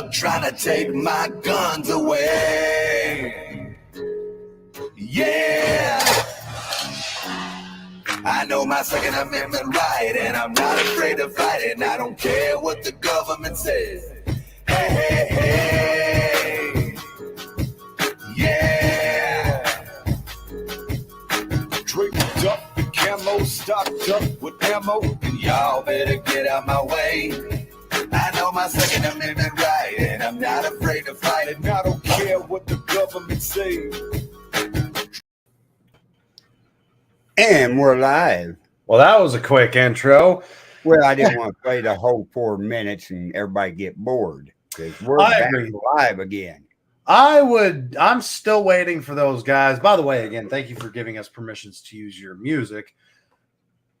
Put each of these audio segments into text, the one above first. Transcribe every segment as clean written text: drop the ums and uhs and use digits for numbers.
thug trying to take my guns away. Yeah, I know my Second Amendment right, and I'm not afraid to fight it. And I don't care what the government says. Hey, hey, hey, yeah. Draped up in camo, stocked up with ammo, and y'all better get out my way. I know my Second Amendment right, and I'm not afraid to fight it. And I don't care what the government says. And we're live. Well, that was a quick intro. Well, I didn't want to play the whole 4 minutes and everybody get bored because we're back live again. I'm still waiting for those guys. By the way, again, thank you for giving us permissions to use your music.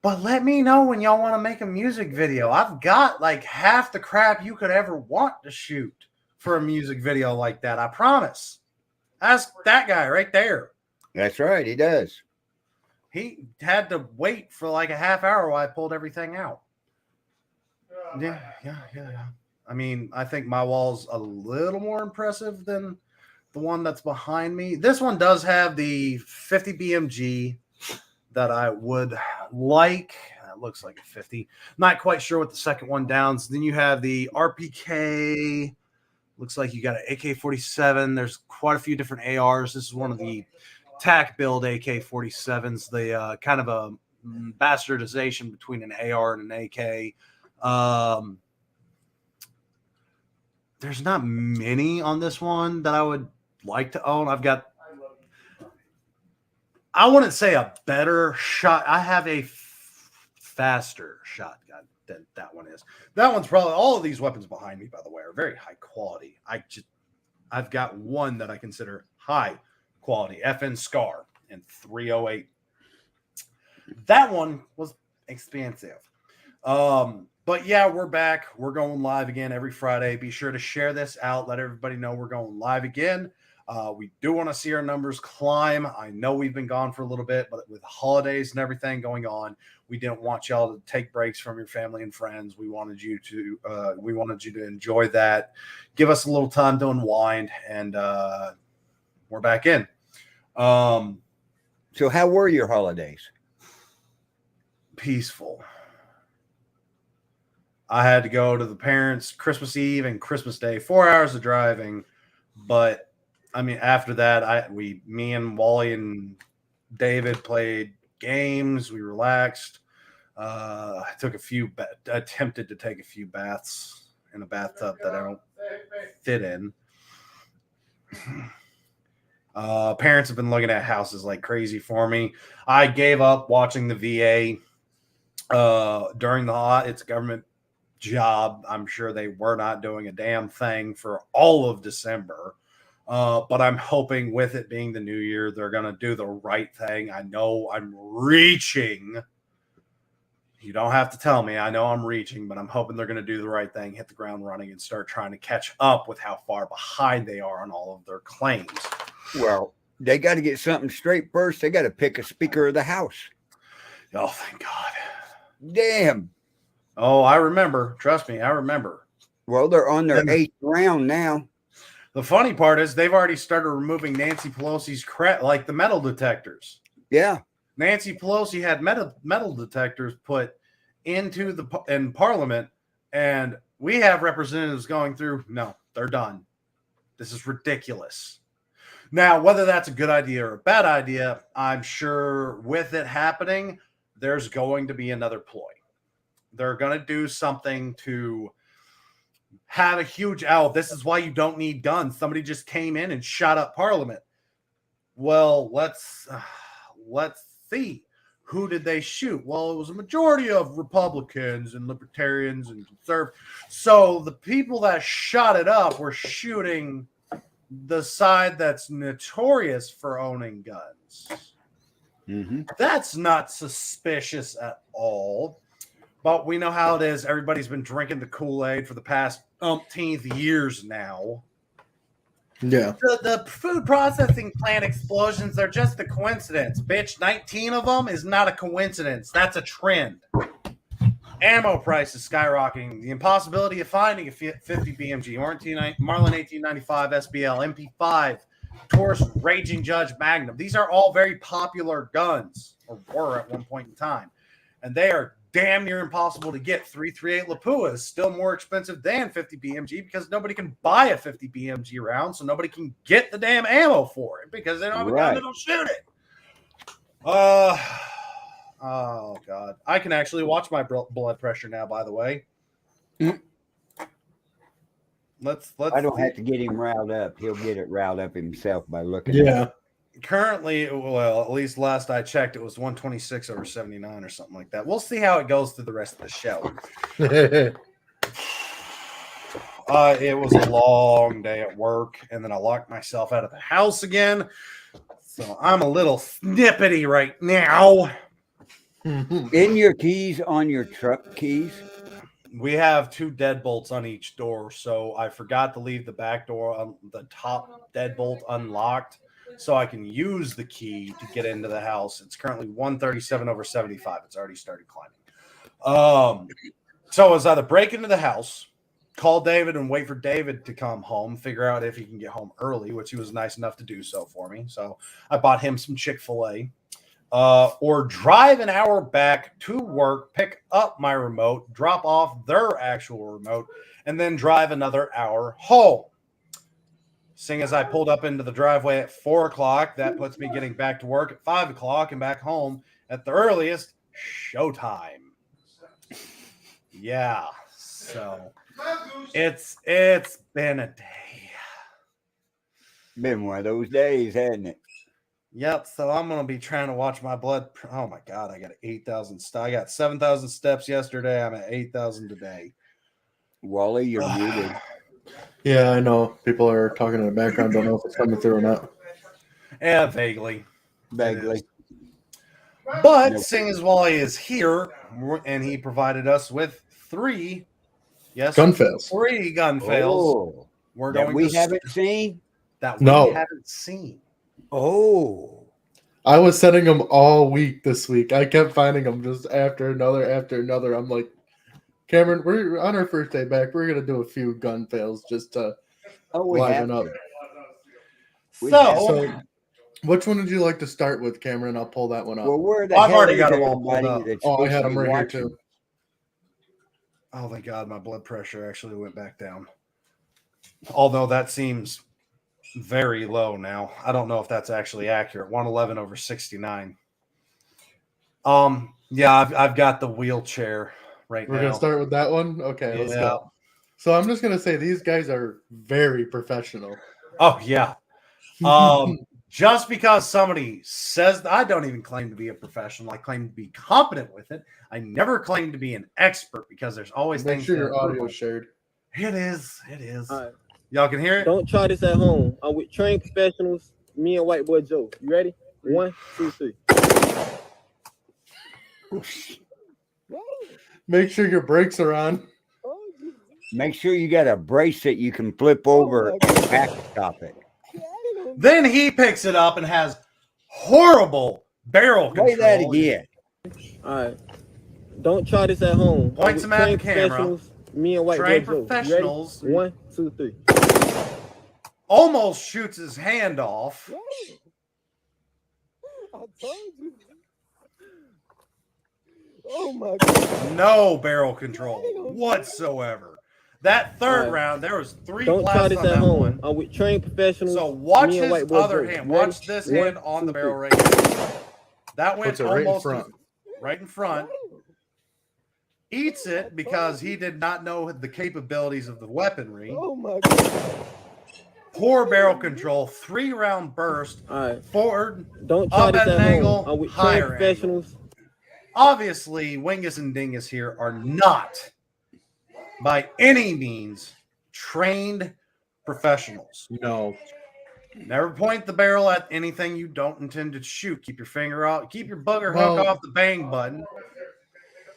But let me know when y'all want to make a music video. I've got like half the crap you could ever want to shoot for a music video like that. I promise. Ask that guy right there. That's right. He does. He had to wait for like a half hour while I pulled everything out. Yeah. I mean, I think my wall's a little more impressive than the one that's behind me. This one does have the 50 BMG that I would like. It looks like a 50. Not quite sure what the second one downs. Then you have the RPK. Looks like you got an AK-47. There's quite a few different ARs. This is one of the TAC build AK-47s, the kind of a bastardization between an AR and an AK. There's not many on this one that I would like to own. I wouldn't say a better shot. I have a faster shotgun than that one is. That one's probably, all of these weapons behind me, by the way, are very high quality. I've got one that I consider high quality, FN Scar in 308. That one was expensive. But yeah, we're back. We're going live again every Friday. Be sure to share this out. Let everybody know we're going live again. We do want to see our numbers climb. I know we've been gone for a little bit, but with holidays and everything going on, we didn't want y'all to take breaks from your family and friends. We wanted you to enjoy that. Give us a little time to unwind, and we're back in. So how were your holidays? Peaceful. I had to go to the parents' Christmas Eve and Christmas Day, 4 hours of driving. But I mean, after that, me and Wally and David played games. We relaxed. I took attempted to take a few baths in a bathtub that I don't fit in. Parents have been looking at houses like crazy for me. I gave up watching the VA during it's a government job. I'm sure they were not doing a damn thing for all of December. But I'm hoping with it being the new year, they're going to do the right thing. I know I'm reaching. You don't have to tell me. I know I'm reaching, but I'm hoping they're going to do the right thing, hit the ground running, and start trying to catch up with how far behind they are on all of their claims. Well, they got to get something straight first. They got to pick a Speaker of the House. Oh, thank God. Damn. Oh, I remember. Trust me, I remember. Well, they're on their 8th round now. The funny part is they've already started removing Nancy Pelosi's like the metal detectors. Yeah. Nancy Pelosi had metal detectors put into in Parliament, and we have representatives going through. No, they're done. This is ridiculous. Now, whether that's a good idea or a bad idea, I'm sure with it happening, there's going to be another ploy. They're going to do something to have a huge this is why you don't need guns. Somebody just came in and shot up Parliament. Well, let's see. Who did they shoot? Well, it was a majority of Republicans and Libertarians and conservatives. So the people that shot it up were shooting the side that's notorious for owning guns. Mm-hmm. That's not suspicious at all. But we know how it is. Everybody's been drinking the Kool-Aid for the past umpteenth years now. Yeah. The food processing plant explosions are just a coincidence. Bitch, 19 of them is not a coincidence. That's a trend. Ammo prices skyrocketing. The impossibility of finding a 50 BMG, Marlin 1895 SBL, MP5, Taurus Raging Judge Magnum. These are all very popular guns, or were at one point in time, and they are damn near impossible to get. 338 Lapua is still more expensive than 50 BMG because nobody can buy a 50 BMG round, so nobody can get the damn ammo for it because they don't have a gun that'll shoot it. Oh God! I can actually watch my blood pressure now. By the way, let's. I don't have to get him riled up. He'll get it riled up himself by looking. Yeah. At it. Currently, well, at least last I checked, it was 126/79 or something like that. We'll see how it goes through the rest of the show. It was a long day at work, and then I locked myself out of the house again. So I'm a little snippety right now. In your keys on your truck keys? We have 2 deadbolts on each door, so I forgot to leave the back door on the top deadbolt unlocked so I can use the key to get into the house. It's currently 137/75. It's already started climbing. So I was either break into the house, call David and wait for David to come home, figure out if he can get home early, which he was nice enough to do so for me. So I bought him some Chick-fil-A. Or drive an hour back to work, pick up my remote, drop off their actual remote, and then drive another hour home. Seeing as I pulled up into the driveway at 4 o'clock, that puts me getting back to work at 5 o'clock and back home at the earliest showtime. Yeah, so it's been a day. Been one of those days, hasn't it? Yep, so I'm going to be trying to watch my blood. Oh my God, I got 8,000. I got 7,000 steps yesterday. I'm at 8,000 today. Wally, you're muted. Yeah, I know. People are talking in the background. Don't know if it's coming through or not. Yeah, vaguely. Vaguely. But seeing as Wally is here, and he provided us with 3, Gun fails. 3 gun fails. Oh, We're that going we to haven't seen? that we No. haven't seen. Oh. I was sending them all week this week. I kept finding them just after another. I'm like, Cameron, we're on our first day back. We're gonna do a few gun fails just to liven up. So, which one would you like to start with, Cameron? I'll pull that one up. Well, where the I've hell already is got them all everybody pulled up. that's I supposed had to them be right here watching? too. Oh, thank God, my blood pressure actually went back down. Although that seems very low now. I don't know if that's actually accurate. 111/69. Yeah, I've got the wheelchair right We're now. gonna start with that one. Okay, let's Yeah. go. So I'm just gonna say these guys are very professional. Oh yeah. Just because somebody says I don't even claim to be a professional, I claim to be competent with it. I never claim to be an expert because there's always Make things. sure to your improve audio on. is shared. It is. It is. All right. Y'all can hear it. Don't try this at home. I'm with trained professionals. Me and White Boy Joe. You ready? 1, 2, 3. Make sure your brakes are on. Make sure you got a brace that you can flip over and backstop it. Then he picks it up and has horrible barrel control. Play that again. All right. Don't try this at home. Points I'm him with at the trained camera. professionals. Me and White Trained Boy Joe. You professionals. ready? 1, 2, 3. Almost shoots his hand off. I told you. Oh my God. No barrel control whatsoever. That third Alright. round, there was 3 Don't try blasts this on at that home. one. I'm with trained professionals. So watch Me and his White Boy other Joe. hand. You ready? Watch this 1, hand on the 2, barrel 3. right here. That went Puts it right in almost front. right in front. Eats it because he did not know the capabilities of the weaponry. Oh my God. Poor barrel control. 3-round burst. All right. Forward. Don't try Up this at at an home. angle, I'm with higher trained professionals. Obviously, Wingus and Dingus here are not, by any means, trained professionals. No. Never point the barrel at anything you don't intend to shoot. Keep your finger off. Keep your bugger Well- hook off the bang button.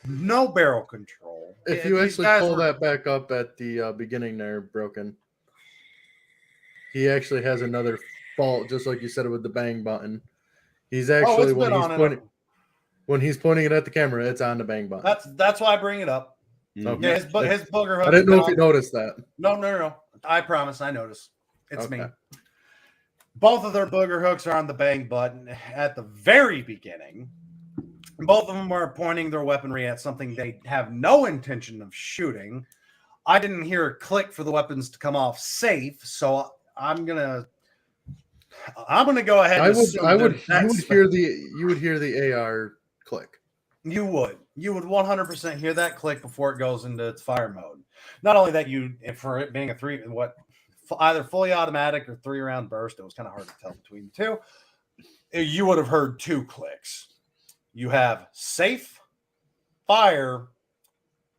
No barrel control. If you These actually guys pull were- that back up at the beginning there, Broken, he actually has another fault, just like you said with the bang button. He's actually it's been when he's on and pointing. off. When he's pointing it at the camera, it's on the bang button. That's why I bring it up. Okay. Yeah, his booger hook. I didn't know if you noticed that. No. I promise, I noticed. It's Okay. me. Both of their booger hooks are on the bang button at the very beginning. Both of them are pointing their weaponry at something they have no intention of shooting. I didn't hear a click for the weapons to come off safe, so I'm gonna go ahead. You would hear the AR click. You would 100% hear that click before it goes into its fire mode. Not only that, for it being either fully automatic or 3-round burst, it was kind of hard to tell between the two. You would have heard 2 clicks. You have safe, fire,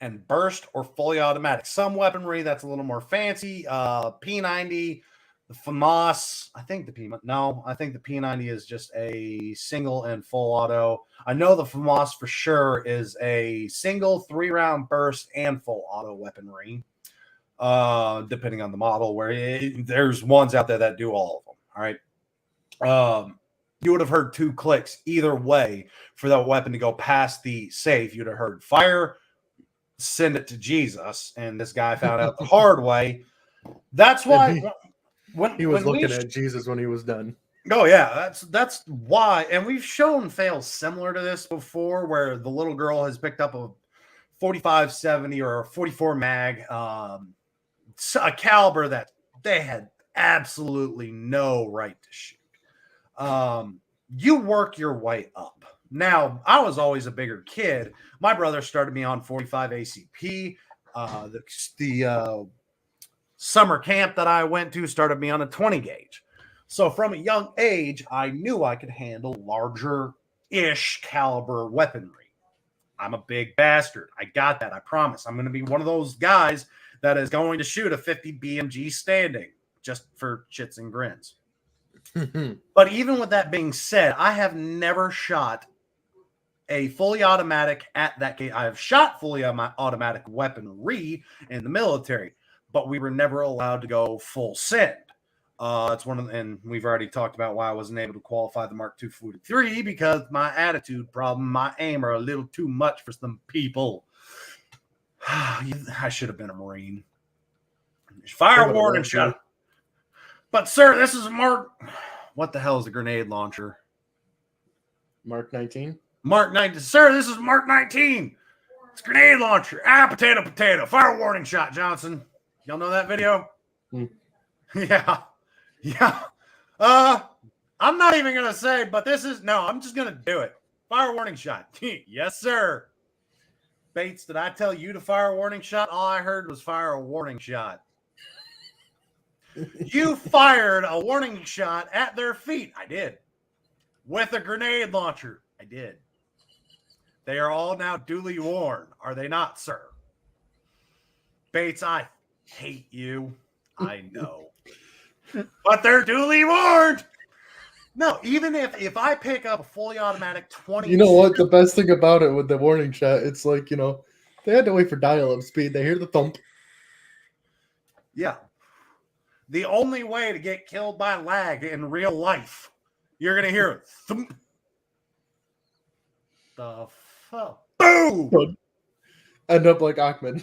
and burst or fully automatic. Some weaponry that's a little more fancy. P90, the FAMAS. I think the P90 is just a single and full auto. I know the FAMAS for sure is a single 3-round burst and full auto weaponry. Depending on the model, there's ones out there that do all of them. All right. You would have heard 2 clicks either way for that weapon to go past the safe. You'd have heard fire, send it to Jesus, and this guy found out the hard way. That's why when he was looking at Jesus when he was done. Oh yeah, that's why. And we've shown fails similar to this before, where the little girl has picked up a 45-70 or a 44 mag, a caliber that they had absolutely no right to shoot. You work your way up. Now, I was always a bigger kid. My brother started me on 45 ACP. The summer camp that I went to started me on a 20 gauge. So from a young age, I knew I could handle larger-ish caliber weaponry. I'm a big bastard. I got that. I promise. I'm going to be one of those guys that is going to shoot a 50 BMG standing just for shits and grins. But even with that being said, I have never shot a fully automatic at that gate. I have shot fully automatic weaponry in the military, but we were never allowed to go full send. It's and we've already talked about why I wasn't able to qualify the Mark II 43 because my attitude problem, my aim are a little too much for some people. I should have been a Marine. Fire warning shot. But sir, this is Mark. What the hell is a grenade launcher? Mark 19. Mark 19. Sir, this is Mark 19. It's a grenade launcher. Potato. Fire warning shot, Johnson. Y'all know that video? Yeah. I'm not even gonna say, but I'm just gonna do it. Fire warning shot. Yes, sir. Bates, did I tell you to fire a warning shot? All I heard was fire a warning shot. You fired a warning shot at their feet. I did. With a grenade launcher. I did. They are all now duly warned. Are they not, sir? Bates, I hate you. I know. But they're duly warned. No, even if I pick up a fully automatic 20. You know what? The best thing about it with the warning shot, it's like, they had to wait for dial-up speed. They hear the thump. Yeah. The only way to get killed by lag in real life, you're going to hear it. Thump. The fuck? Boom! End up like Ahmed.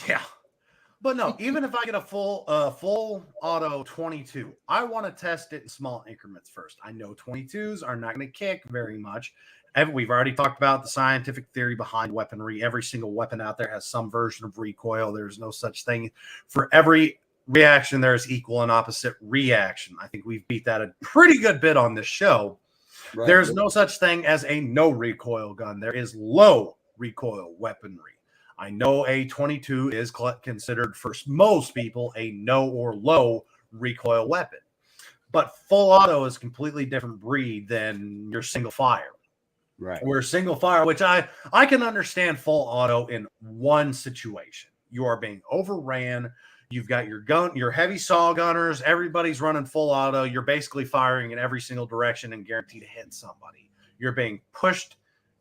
Yeah. But no, even if I get a full auto 22, I want to test it in small increments first. I know 22s are not going to kick very much. We've already talked about the scientific theory behind weaponry. Every single weapon out there has some version of recoil. There's no such thing. For every reaction, there's equal and opposite reaction. I think we've beat that a pretty good bit on this show. Right. There's no such thing as a no recoil gun. There is low recoil weaponry. I know a 22 is considered for most people a no or low recoil weapon, but full auto is a completely different breed than your single fire. Right. Where single fire, which I can understand full auto in one situation. You are being overran. You've got your heavy saw gunners. Everybody's running full auto. You're basically firing in every single direction and guaranteed to hit somebody. You're being pushed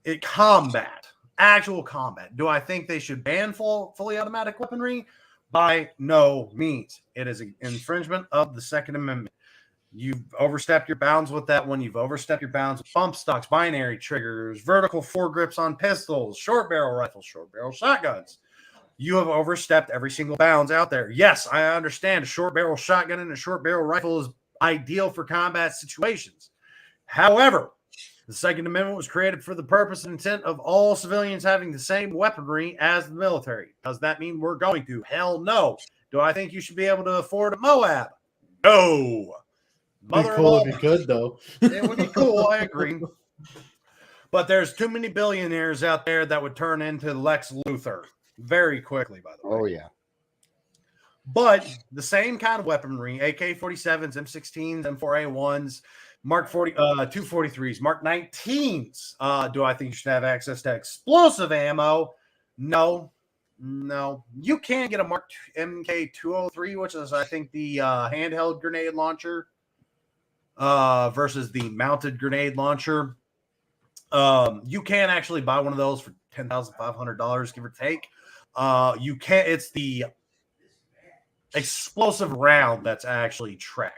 in combat. Actual combat. Do I think they should ban fully automatic weaponry? By no means. It is an infringement of the Second Amendment. You've overstepped your bounds with that one. You've overstepped your bounds with bump stocks, binary triggers, vertical foregrips on pistols, short barrel rifles, short barrel shotguns. You have overstepped every single bounds out there. Yes, I understand a short barrel shotgun and a short barrel rifle is ideal for combat situations. However, the Second Amendment was created for the purpose and intent of all civilians having the same weaponry as the military. Does that mean we're going to? Hell no. Do I think you should be able to afford a Moab? No. It'd be cool if you could, though. It would be cool. I agree. But there's too many billionaires out there that would turn into Lex Luthor very quickly, by the way. Oh, yeah. But the same kind of weaponry, AK-47s, M16s, M4A1s, Mark 40, 243s, Mark 19s. Do I think you should have access to explosive ammo? No. You can get a Mark MK203, which is, I think, the handheld grenade launcher versus the mounted grenade launcher. You can actually buy one of those for $10,500, give or take. You can't. It's the explosive round that's actually tracked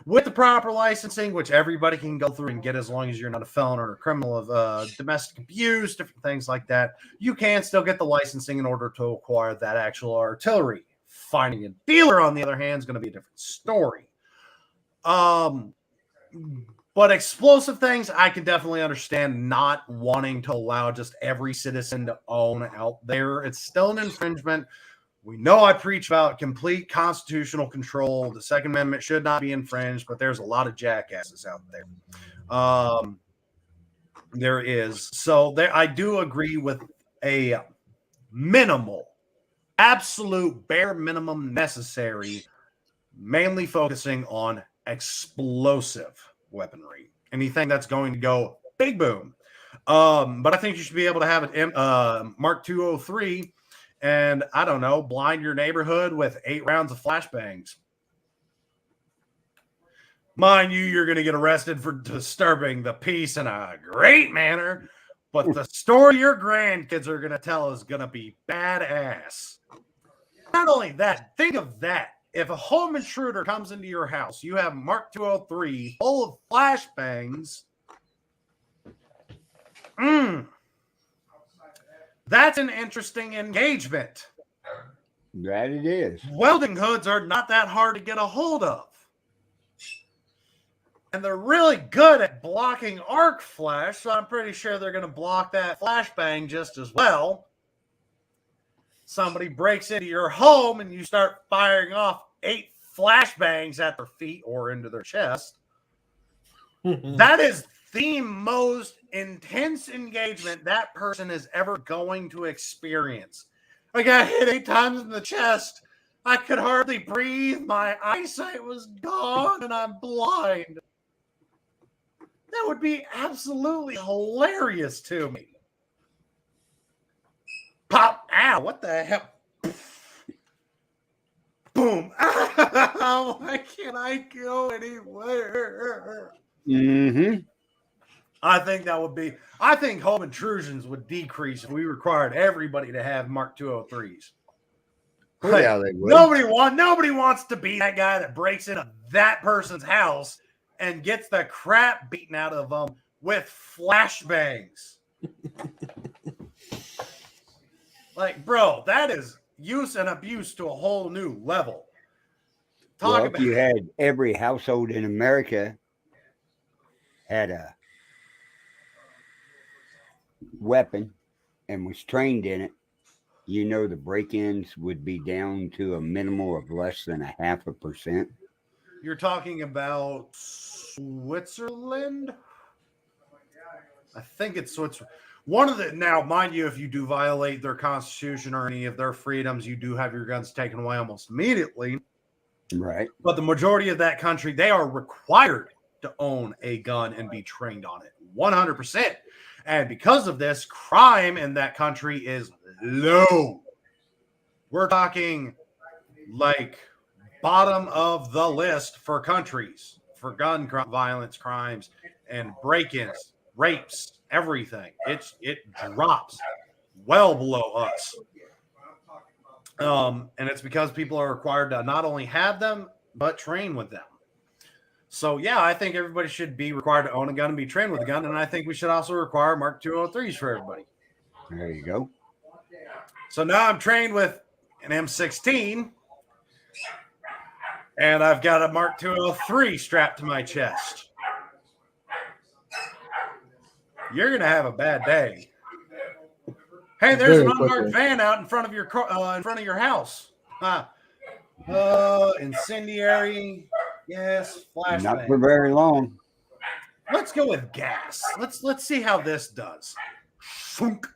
with the proper licensing, which everybody can go through and get as long as you're not a felon or a criminal of domestic abuse, different things like that. You can still get the licensing in order to acquire that actual artillery. Finding a dealer, on the other hand, is going to be a different story. But explosive things, I can definitely understand not wanting to allow just every citizen to own out there. It's still an infringement. We know I preach about complete constitutional control. The Second Amendment should not be infringed, but there's a lot of jackasses out there. There is. So there, I do agree with a minimal, absolute bare minimum necessary, mainly focusing on explosive weaponry. Anything that's going to go big boom. But I think you should be able to have an Mark 203 and, I don't know, blind your neighborhood with 8 rounds of flashbangs. Mind you, you're going to get arrested for disturbing the peace in a great manner, but the story your grandkids are going to tell is going to be badass. Not only that, think of that. If a home intruder comes into your house, you have Mark 203 full of flashbangs. That's an interesting engagement. That it is. Welding hoods are not that hard to get a hold of. And they're really good at blocking arc flash, so I'm pretty sure they're going to block that flashbang just as well. Somebody breaks into your home and you start firing off 8 flashbangs at their feet or into their chest. That is the most intense engagement that person is ever going to experience. I got hit 8 times in the chest. I could hardly breathe. My eyesight was gone and I'm blind. That would be absolutely hilarious to me. Pop! Ow! What the hell? Boom! Ow! Why can't I go anywhere? I think that would be. I think home intrusions would decrease if we required everybody to have Mark 203s. Like, yeah, they would. Nobody wants to be that guy that breaks into that person's house and gets the crap beaten out of them with flashbangs. Like, bro, that is use and abuse to a whole new level. If you had every household in America had a weapon and was trained in it, you know the break-ins would be down to a minimal of less than 0.5%. You're talking about Switzerland? I think it's Switzerland. Now, mind you, if you do violate their constitution or any of their freedoms, you do have your guns taken away almost immediately. Right. But the majority of that country, they are required to own a gun and be trained on it 100%. And because of this, crime in that country is low. We're talking like bottom of the list for countries for gun violence crimes and break-ins, rapes, everything. It drops well below us. And it's because people are required to not only have them, but train with them. So yeah, I think everybody should be required to own a gun and be trained with a gun, and I think we should also require Mark 203s for everybody. There you go. So now I'm trained with an M16, and I've got a Mark 203 strapped to my chest. You're gonna have a bad day. Hey, there's Very an unmarked quickly. van out in front of your house. Incendiary. Yes, Not for flashbang. very long. Let's go with gas. Let's see how this does. Thunk.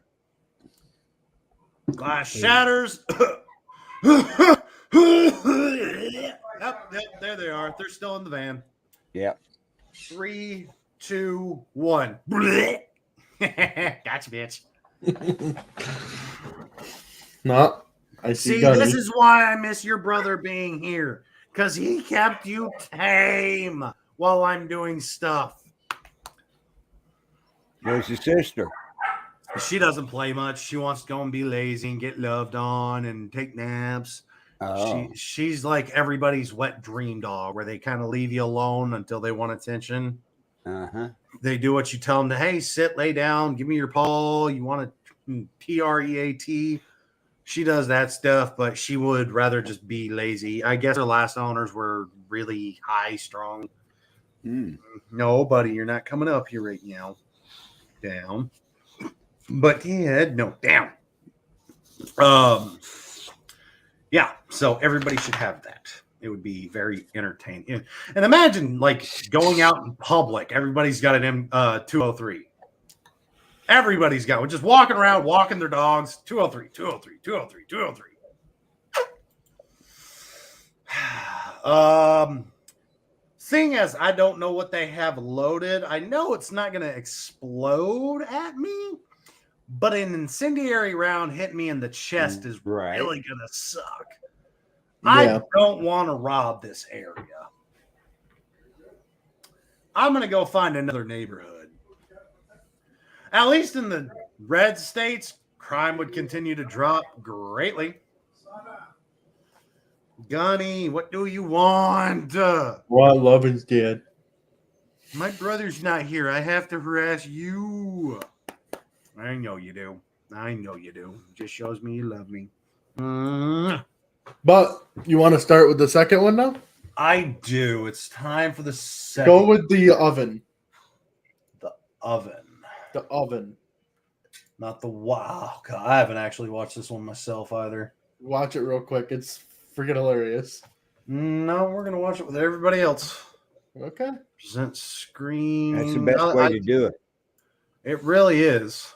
Glass shatters. Yep, there they are. They're still in the van. Yep. 3, 2, 1. Gotcha, bitch. No, I see. See, Gunny. this is why I miss your brother being here. Because he kept you tame while I'm doing stuff. There's your sister. She doesn't play much. She wants to go and be lazy and get loved on and take naps. Oh. She's like everybody's wet dream dog, where they kind of leave you alone until they want attention. Uh-huh. They do what you tell them to. Hey, sit, lay down, give me your paw. You want to TREAT. She does that stuff, but she would rather just be lazy. I guess her last owners were really high strung. Mm. No, buddy, you're not coming up here right now. Down. But yeah, no, down. Yeah, so everybody should have that. It would be very entertaining. And imagine like going out in public. Everybody's got an M203. Everybody's got one. Just walking around, walking their dogs. 203, 203, 203, 203. Seeing as I don't know what they have loaded, I know it's not going to explode at me, but an incendiary round hit me in the chest is Right. really going to suck. Yeah. I don't want to rob this area. I'm going to go find another neighborhood. At least in the red states, crime would continue to drop greatly. Gunny, what do you want? Well, Lovin's dead. My brother's not here. I have to harass you. I know you do. I know you do. Just shows me you love me. But you want to start with the second one now? I do. It's time for the second. Go with the oven. The oven. The oven. Not the wow. God, I haven't actually watched this one myself either. Watch it real quick. It's freaking hilarious. No, we're going to watch it with everybody else. Okay. Present screen. That's the best way to do it. It really is.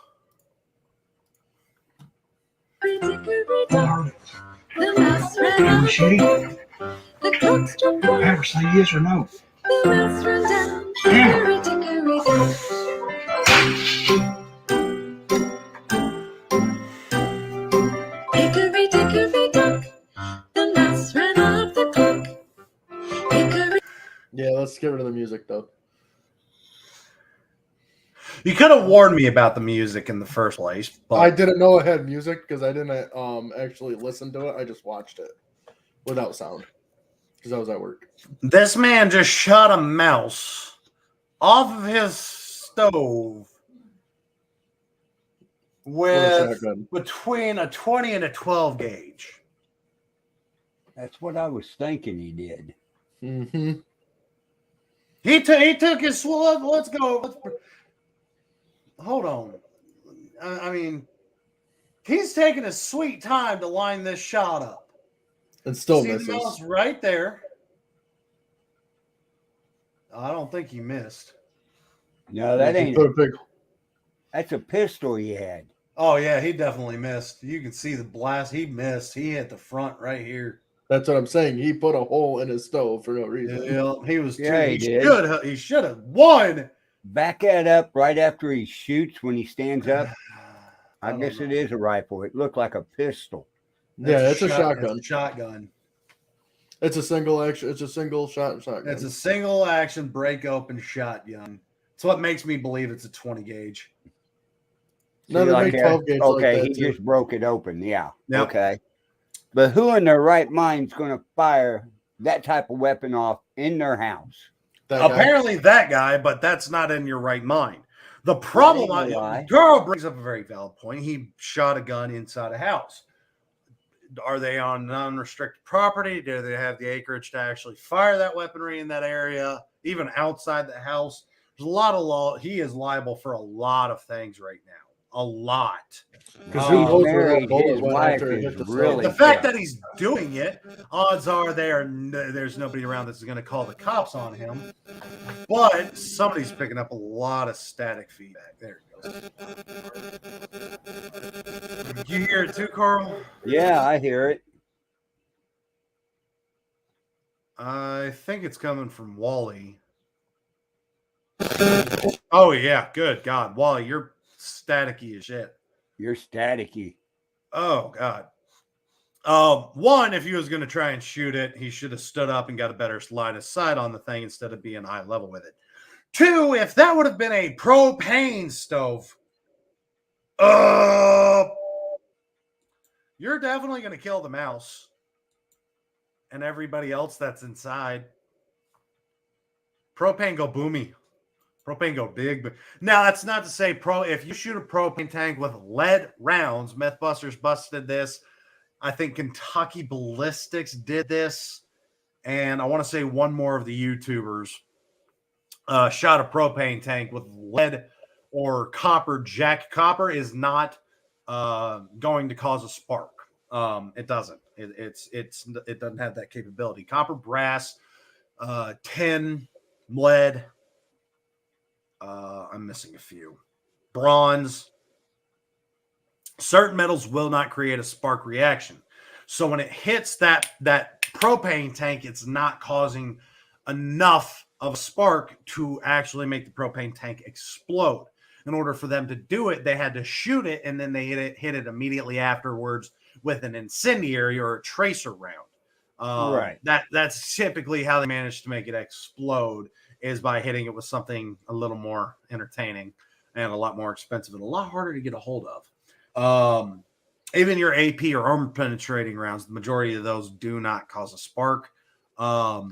Shitty. Ever say yes or no? Hickory dickory dock, the mouse ran off the clock. Hickory. Yeah, let's get rid of the music though. You could have warned me about the music in the first place, but I didn't know it had music because I didn't actually listen to it. I just watched it without sound because I was at work. this man just shot a mouse off of his stove With a with shotgun. between a 20 and a 12 gauge. That's what I was thinking he did. Mm-hmm. He took his let's go. Hold on. I mean, he's taking a sweet time to line this shot up. And still See misses. the mouse right there. I don't think he missed. No, that He ain't. put a big. That's a pistol he had. Oh yeah, he definitely missed. You can see the blast. He missed. He hit the front right here. That's what I'm saying. He put a hole in his stove for no reason. Yeah, he was. Yeah, he he did. should have won. Back that up right after he shoots when he stands up. I don't guess know. it is a rifle. It looked like a pistol. Yeah, it's a That's shotgun. a shotgun. It's a single action. It's a single shotgun. It's a single action break open shotgun. It's what makes me believe it's a 20 gauge. No, See, they like make that? 12 gauge Okay, like he that too. just broke it open. Yeah. Yep. Okay. But who in their right mind's going to fire that type of weapon off in their house? That guy. Apparently that guy, but that's not in your right mind. The problem, That ain't no lie. Carl brings up a very valid point. He shot a gun inside a house. Are they on non-restricted property? Do they have the acreage to actually fire that weaponry in that area, even outside the house? There's a lot of law. He is liable for a lot of things right now. A lot. Because who knows where that Married, bullet his went wife after it is hit the really- The stove. fact that he's doing it, odds are there's nobody around that's going to call the cops on him. But somebody's picking up a lot of static feedback. There it goes. You hear it too, Carl? Yeah, I hear it. I think it's coming from Wally. Oh yeah, good God, Wally, you're staticky as shit. You're staticky. Oh God. One, if he was going to try and shoot it, he should have stood up and got a better line of sight on the thing instead of being eye level with it. Two, if that would have been a propane stove, you're definitely going to kill the mouse and everybody else that's inside. Propane go boomy. Propane go big. But now that's not to say if you shoot a propane tank with lead rounds, Mythbusters busted this. I think Kentucky Ballistics did this. And I want to say one more of the YouTubers shot a propane tank with lead or copper. Jack copper is not going to cause a spark. It doesn't. It doesn't have that capability. Copper, brass, tin, lead. I'm missing a few. Bronze. Certain metals will not create a spark reaction. So when it hits that propane tank, it's not causing enough of a spark to actually make the propane tank explode. In order for them to do it, they had to shoot it, and then they hit it immediately afterwards with an incendiary or a tracer round. Right. That's typically how they manage to make it explode, is by hitting it with something a little more entertaining and a lot more expensive and a lot harder to get a hold of. Even your AP or armor penetrating rounds, the majority of those do not cause a spark. But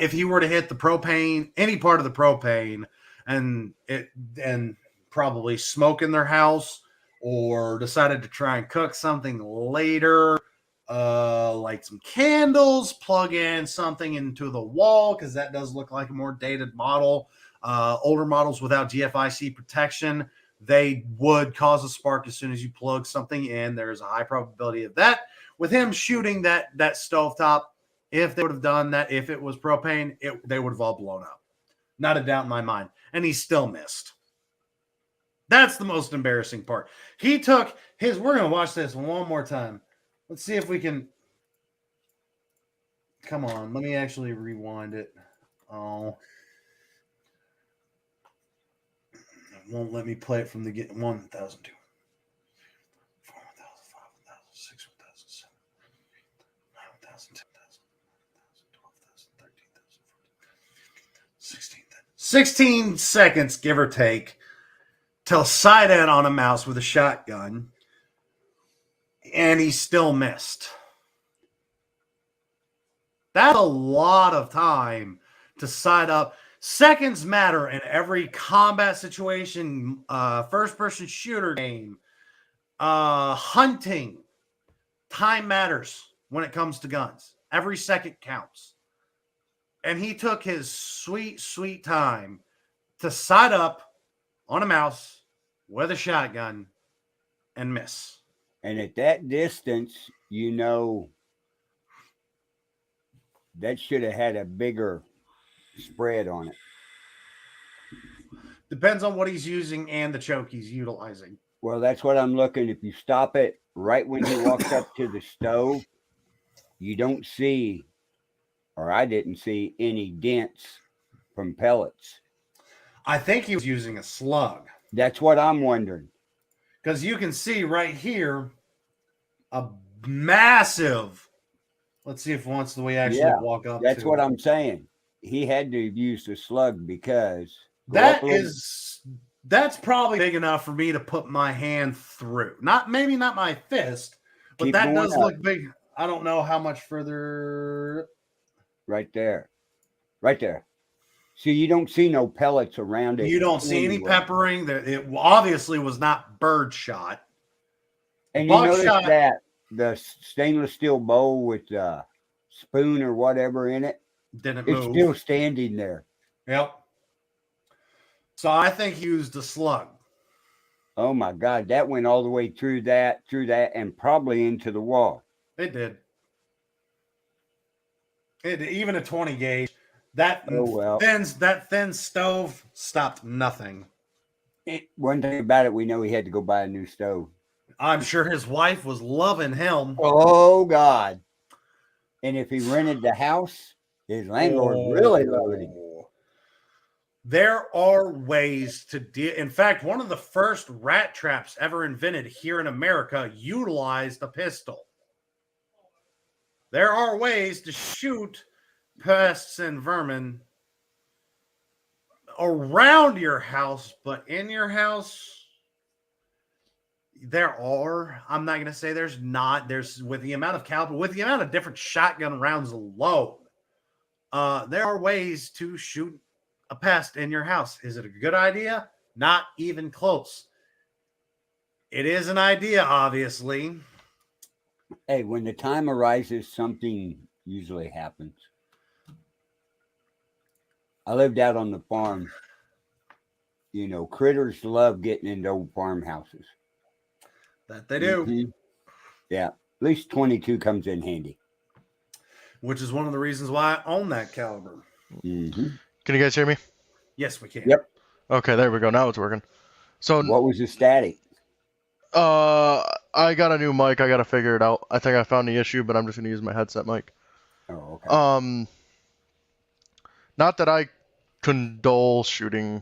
if he were to hit the propane, any part of the propane, and probably smoke in their house, or decided to try and cook something later, light some candles, plug in something into the wall, because that does look like a more dated model. Older models without GFIC protection, they would cause a spark as soon as you plug something in. There's a high probability of that. With him shooting that stovetop, if they would have done that, if it was propane, they would have all blown up. Not a doubt in my mind. And he still missed. That's the most embarrassing part. He took his, we're going to watch this one more time. Let's see if we can. Come on, let me actually rewind it. Oh. It won't let me play it from the get 1,002. 4,000, 5,000, 6,000, 7,000, 9,000, 10,000, 12,000, 13,000, 14,000, 16 seconds, give or take, till side in on a mouse with a shotgun, and he still missed. That's a lot of time to side up. Seconds matter in every combat situation, first-person shooter game, hunting. Time matters when it comes to guns. Every second counts. And he took his sweet, sweet time to side up on a mouse with a shotgun and miss. And at that distance, you know, that should have had a bigger spread on it. Depends on what he's using and the choke he's utilizing. Well, that's what I'm looking. If you stop it right when he walks up to the stove, you don't see, or I didn't see, any dents from pellets. I think he was using a slug. That's what I'm wondering. Because you can see right here a massive. Let's see if once we actually walk up. That's to what it. I'm saying. He had to have used a slug because that's probably big enough for me to put my hand through. Maybe not my fist, but Keep that going does up. look big. I don't know how much further. Right there. right there. So you don't see no pellets around it. You don't see any anywhere. peppering. That it obviously was not bird shot. And you notice Buckshot- that the stainless steel bowl with the spoon or whatever in it, Didn't it's move. still standing there. Yep. So I think he used a slug. Oh my God, that went all the way through that, and probably into the wall. It did. Even a 20 gauge. That Oh, well. thin stove stopped nothing. One thing about it, we know he had to go buy a new stove. I'm sure his wife was loving him. Oh God! And if he rented the house, his landlord really loved him. There are ways to deal. In fact, one of the first rat traps ever invented here in America utilized a pistol. There are ways to shoot pests and vermin around your house, but in your house, there are. I'm not going to say there's not. There's with the amount of caliber, with the amount of different shotgun rounds alone, there are ways to shoot a pest in your house. Is it a good idea? Not even close. It is an idea, obviously. Hey, when the time arises, something usually happens. I lived out on the farm. You know, critters love getting into old farmhouses. That they do. Mhm. Yeah, at least 22 comes in handy. Which is one of the reasons why I own that caliber. Mm-hmm. Can you guys hear me? Yes, we can. Yep. Okay, there we go. Now it's working. So, What was the static? I got a new mic. I gotta figure it out. I think I found the issue, but I'm just gonna use my headset mic. Oh, okay. Not that I condole shooting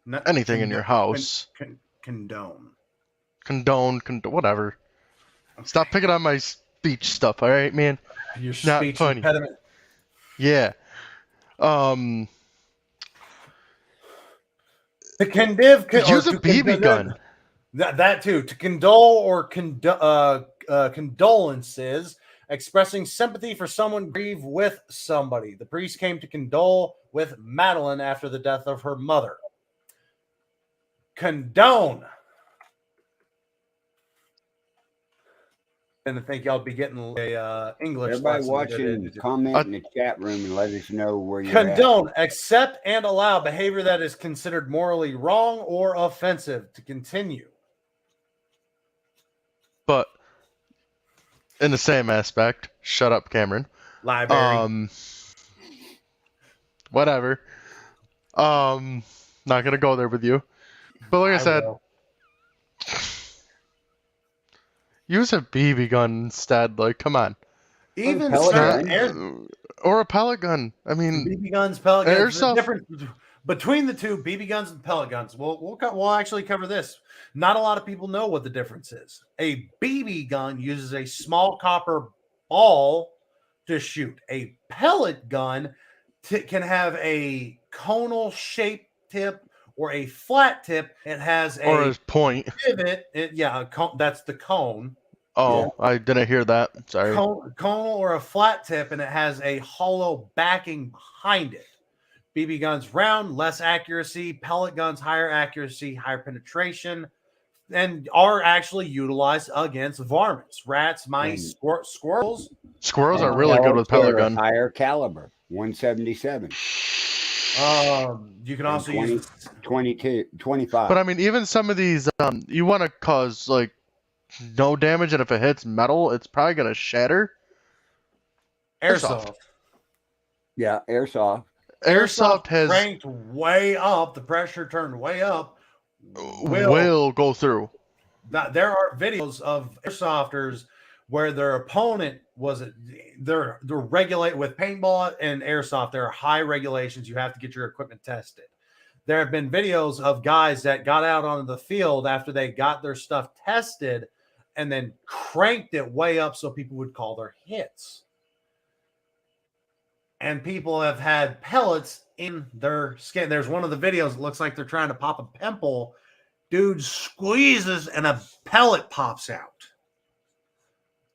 Not- anything in your house. Condone. Condone, whatever. Stop picking on my speech stuff, all right, man? Your Not speech funny. impediment. Yeah. To condive, Use a BB gun. That too. To condole or condolences, expressing sympathy for someone grieved with somebody. The priest came to condole with Madeline after the death of her mother. Condone. And I think y'all be getting a English. Everybody lesson. watching, comment in the chat room and let us know where you're at. Condone, accept and allow behavior that is considered morally wrong or offensive. To continue. But in the same aspect, shut up, Cameron. Library. Whatever. Not gonna go there with you. But like I said, will. use a BB gun instead. Like, come on. Even pellet certain gun? Or a pellet gun. I mean, BB guns, pellet guns. The Airsoft- difference between the two, BB guns and pellet guns. We'll actually cover this. Not a lot of people know what the difference is. A BB gun uses a small copper ball to shoot. A pellet gun can have a conal shaped tip or a flat tip. It has or a a point. pivot. That's the cone. Oh, I didn't hear that. Sorry. Conal or a flat tip, and it has a hollow backing behind it. BB guns round, less accuracy. Pellet guns higher accuracy, higher penetration, and are actually utilized against varmints, rats, mice, squirrels. Squirrels are And really good with pellets pellet are gun. Higher caliber, 177, You can also use 22, 25. But I mean, even some of these, you want to cause like no damage, and if it hits metal, it's probably gonna shatter. airsoft. Yeah, airsoft. Airsoft has cranked way up. The pressure turned way up. will go through. There are videos of airsofters where their opponent they're regulated with paintball and airsoft. There are high regulations. You have to get your equipment tested. There have been videos of guys that got out onto the field after they got their stuff tested and then cranked it way up so people would call their hits. And people have had pellets in their skin. There's one of the videos that looks like they're trying to pop a pimple. Dude squeezes and a pellet pops out.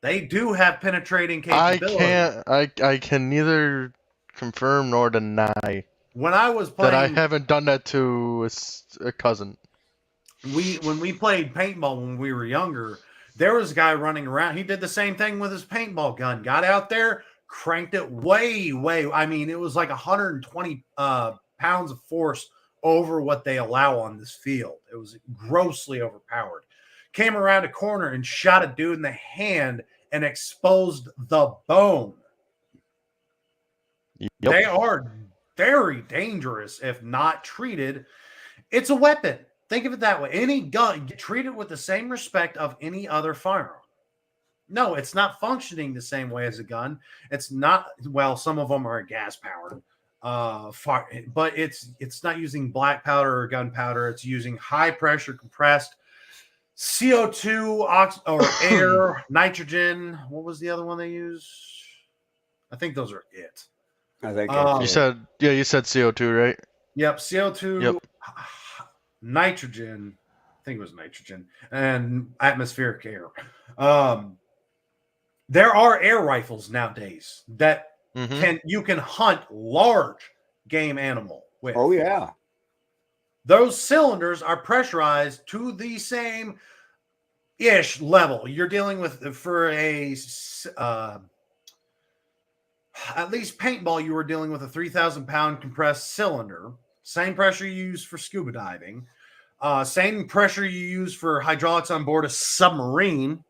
They do have penetrating capability. I can neither confirm nor deny When I was that I playing, haven't done that to a cousin. when we played paintball when we were younger, there was a guy running around. He did the same thing with his paintball gun. Got out there, cranked it way. I mean, it was like 120 pounds of force over what they allow on this field. It was grossly overpowered. Came around a corner and shot a dude in the hand and exposed the bone. Yep. They are very dangerous if not treated. It's a weapon. Think of it that way. Any gun, treat it with the same respect of any other firearm. No, it's not functioning the same way as a gun. It's not, well, some of them are gas powered. But it's not using black powder or gunpowder. It's using high pressure compressed CO2 or air, nitrogen. What was the other one they used? I think those are it. I think You said CO2, right? Yep, CO2, Yep. nitrogen. I think it was nitrogen and atmospheric air. There are air rifles nowadays that Mm-hmm. you can hunt large game animal with. Oh yeah. Those cylinders are pressurized to the same ish level. You're dealing with for a at least paintball, you were dealing with a 3,000 pound compressed cylinder. Same pressure you use for scuba diving. Same pressure you use for hydraulics on board a submarine.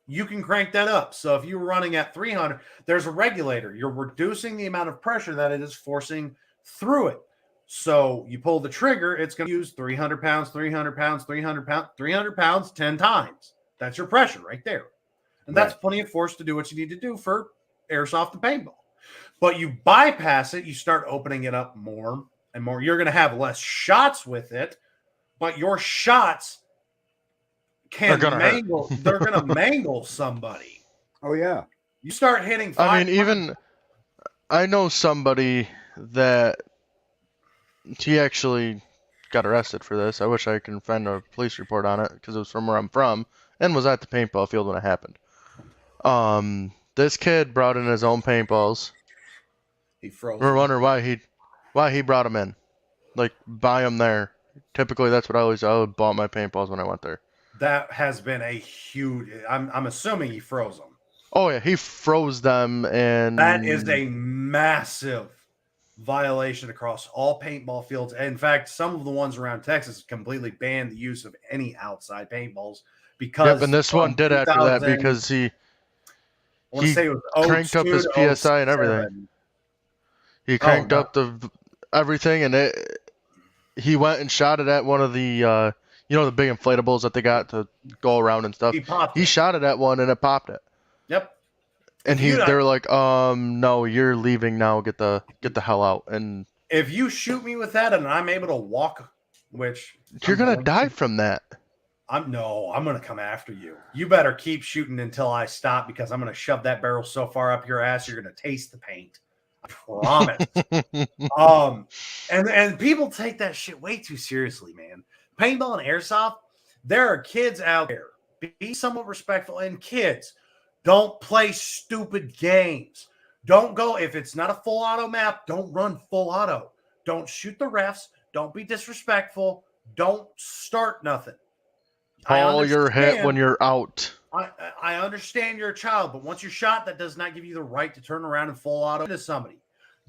You can crank that up. So if you were running at 300, there's a regulator. You're reducing the amount of pressure that it is forcing through it. So you pull the trigger, it's going to use 300 pounds, 300 pounds, 300 pounds, 300 pounds 10 times. That's your pressure right there. And that's plenty of force to do what you need to do for airsoft and paintball. But you bypass it, you start opening it up more and more. You're going to have less shots with it, but your shots can mangle. They're going to mangle somebody. Oh yeah. You start hitting. I mean, even I know somebody that he actually got arrested for this. I wish I could find a police report on it because it was from where I'm from and was at the paintball field when it happened. This kid brought in his own paintballs. He froze. We're wondering why he brought them in, like buy them there. Typically, that's what I would bought my paintballs when I went there. That has been a huge. I'm assuming he froze them. Oh yeah, he froze them, and that is a massive violation across all paintball fields. In fact, some of the ones around Texas completely banned the use of any outside paintballs because. Yep, and this one did after that because he cranked up his PSI and everything. He cranked up the everything, and he went and shot it at one of the the big inflatables that they got to go around and stuff. He shot it at one and it popped it. Yep. And they were like, no, you're leaving now. Get the hell out. And if you shoot me with that and I'm able to walk, which you're gonna die from that. I'm gonna come after you. You better keep shooting until I stop because I'm gonna shove that barrel so far up your ass you're gonna taste the paint. I promise. And people take that shit way too seriously, man. Paintball and airsoft, there are kids out there. Be somewhat respectful. And kids, don't play stupid games. Don't go, if it's not a full auto map, don't run full auto. Don't shoot the refs. Don't be disrespectful. Don't start nothing. Call your hit when you're out. I understand you're a child, but once you're shot, that does not give you the right to turn around and full auto to somebody.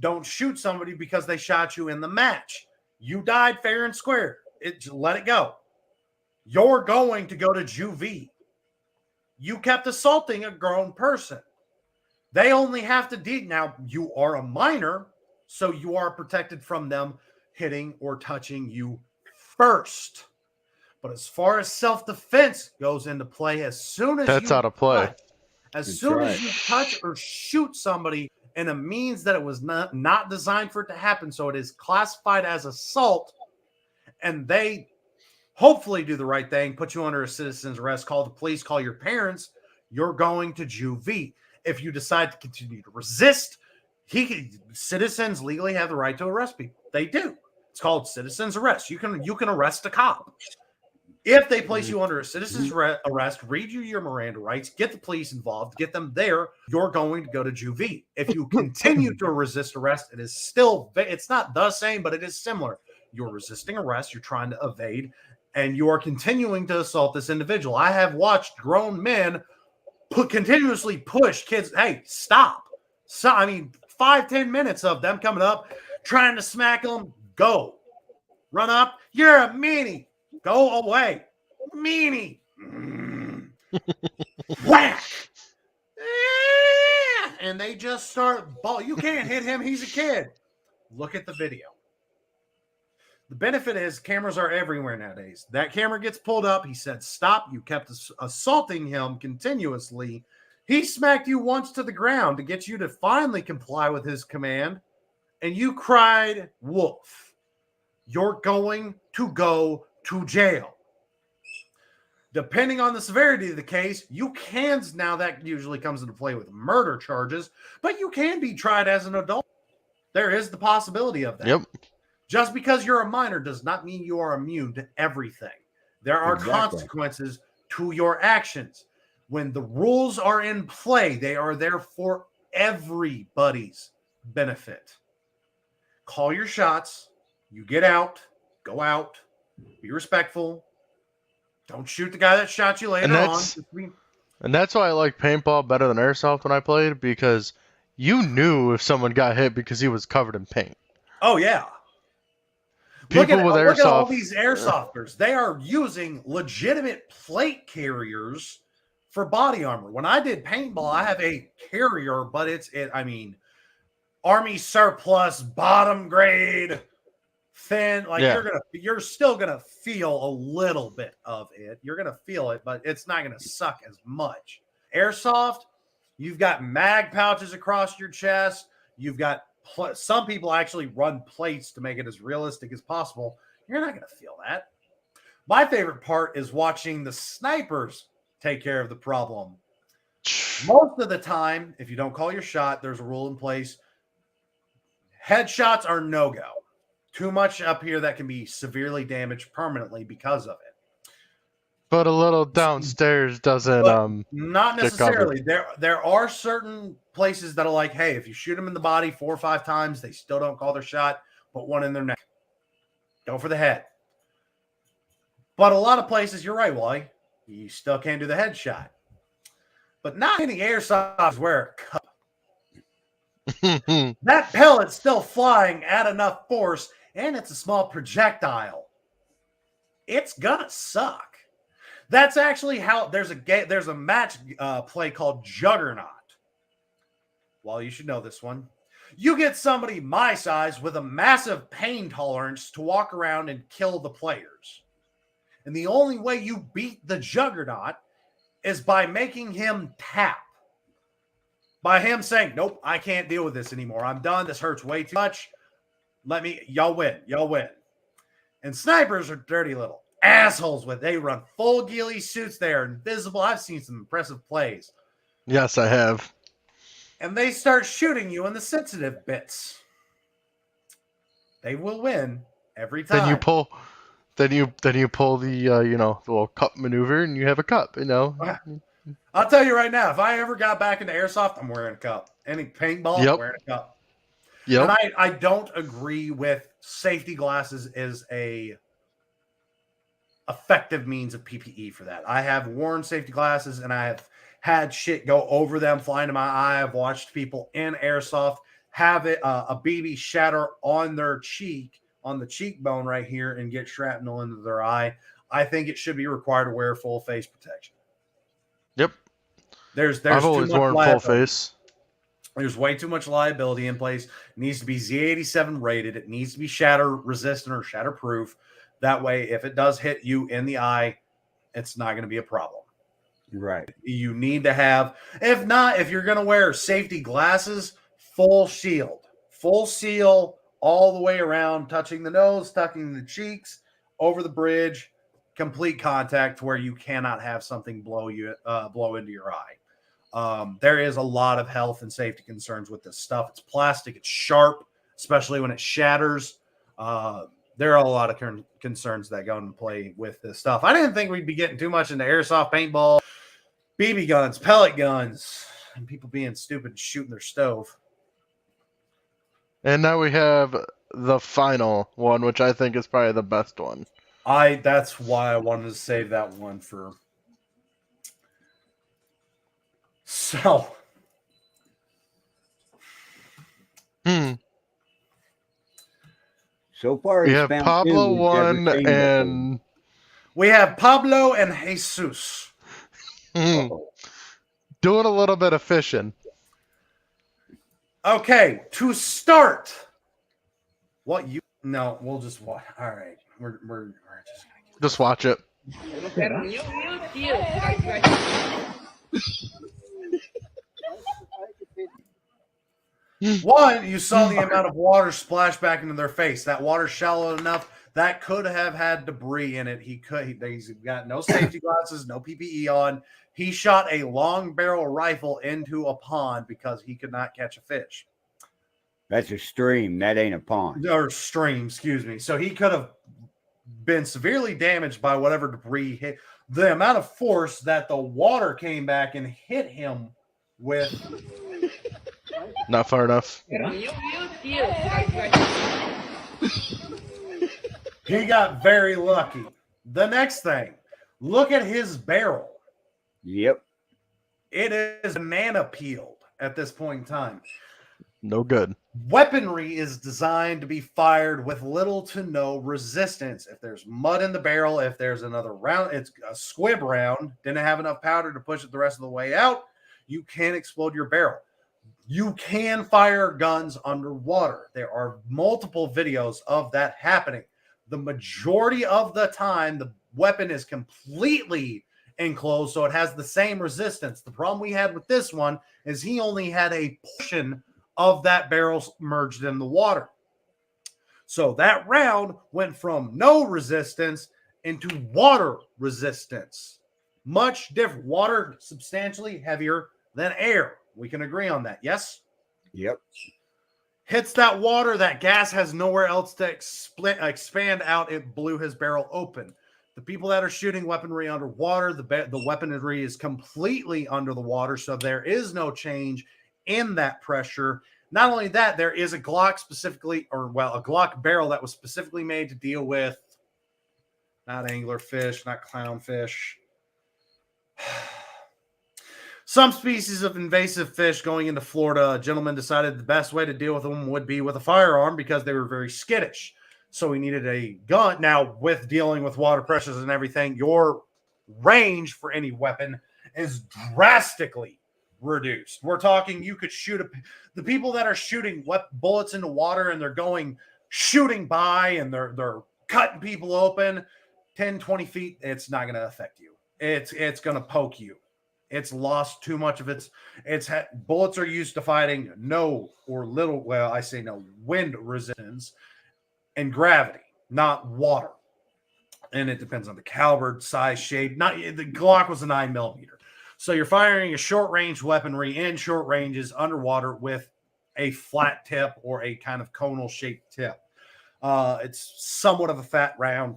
Don't shoot somebody because they shot you in the match. You died fair and square. Let it go. You're going to go to juvie. You kept assaulting a grown person. They only have to now you are a minor, so you are protected from them hitting or touching you first. But as far as self-defense goes into play, as soon as that's out of play. As soon as you touch or shoot somebody in a means that it was not designed for it to happen, so it is classified as assault, and they hopefully do the right thing, put you under a citizen's arrest, call the police, call your parents, you're going to juvie. If you decide to continue to resist, citizens legally have the right to arrest people. They do. It's called citizen's arrest. You can arrest a cop. If they place you under a citizen's arrest, read you your Miranda rights, get the police involved, get them there, you're going to go to juvie. If you continue to resist arrest, it is still, it's not the same, but it is similar. You're resisting arrest, you're trying to evade, and you are continuing to assault this individual. I have watched grown men continuously push kids. Hey, stop. So, I mean, 5-10 minutes of them coming up, trying to smack them. Go. Run up. You're a meanie. Go away. Meanie. Whack. And they just start ball. You can't hit him. He's a kid. Look at the video. The benefit is cameras are everywhere nowadays. That camera gets pulled up. He said, stop. You kept assaulting him continuously. He smacked you once to the ground to get you to finally comply with his command. And you cried wolf. You're going to go to jail. Depending on the severity of the case, you can, now that usually comes into play with murder charges, but you can be tried as an adult. There is the possibility of that. Yep. Just because you're a minor does not mean you are immune to everything. There are consequences to your actions. When the rules are in play, they are there for everybody's benefit. Call your shots. You get out, go out, be respectful. Don't shoot the guy that shot you later on. And that's why I like paintball better than airsoft when I played, because you knew if someone got hit because he was covered in paint. Oh, yeah. Look at all these airsofters. They are using legitimate plate carriers for body armor. When I did paintball, I have a carrier, but Army surplus, bottom grade, thin. Like you're still gonna feel a little bit of it. You're gonna feel it, but it's not gonna suck as much. Airsoft, you've got mag pouches across your chest. You've got some people actually run plates to make it as realistic as possible. You're not gonna feel that. My favorite part is watching the snipers take care of the problem. Most of the time, if you don't call your shot, there's a rule in place. Headshots are no-go. Too much up here that can be severely damaged permanently because of it. But a little downstairs doesn't not necessarily. There are certain places that are like, hey, if you shoot them in the body 4 or 5 times, they still don't call their shot, put one in their neck. Go for the head. But a lot of places, you're right, Wally, you still can't do the headshot. But not any airsoft wear a cup. That pellet's still flying at enough force, and it's a small projectile. It's gonna suck. That's actually how there's a match play called Juggernaut. Well, you should know this one. You get somebody my size with a massive pain tolerance to walk around and kill the players. And the only way you beat the Juggernaut is by making him tap. By him saying, nope, I can't deal with this anymore. I'm done. This hurts way too much. Y'all win. Y'all win. And snipers are dirty little assholes they run full ghillie suits. They are invisible. I've seen some impressive plays. Yes, I have. And they start shooting you in the sensitive bits. They will win every time. Then you pull the the little cup maneuver, and you have a cup. I'll tell you right now, if I ever got back into airsoft, I'm wearing a cup. Any paintball, I'm wearing a cup. Yep. And I don't agree with safety glasses as a effective means of PPE for that. I have worn safety glasses, and I have had shit go over them, flying to my eye. I've watched people in airsoft have a BB shatter on their cheek, on the cheekbone right here, and get shrapnel into their eye. I think it should be required to wear full face protection. Yep. I've always worn full face. There's way too much liability in place. It needs to be Z87 rated. It needs to be shatter resistant or shatter proof. That way, if it does hit you in the eye, it's not going to be a problem. Right. You need to have, if not, if you're going to wear safety glasses, full shield, full seal all the way around, touching the nose, touching the cheeks, over the bridge, complete contact to where you cannot have something blow into your eye. There is a lot of health and safety concerns with this stuff. It's plastic. It's sharp, especially when it shatters. there are a lot of concerns that go into play with this stuff. I didn't think we'd be getting too much into airsoft, paintball, BB guns, pellet guns, and people being stupid and shooting their stove. And now we have the final one, which I think is probably the best one. That's why I wanted to save that one for. So. So far, We it's have found Pablo two we've never one seen before. and We have Pablo and Jesus. Uh-oh. doing a little bit of fishing. Okay, to start. What you? No, we'll just watch. All right, we're just gonna. Just watch it. One, you saw the amount of water splash back into their face. That water's shallow enough that could have had debris in it. He's got no safety glasses, no PPE on. He shot a long barrel rifle into a pond because he could not catch a fish. That's a stream. That ain't a pond. Or stream, excuse me. So he could have been severely damaged by whatever debris hit. The amount of force that the water came back and hit him with. Not far enough. He got very lucky. The next thing, look at his barrel. Yep. It is banana peeled at this point in time. No good. Weaponry is designed to be fired with little to no resistance. If there's mud in the barrel, if there's another round, it's a squib round, didn't have enough powder to push it the rest of the way out, you can explode your barrel. You can fire guns underwater. There are multiple videos of that happening. The majority of the time, the weapon is completely enclosed, so it has the same resistance. The problem we had with this one is he only had a portion of that barrel submerged in the water. So that round went from no resistance into water resistance. Much different. Water substantially heavier than air. We can agree on that, yes? Yep. Hits that water, that gas has nowhere else to expand out. It blew his barrel open. The people that are shooting weaponry underwater, the weaponry is completely under the water, so there is no change in that pressure. Not only that, there is a Glock specifically, a Glock barrel that was specifically made to deal with not anglerfish, not clownfish. Some species of invasive fish going into Florida. A gentleman decided the best way to deal with them would be with a firearm because they were very skittish. So we needed a gun. Now, with dealing with water pressures and everything, your range for any weapon is drastically reduced. We're talking you could shoot the people that are shooting bullets into water and they're shooting by and they're cutting people open 10, 20 feet. It's not going to affect you. It's going to poke you. It's lost too much of bullets are used to fighting no or little, well, I say no, wind resistance and gravity, not water. And it depends on the caliber, size, shade. The Glock was a 9mm. So you're firing a short-range weaponry in short ranges underwater with a flat tip or a kind of conal-shaped tip. It's somewhat of a fat round.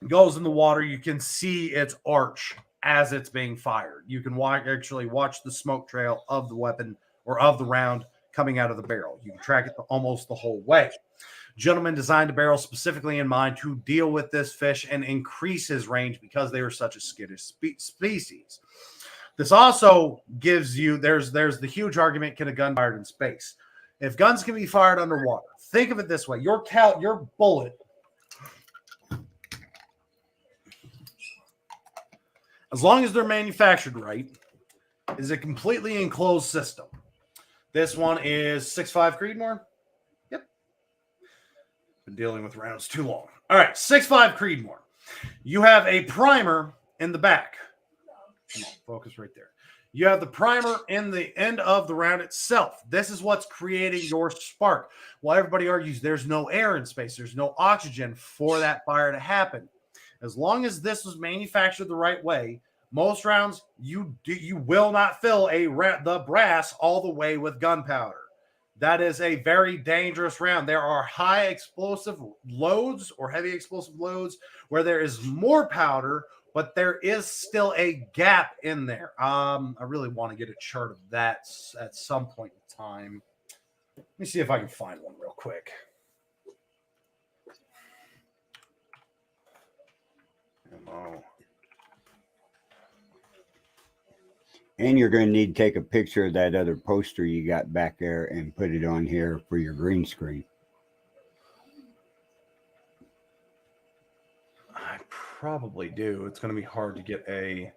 It goes in the water. You can see its arch as it's being fired. You can actually watch the smoke trail of the weapon or of the round coming out of the barrel. You can track it almost the whole way. Gentleman designed a barrel specifically in mind to deal with this fish and increase his range because they were such a skittish species. This also gives you, there's the huge argument, can a gun be fired in space? If guns can be fired underwater, think of it this way. Your bullet, as long as they're manufactured right, is a completely enclosed system. This one is 6.5 Creedmoor. Yep. Been dealing with rounds too long. All right, 6.5 Creedmoor. You have a primer in the back. Come on, focus right there. You have the primer in the end of the round itself. This is what's creating your spark. While everybody argues there's no air in space, there's no oxygen for that fire to happen. As long as this was manufactured the right way, most rounds you will not fill the brass all the way with gunpowder. That is a very dangerous round. There are high explosive loads or heavy explosive loads where there is more powder, but there is still a gap in there. I really want to get a chart of that at some point in time. Let me see if I can find one real quick. Ammo. And you're going to need to take a picture of that other poster you got back there and put it on here for your green screen. I probably do. It's going to be hard to get a...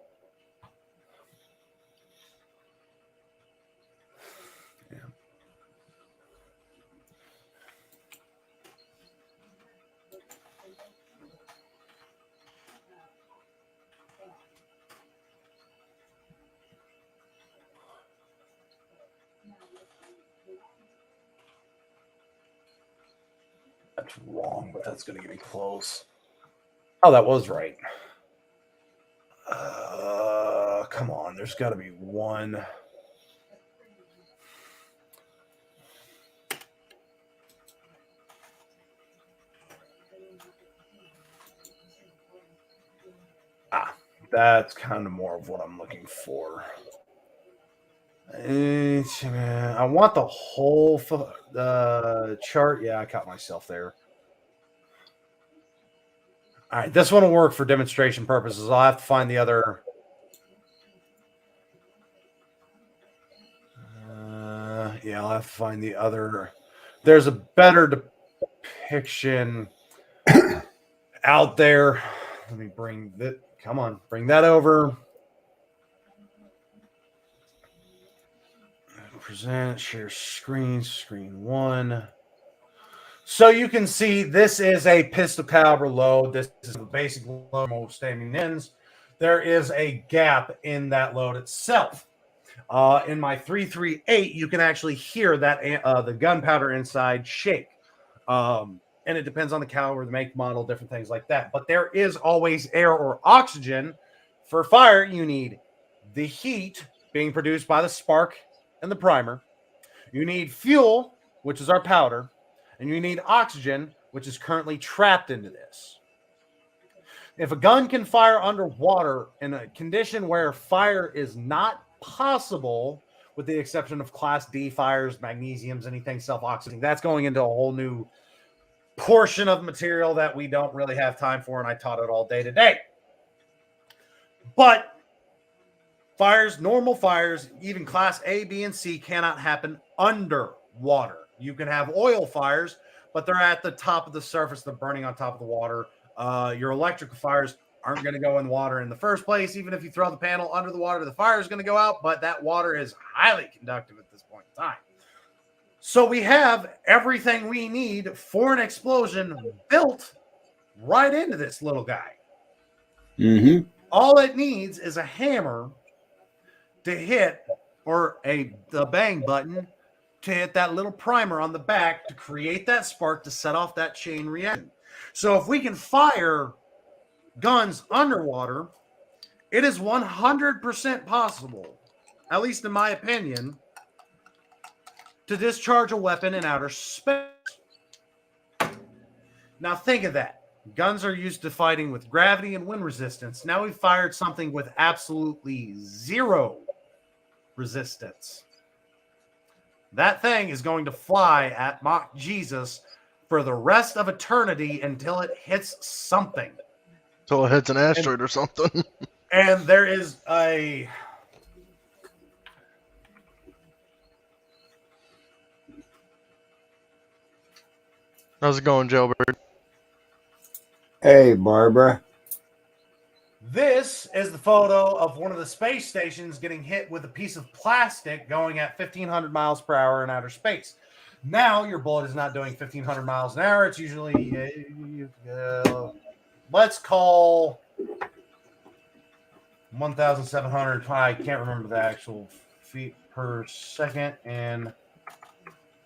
Yeah. That's wrong, but that's going to get me close. Oh, that was right. Come on. There's got to be one. That's kind of more of what I'm looking for. I want the whole chart. Yeah, I caught myself there. All right, this one will work for demonstration purposes. I'll have to find the other. Yeah, I'll have to find the other. There's a better depiction out there. Let me bring that. Come on, bring that over. Present, share screen, screen one. So you can see this is a pistol caliber load. This is the basic load, most standing ends. There is a gap in that load itself. In my 338, you can actually hear that the gunpowder inside shake. And it depends on the caliber, the make, model, different things like that. But there is always air or oxygen. For fire, you need the heat being produced by the spark and the primer. You need fuel, which is our powder, and you need oxygen, which is currently trapped into this. If a gun can fire underwater in a condition where fire is not possible, with the exception of Class D fires, magnesiums, anything self-oxidating, that's going into a whole new portion of material that we don't really have time for, and I taught it all day today. But fires, normal fires, even Class A, B, and C cannot happen underwater. You can have oil fires, but they're at the top of the surface. They're burning on top of the water. Your electrical fires aren't going to go in water in the first place. Even if you throw the panel under the water, the fire is going to go out, but that water is highly conductive at this point in time. So we have everything we need for an explosion built right into this little guy. Mm-hmm. All it needs is a hammer to hit, or the bang button to hit that little primer on the back to create that spark to set off that chain reaction. So if we can fire guns underwater, it is 100% possible, at least in my opinion, to discharge a weapon in outer space. Now think of that. Guns are used to fighting with gravity and wind resistance. Now we've fired something with absolutely zero resistance. That thing is going to fly at Mach Jesus for the rest of eternity until it hits something. Until it hits an asteroid or something. And there is a... How's it going, Jailbird? Hey, Barbara. This is the photo of one of the space stations getting hit with a piece of plastic going at 1,500 miles per hour in outer space. Now, your bullet is not doing 1,500 miles an hour. It's usually, let's call 1,700. I can't remember the actual feet per second and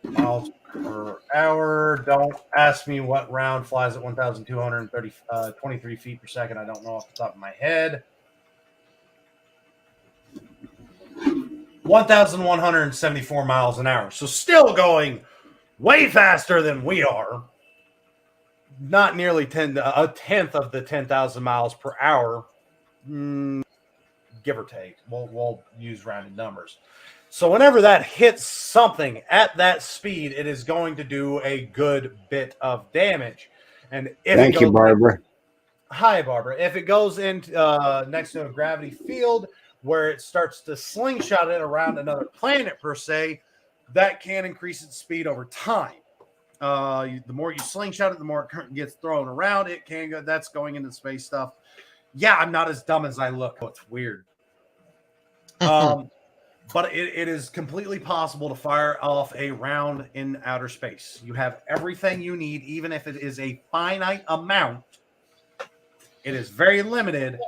miles per hour. Don't ask me what round flies at 1,223 feet per second. I don't know off the top of my head. 1,174 miles an hour. So still going way faster than we are. Not nearly a tenth of the 10,000 miles per hour, give or take. We'll use rounded numbers. So whenever that hits something at that speed, it is going to do a good bit of damage. And if Thank you, Barbara. Hi, Barbara. If it goes into next to a gravity field where it starts to slingshot it around another planet per se, that can increase its speed over time. The more you slingshot it, the more it gets thrown around. It can go. That's going into space stuff. Yeah, I'm not as dumb as I look. Oh, it's weird. But it is completely possible to fire off a round in outer space. You have everything you need, even if it is a finite amount. It is very limited,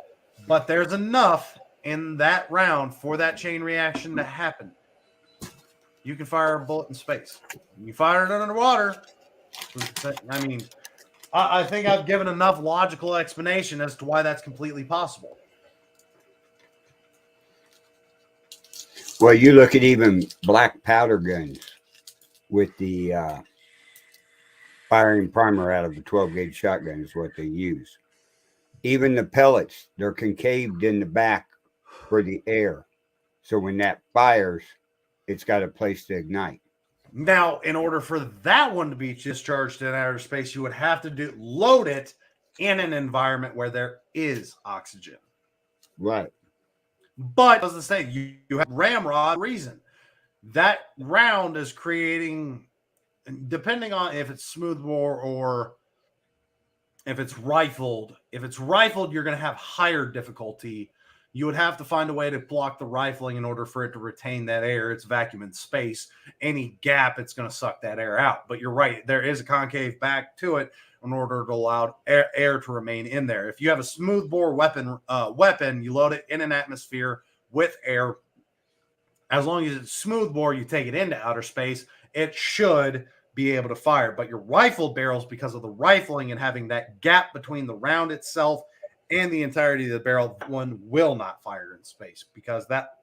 but there's enough in that round for that chain reaction to happen. You can fire a bullet in space. You fire it underwater. I mean, I think I've given enough logical explanation as to why that's completely possible. Well, you look at even black powder guns with the firing primer out of the 12-gauge shotgun is what they use. Even the pellets, they're concaved in the back for the air. So when that fires, it's got a place to ignite. Now, in order for that one to be discharged in outer space, you would have to load it in an environment where there is oxygen. Right. But as I say, you have ramrod reason. That round is creating, depending on if it's smoothbore or if it's rifled. If it's rifled, you're going to have higher difficulty. You would have to find a way to block the rifling in order for it to retain that air. It's vacuum in space. Any gap, it's going to suck that air out. But you're right. There is a concave back to it in order to allow air to remain in there. If you have a smoothbore weapon, you load it in an atmosphere with air. As long as it's smoothbore, you take it into outer space, it should be able to fire. But your rifle barrels, because of the rifling and having that gap between the round itself and the entirety of the barrel, one will not fire in space because that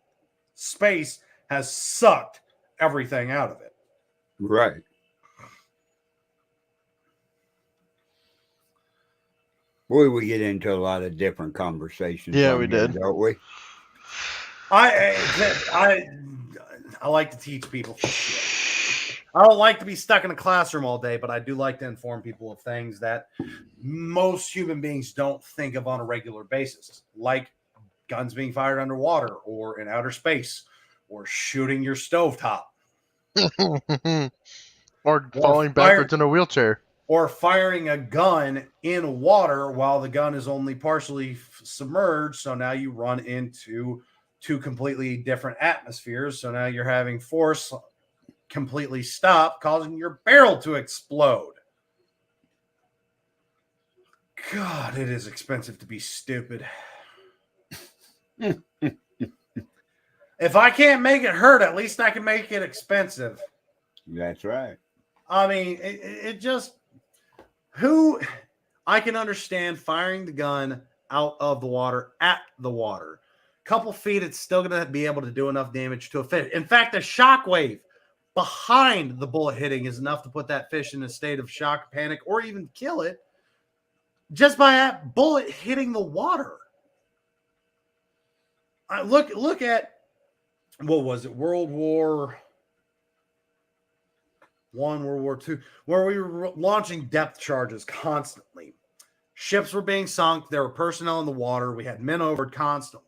space has sucked everything out of it. Right. Boy, we get into a lot of different conversations. Yeah, on we here, did. don't we? I like to teach people shit. I don't like to be stuck in a classroom all day, but I do like to inform people of things that most human beings don't think of on a regular basis, like guns being fired underwater or in outer space or shooting your stovetop. Or falling backwards in a wheelchair. Or firing a gun in water while the gun is only partially submerged. So now you run into two completely different atmospheres. So now you're having force completely stop, causing your barrel to explode. God, it is expensive to be stupid. If I can't make it hurt, at least I can make it expensive. That's right. I mean, it just... I can understand firing the gun out of the water at the water. Couple feet, it's still going to be able to do enough damage to a fish. In fact, a shockwave behind the bullet hitting is enough to put that fish in a state of shock, panic, or even kill it just by that bullet hitting the water. Look at, what was it, World War I, World War II, where we were launching depth charges constantly. Ships were being sunk. There were personnel in the water. We had men overboard constantly.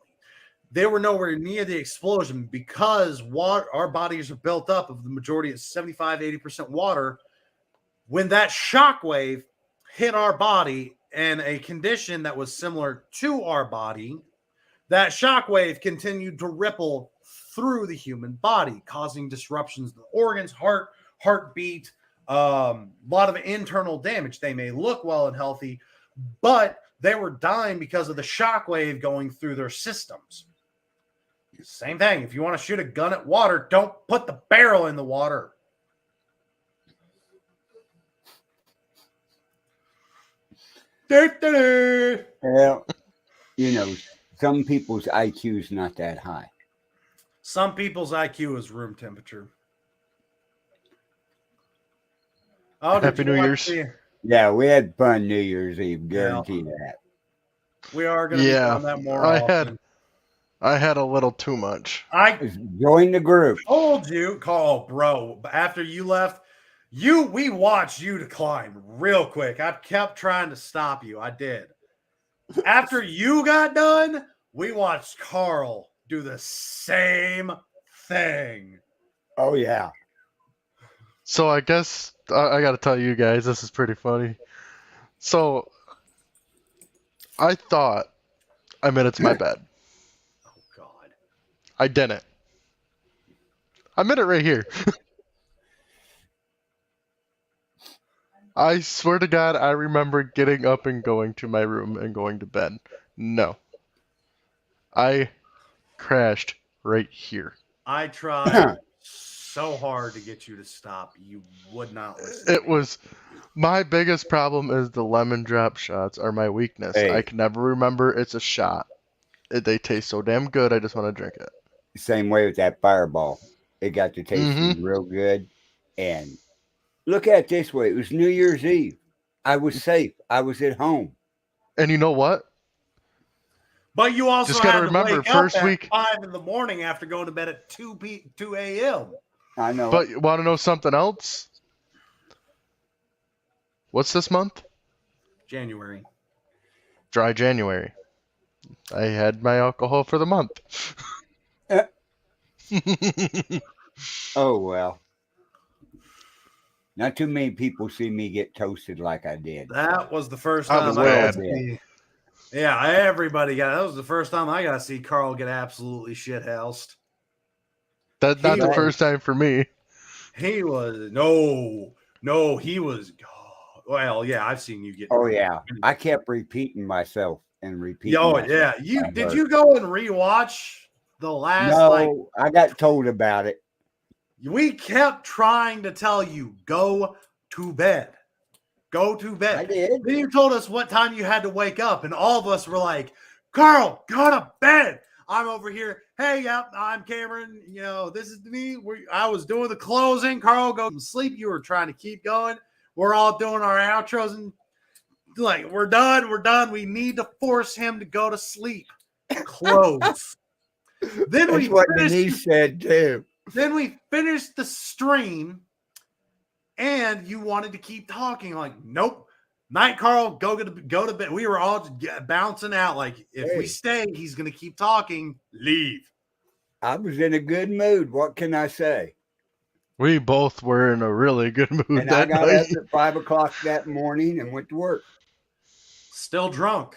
They were nowhere near the explosion because our bodies are built up of the majority of 75, 80% water. When that shock wave hit our body in a condition that was similar to our body, that shock wave continued to ripple through the human body, causing disruptions to the organs, heartbeat, a lot of internal damage. They may look well and healthy, but they were dying because of the shock wave going through their systems. Same thing. If you want to shoot a gun at water, don't put the barrel in the water. Well, some people's IQ is not that high. Some people's IQ is room temperature. Oh, did Happy you New watch Year's. the- Yeah, we had fun New Year's Eve. Guarantee that. We are going to be Yeah, doing that more I often. had a little too much. I Join the group. told you, Carl, bro. After you left, we watched you decline real quick. I kept trying to stop you. I did. After you got done, we watched Carl do the same thing. Oh yeah. So I guess I got to tell you guys, this is pretty funny. So I thought I made it to my bed. Oh God. I didn't. I made it right here. I swear to God, I remember getting up and going to my room and going to bed. No. I crashed right here. I tried so hard to get you to stop. You would not listen. It was my biggest problem is the lemon drop shots are my weakness. Hey. I can never remember it's a shot. They taste so damn good, I just want to drink it. Same way with that Fireball. It got to tasting real good. And look at it this way. It was New Year's Eve. I was safe. I was at home. And you know what? But you also Just gotta had to remember, wake first up at week- 5 in the morning after going to bed at 2 a.m. I know. But you want to know something else? What's this month? January. Dry January. I had my alcohol for the month. Oh well. Not too many people see me get toasted like I did. That was the first I time was I got mad. to see. Yeah, everybody got. That was the first time I got to see Carl get absolutely shithoused. That's not He the was- first time for me. He was no. He was. Well, yeah, I've seen you get. Oh yeah. I kept repeating myself and repeating. Oh myself. yeah. Did you go and rewatch the last? No, I got told about it. We kept trying to tell you go to bed. Go to bed. I did. Then you told us what time you had to wake up, and all of us were like, Carl, go to bed. I'm over here. Hey, yep, I'm Cameron. You know, this is me. I was doing the closing. Carl, go to sleep. You were trying to keep going. We're all doing our outros and like, we're done. We're done. We need to force him to go to sleep. Close. Then That's what Denise said too. Then we finished the stream, and you wanted to keep talking. Like, nope. Night, Carl. Go to bed. We were all bouncing out. Like, if we stay, he's gonna keep talking. Leave. I was in a good mood. What can I say? We both were in a really good mood And I that got night. up at 5 o'clock that morning and went to work. Still drunk.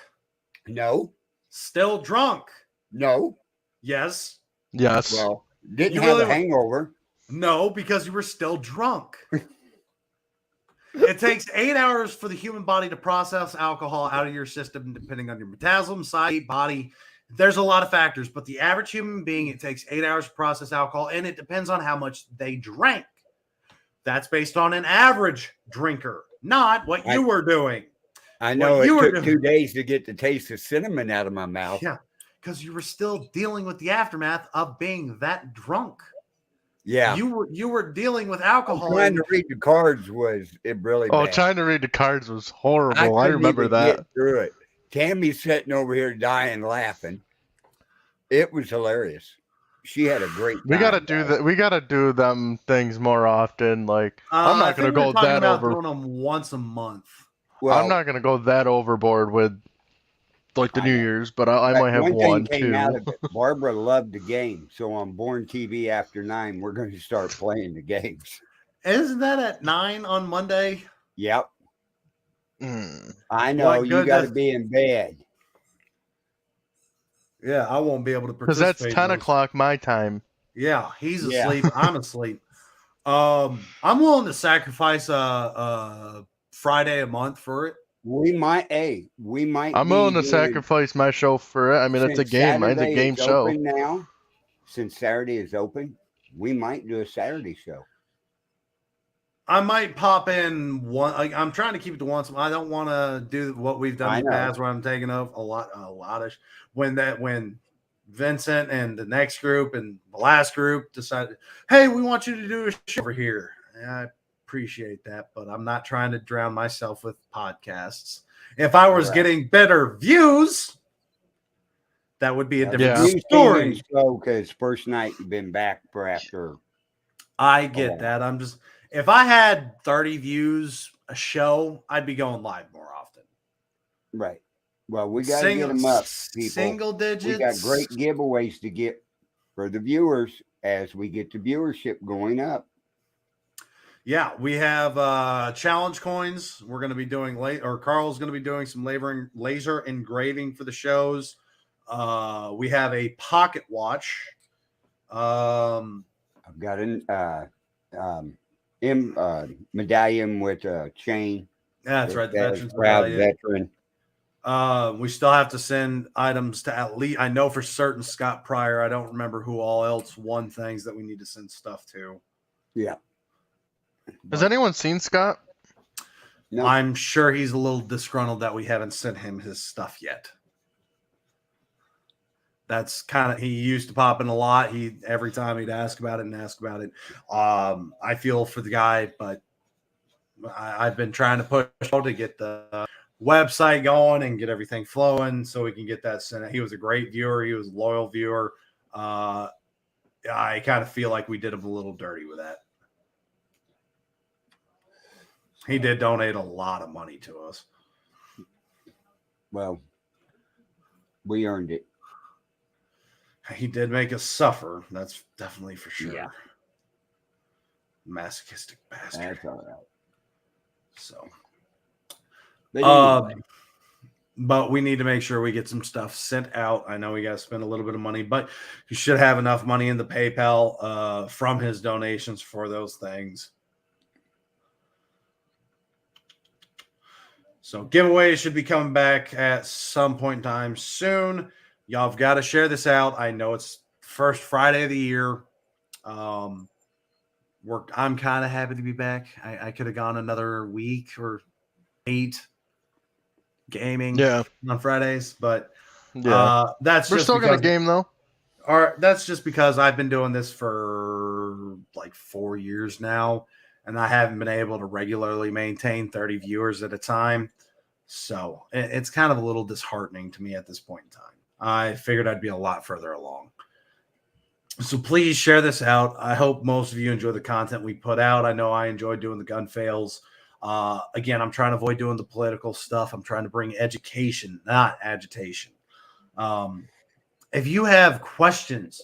No, Still drunk. no. Yes. Yes. Well, didn't You have really a hangover. No, because you were still drunk. It takes 8 hours for the human body to process alcohol out of your system, depending on your metabolism, size, body. There's a lot of factors, but the average human being, it takes 8 hours to process alcohol, and it depends on how much they drank. That's based on an average drinker, not what you were doing. I know What it you were took doing. 2 days to get the taste of cinnamon out of my mouth. Yeah, because you were still dealing with the aftermath of being that drunk. Yeah. You were dealing with alcohol. Trying to read the cards was it really Oh, bad. trying to read the cards was horrible. I couldn't remember even that. get through it. Tammy's sitting over here dying laughing. It was hilarious. She had a great time. We gotta do that. We gotta do them things more often. Like I'm I not gonna think we're go talking that about over. doing them once a month. Well, I'm not gonna go that overboard with like the I New know. Year's, but I might have one one thing came too. out of it. Barbara loved the game, so on Born TV after 9, we're going to start playing the games. Isn't that at 9 on Monday? Yep, Mm. I know. What You good got to does- be in bed. Yeah, I won't be able to Because participate. that's 10 in those. o'clock my time. Yeah, he's Yeah. asleep. I'm asleep. I'm willing to sacrifice a Friday a month for it. We might. We might. I'm be willing to doing- sacrifice my show for it. I mean, it's a since game. Mine's a Saturday game is show. open now. Since Saturday is open, we might do a Saturday show. I might pop in one. Like, I'm trying to keep it to once. I don't want to do what we've done I in the know. past, where I'm taking up a lot of when Vincent and the next group and the last group decided, hey, we want you to do a show over here. And I appreciate that, but I'm not trying to drown myself with podcasts. If I was getting better views, that would be a different story. So, because first night you've been back for after. I get that. I'm just, if I had 30 views a show, I'd be going live more often. Right. Well, we got to get them up, people. Single digits. We got great giveaways to get for the viewers as we get the viewership going up. Yeah, we have challenge coins. We're going to be doing Carl's going to be doing some laser engraving for the shows. We have a pocket watch. I've got an medallion with a chain. Yeah, that's right. The veteran's proud medallion. veteran. We still have to send items to at least, I know for certain Scott Pryor. I don't remember who all else won things that we need to send stuff to. Yeah. Has anyone seen Scott? No. I'm sure he's a little disgruntled that we haven't sent him his stuff yet. That's kind of, he used to pop in a lot. Every time he'd ask about it. I feel for the guy, but I've been trying to push to get the website going and get everything flowing so we can get that sent out. He was a great viewer. He was a loyal viewer. I kind of feel like we did him a little dirty with that. He did donate a lot of money to us. Well, we earned it. He did make us suffer. That's definitely for sure. Yeah. Masochistic bastard. That's all right. So, But anyway, but we need to make sure we get some stuff sent out. I know we got to spend a little bit of money, but you should have enough money in the PayPal from his donations for those things. So giveaways should be coming back at some point in time soon. Y'all have got to share this out. I know it's first Friday of the year. I'm kind of happy to be back. I could have gone another week or 8 gaming on Fridays, but that's we're just still gonna game though. That's just because I've been doing this for like 4 years now, and I haven't been able to regularly maintain 30 viewers at a time. So it's kind of a little disheartening to me at this point in time. I figured I'd be a lot further along. So please share this out. I hope most of you enjoy the content we put out. I know I enjoy doing the gun fails. Again, I'm trying to avoid doing the political stuff. I'm trying to bring education, not agitation. If you have questions,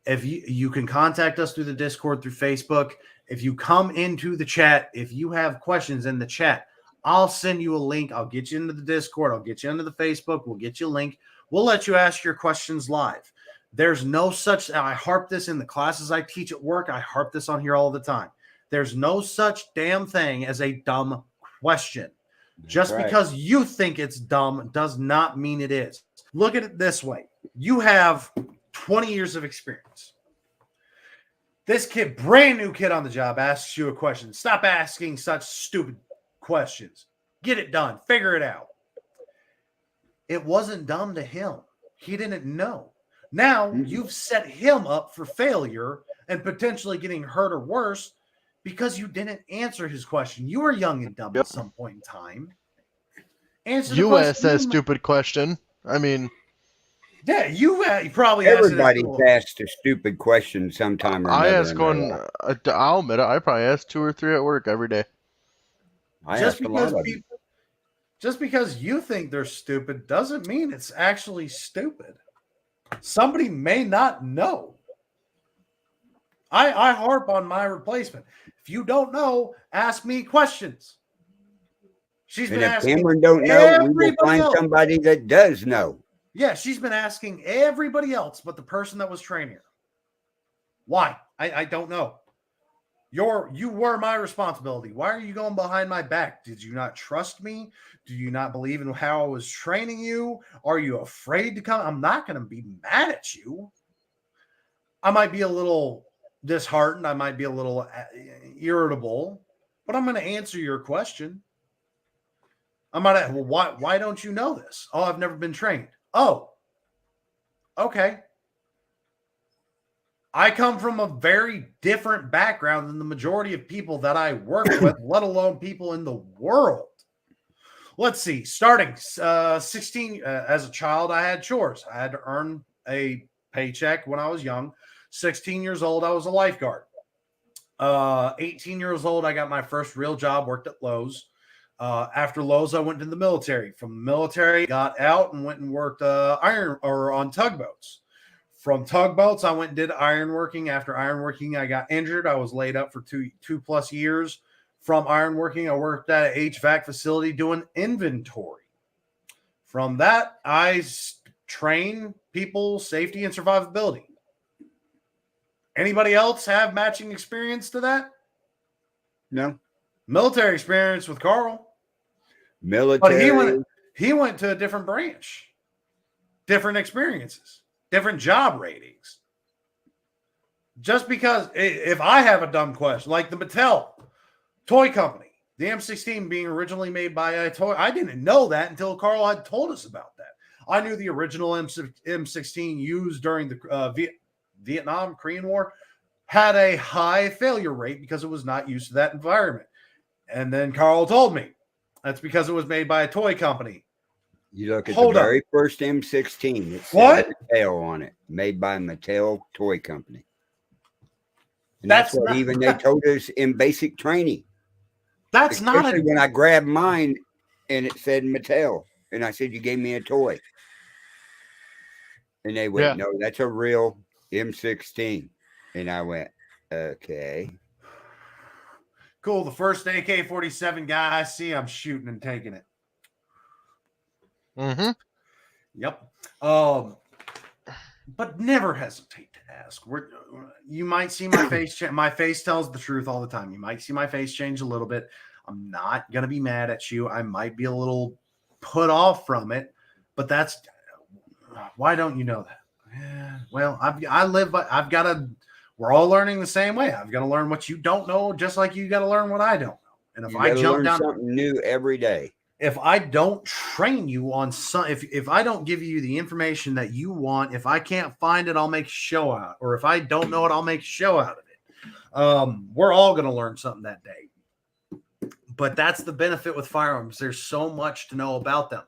if you can contact us through the Discord, through Facebook. If you come into the chat, if you have questions in the chat, I'll send you a link. I'll get you into the Discord. I'll get you into the Facebook. We'll get you a link. We'll let you ask your questions live. There's no such, I harp this in the classes I teach at work. I harp this on here all the time. There's no such damn thing as a dumb question. Just because you think it's dumb does not mean it is. Look at it this way. You have 20 years of experience. This kid, brand new kid on the job, asks you a question. Stop asking such stupid questions. Get it done. Figure it out. It wasn't dumb to him. He didn't know. Now you've set him up for failure and potentially getting hurt or worse because you didn't answer his question. You were young and dumb at some point in time. Answer you asked that stupid question. I mean, yeah, you probably everybody's asked a stupid question sometime or another. I ask one. I'll admit it. I probably ask 2 or 3 at work every day. I ask a lot of them. Just because you think they're stupid doesn't mean it's actually stupid. Somebody may not know. I harp on my replacement. If you don't know, ask me questions. She's been asking. If Cameron don't know, we will find somebody that does know. Yeah, she's been asking everybody else but the person that was training her. Why? I don't know. You were my responsibility. Why are you going behind my back? Did you not trust me? Do you not believe in how I was training you? Are you afraid to come? I'm not going to be mad at you. I might be a little disheartened. I might be a little irritable, but I'm going to answer your question. I might ask, well, why don't you know this? Oh, I've never been trained. Oh, okay. I come from a very different background than the majority of people that I work with, let alone people in the world. Let's see. Starting 16 as a child, I had chores. I had to earn a paycheck when I was young. 16 years old, I was a lifeguard. 18 years old, I got my first real job, worked at Lowe's. After Lowe's, I went to the military. From the military, got out and went and worked on tugboats. From tugboats, I went and did ironworking. After ironworking, I got injured. I was laid up for two plus years. From ironworking, I worked at an HVAC facility doing inventory. From that, I train people safety and survivability. Anybody else have matching experience to that? No. Military experience with Carl. Military. But he went to a different branch. Different experiences. Different job ratings. Just because if I have a dumb question, like the Mattel toy company, the M16 being originally made by a toy, I didn't know that until Carl had told us about that. I knew the original M16 used during the Vietnam, Korean War had a high failure rate because it was not used to that environment. And then Carl told me that's because it was made by a toy company. You look at the very first M16. It said Mattel on it, made by Mattel Toy Company. And that's what even they told us in basic training. That's not a, when I grabbed mine and it said Mattel, and I said, "You gave me a toy," and they went, "No, that's a real M16," and I went, "Okay, cool." The first AK-47 guy I see, I'm shooting and taking it. Mm-hmm. Yep. But never hesitate to ask. You might see my face change. My face tells the truth all the time. You might see my face change a little bit. I'm not going to be mad at you. I might be a little put off from it, but that's why don't you know that? Yeah, well, we're all learning the same way. I've got to learn what you don't know, just like you got to learn what I don't know. And if I jump down something new every day, if I don't train you on some, if I don't give you the information that you want, if I can't find it, I'll make a show out. Or if I don't know it, I'll make a show out of it. We're all going to learn something that day. But that's the benefit with firearms. There's so much to know about them.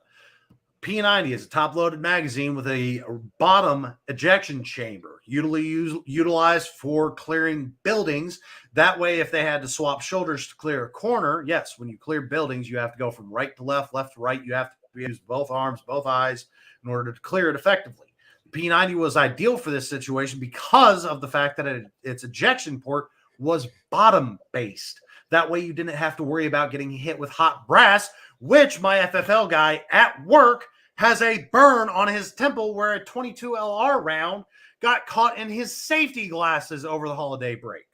P90 is a top-loaded magazine with a bottom ejection chamber, utilized for clearing buildings. That way, if they had to swap shoulders to clear a corner, yes, when you clear buildings, you have to go from right to left, left to right. You have to use both arms, both eyes in order to clear it effectively. P90 was ideal for this situation because of the fact that its ejection port was bottom-based. That way, you didn't have to worry about getting hit with hot brass, which my FFL guy at work has a burn on his temple where a 22 LR round got caught in his safety glasses over the holiday break.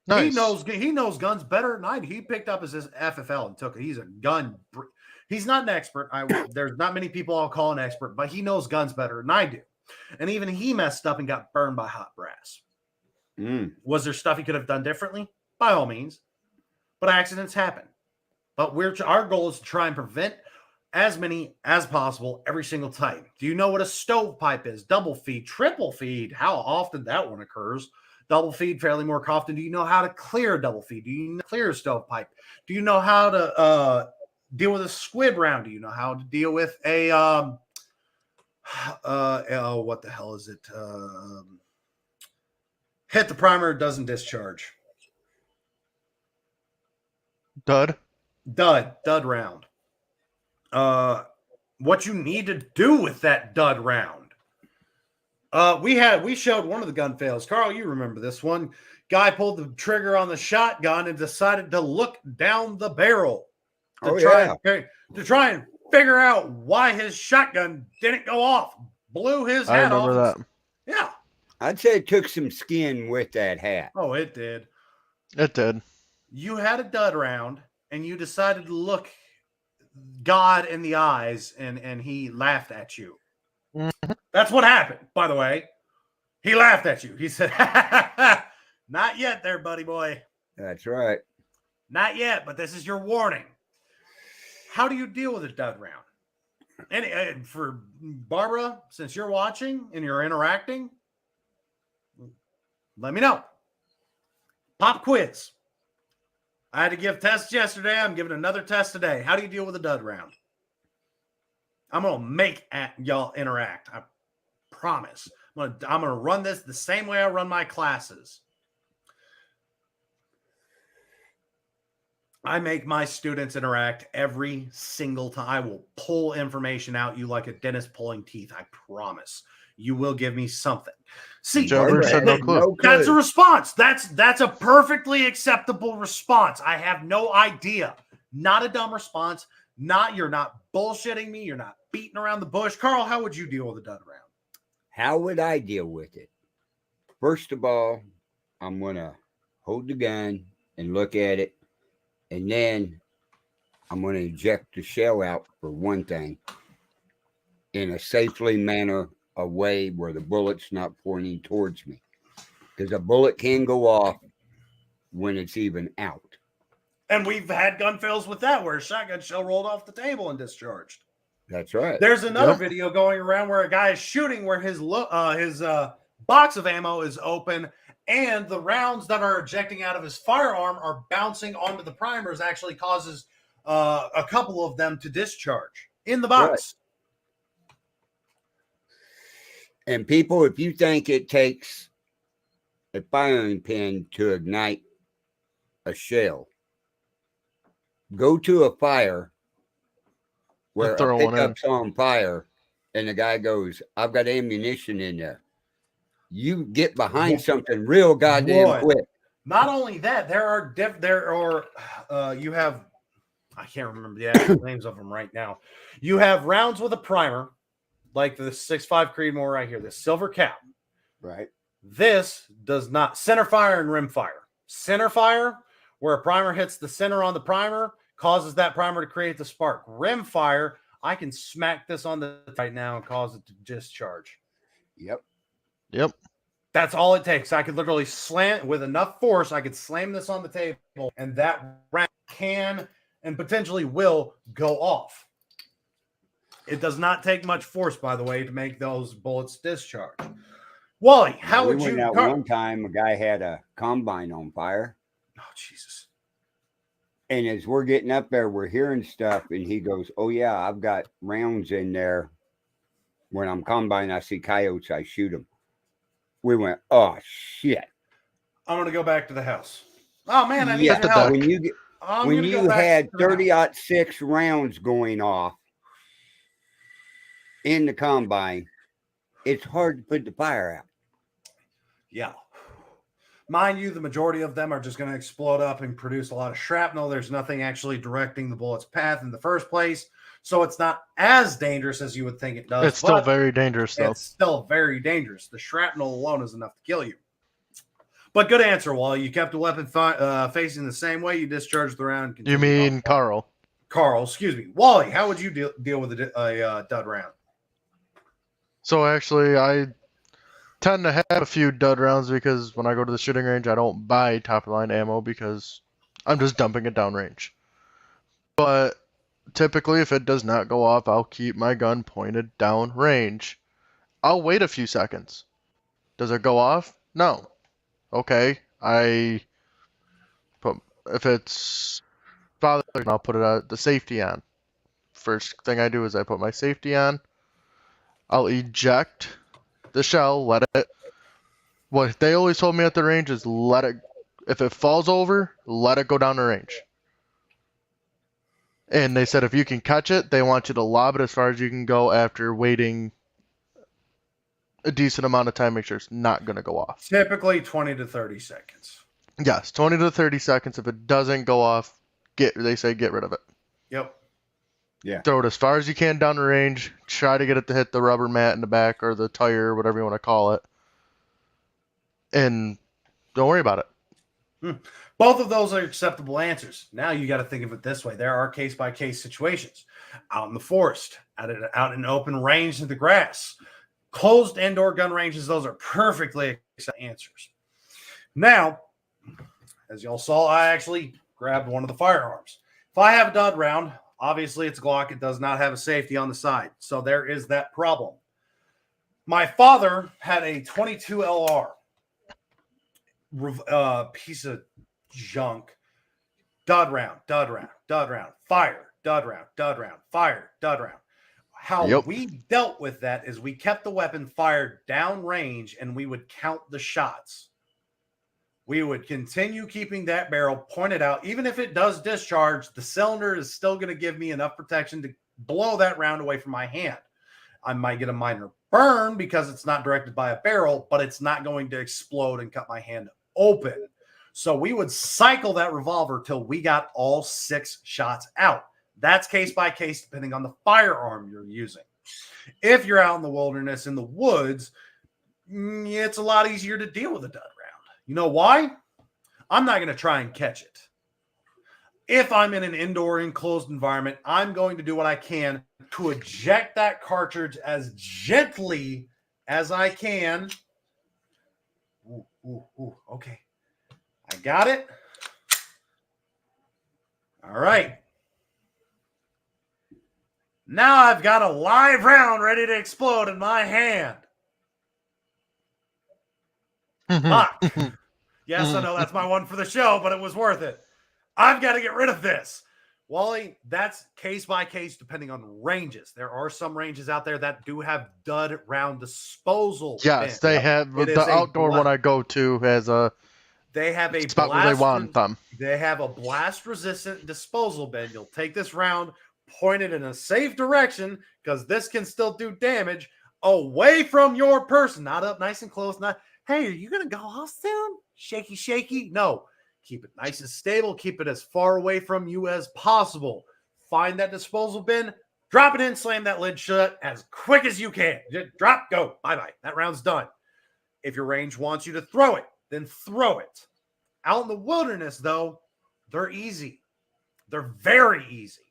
Nice. He knows guns better than I do. He picked up his FFL and took it. He's a gun. He's not an expert. There's not many people I'll call an expert, but he knows guns better than I do. And even he messed up and got burned by hot brass. Was there stuff he could have done differently? By all means. But accidents happen. But our goal is to try and prevent as many as possible every single time. Do you know what a stovepipe is? Double feed, triple feed, how often that one occurs. Double feed fairly more often. Do you know how to clear a double feed? Do you know how to clear a stovepipe? Do you know how to deal with a squib round? Do you know how to deal with a what the hell is it? Hit the primer, doesn't discharge. Dud round. What you need to do with that dud round. We showed one of the gun fails. Carl, you remember this one. Guy pulled the trigger on the shotgun and decided to look down the barrel to try and figure out why his shotgun didn't go off. Blew his hat off. I remember that. Yeah. I'd say it took some skin with that hat. Oh, it did. It did. You had a dud round and you decided to look God in the eyes and he laughed at you. Mm-hmm. That's what happened, by the way. He laughed at you. He said, "Not yet there, buddy boy." That's right. Not yet, but this is your warning. How do you deal with a dud round? And for Barbara, since you're watching and you're interacting, let me know. Pop quiz. I had to give tests yesterday. I'm giving another test today. How do you deal with a dud round? I'm going to make y'all interact. I promise. I'm gonna run this the same way I run my classes. I make my students interact every single time. I will pull information out you like a dentist pulling teeth. I promise. You will give me something. See, Joe said no clue. that's a response. That's a perfectly acceptable response. I have no idea. Not a dumb response. You're not bullshitting me. You're not beating around the bush. Carl, how would you deal with a dud round? How would I deal with it? First of all, I'm going to hold the gun and look at it. And then I'm going to eject the shell out for one thing in a safely manner away where the bullet's not pointing towards me. Because a bullet can go off when it's even out. And we've had gun fails with that where a shotgun shell rolled off the table and discharged. That's right. There's another video going around where a guy is shooting where his box of ammo is open and the rounds that are ejecting out of his firearm are bouncing onto the primers, actually causes a couple of them to discharge in the box. Right. And people, if you think it takes a firing pin to ignite a shell, go to a fire where a pickup's on fire and the guy goes, I've got ammunition in there. You get behind something real goddamn quick. Not only that, you have, I can't remember the actual names of them right now. You have rounds with a primer, like the 6.5 Creedmoor right here, this silver cap. Right. This does not, center fire and rim fire. Center fire, where a primer hits the center on the primer, causes that primer to create the spark. Rim fire, I can smack this on the right now and cause it to discharge. Yep. That's all it takes. I could literally slam with enough force. I could slam this on the table, and that round can and potentially will go off. It does not take much force, by the way, to make those bullets discharge. Wally, how would you? One time, a guy had a combine on fire. Oh, Jesus. And as we're getting up there, we're hearing stuff, and he goes, oh, yeah, I've got rounds in there. When I'm combining, I see coyotes, I shoot them. We went, oh, shit. I'm going to go back to the house. Oh, man, I need to help. When you had 30-06 rounds going off in the combine, it's hard to put the fire out. Yeah. Mind you, the majority of them are just going to explode up and produce a lot of shrapnel. There's nothing actually directing the bullet's path in the first place. So it's not as dangerous as you would think it does. It's still very dangerous, though. It's still very dangerous. The shrapnel alone is enough to kill you. But good answer, Wally. You kept the weapon facing the same way. You discharged the round. You mean Carl? Carl, excuse me. Wally, how would you deal with a dud round? So actually, I tend to have a few dud rounds because when I go to the shooting range, I don't buy top-of-line ammo because I'm just dumping it downrange. But typically, if it does not go off, I'll keep my gun pointed down range. I'll wait a few seconds. Does it go off? No. Okay. If it's bothering, I'll put the safety on. First thing I do is I put my safety on. I'll eject the shell, let it. What they always told me at the range is let it. If it falls over, let it go down the range. And they said if you can catch it, they want you to lob it as far as you can go after waiting a decent amount of time. Make sure it's not going to go off. Typically 20 to 30 seconds. Yes, 20 to 30 seconds. If it doesn't go off, they say get rid of it. Yep. Yeah. Throw it as far as you can down the range. Try to get it to hit the rubber mat in the back or the tire, whatever you want to call it. And don't worry about it. Both of those are acceptable answers. Now you got to think of it this way. There are case-by-case situations. Out in the forest, out in open range in the grass. Closed indoor gun ranges, those are perfectly acceptable answers. Now, as y'all saw, I actually grabbed one of the firearms. If I have a dud round, obviously it's Glock. It does not have a safety on the side. So there is that problem. My father had a 22 LR. piece of junk. Dud round, fire, dud round, fire, dud round. How Yep. we dealt with that is we kept the weapon fired downrange and we would count the shots. We would continue keeping that barrel pointed out. Even if it does discharge, the cylinder is still going to give me enough protection to blow that round away from my hand. I might get a minor burn because it's not directed by a barrel, but it's not going to explode and cut my hand open. So we would cycle that revolver till we got all 6 shots out. That's case by case, depending on the firearm you're using. If you're out in the wilderness, in the woods, it's a lot easier to deal with a dud round. You know why? I'm not going to try and catch it. If I'm in an indoor enclosed environment, I'm going to do what I can to eject that cartridge as gently as I can. Ooh, okay. I got it. All right. Now I've got a live round ready to explode in my hand. Fuck. Yes, I know that's my one for the show, but it was worth it. I've got to get rid of this. Wally, that's case by case depending on ranges. There are some ranges out there that do have dud round disposal. Yes, bins. they have. It is The a outdoor one I go to has a They have a spot where they want them. They have a blast resistant disposal bin. You'll take this round, point it in a safe direction because this can still do damage away from your person, not up nice and close. Not, hey, are you going to go off soon? Shaky. No, keep it nice and stable. Keep it as far away from you as possible. Find that disposal bin, drop it in, slam that lid shut as quick as you can. Just drop, go. Bye-bye. That round's done. If your range wants you to throw it, then throw it. Out in the wilderness, though, they're easy. They're very easy.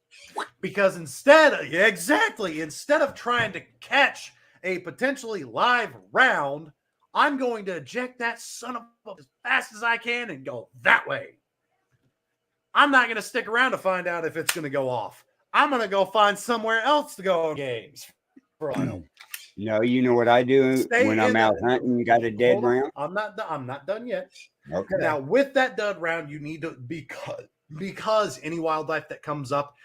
Because instead of trying to catch a potentially live round, I'm going to eject that son of a as fast as I can and go that way. I'm not going to stick around to find out if it's going to go off. I'm going to go find somewhere else to go games. No, you know what I do when I'm out hunting, got a dead round? I'm not done yet. Okay. Now, with that dud round, you need to, because any wildlife that comes up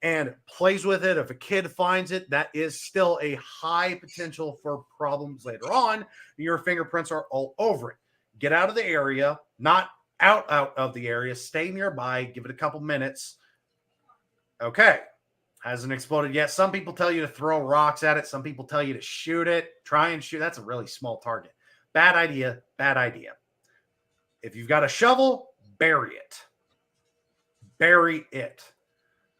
and plays with it, if a kid finds it, that is still a high potential for problems later on. Your fingerprints are all over it. Get out of the area, not out of the area. Stay nearby. Give it a couple minutes. Okay. Hasn't exploded yet. Some people tell you to throw rocks at it. Some people tell you to shoot it. Try and shoot. That's a really small target. Bad idea. If you've got a shovel, bury it.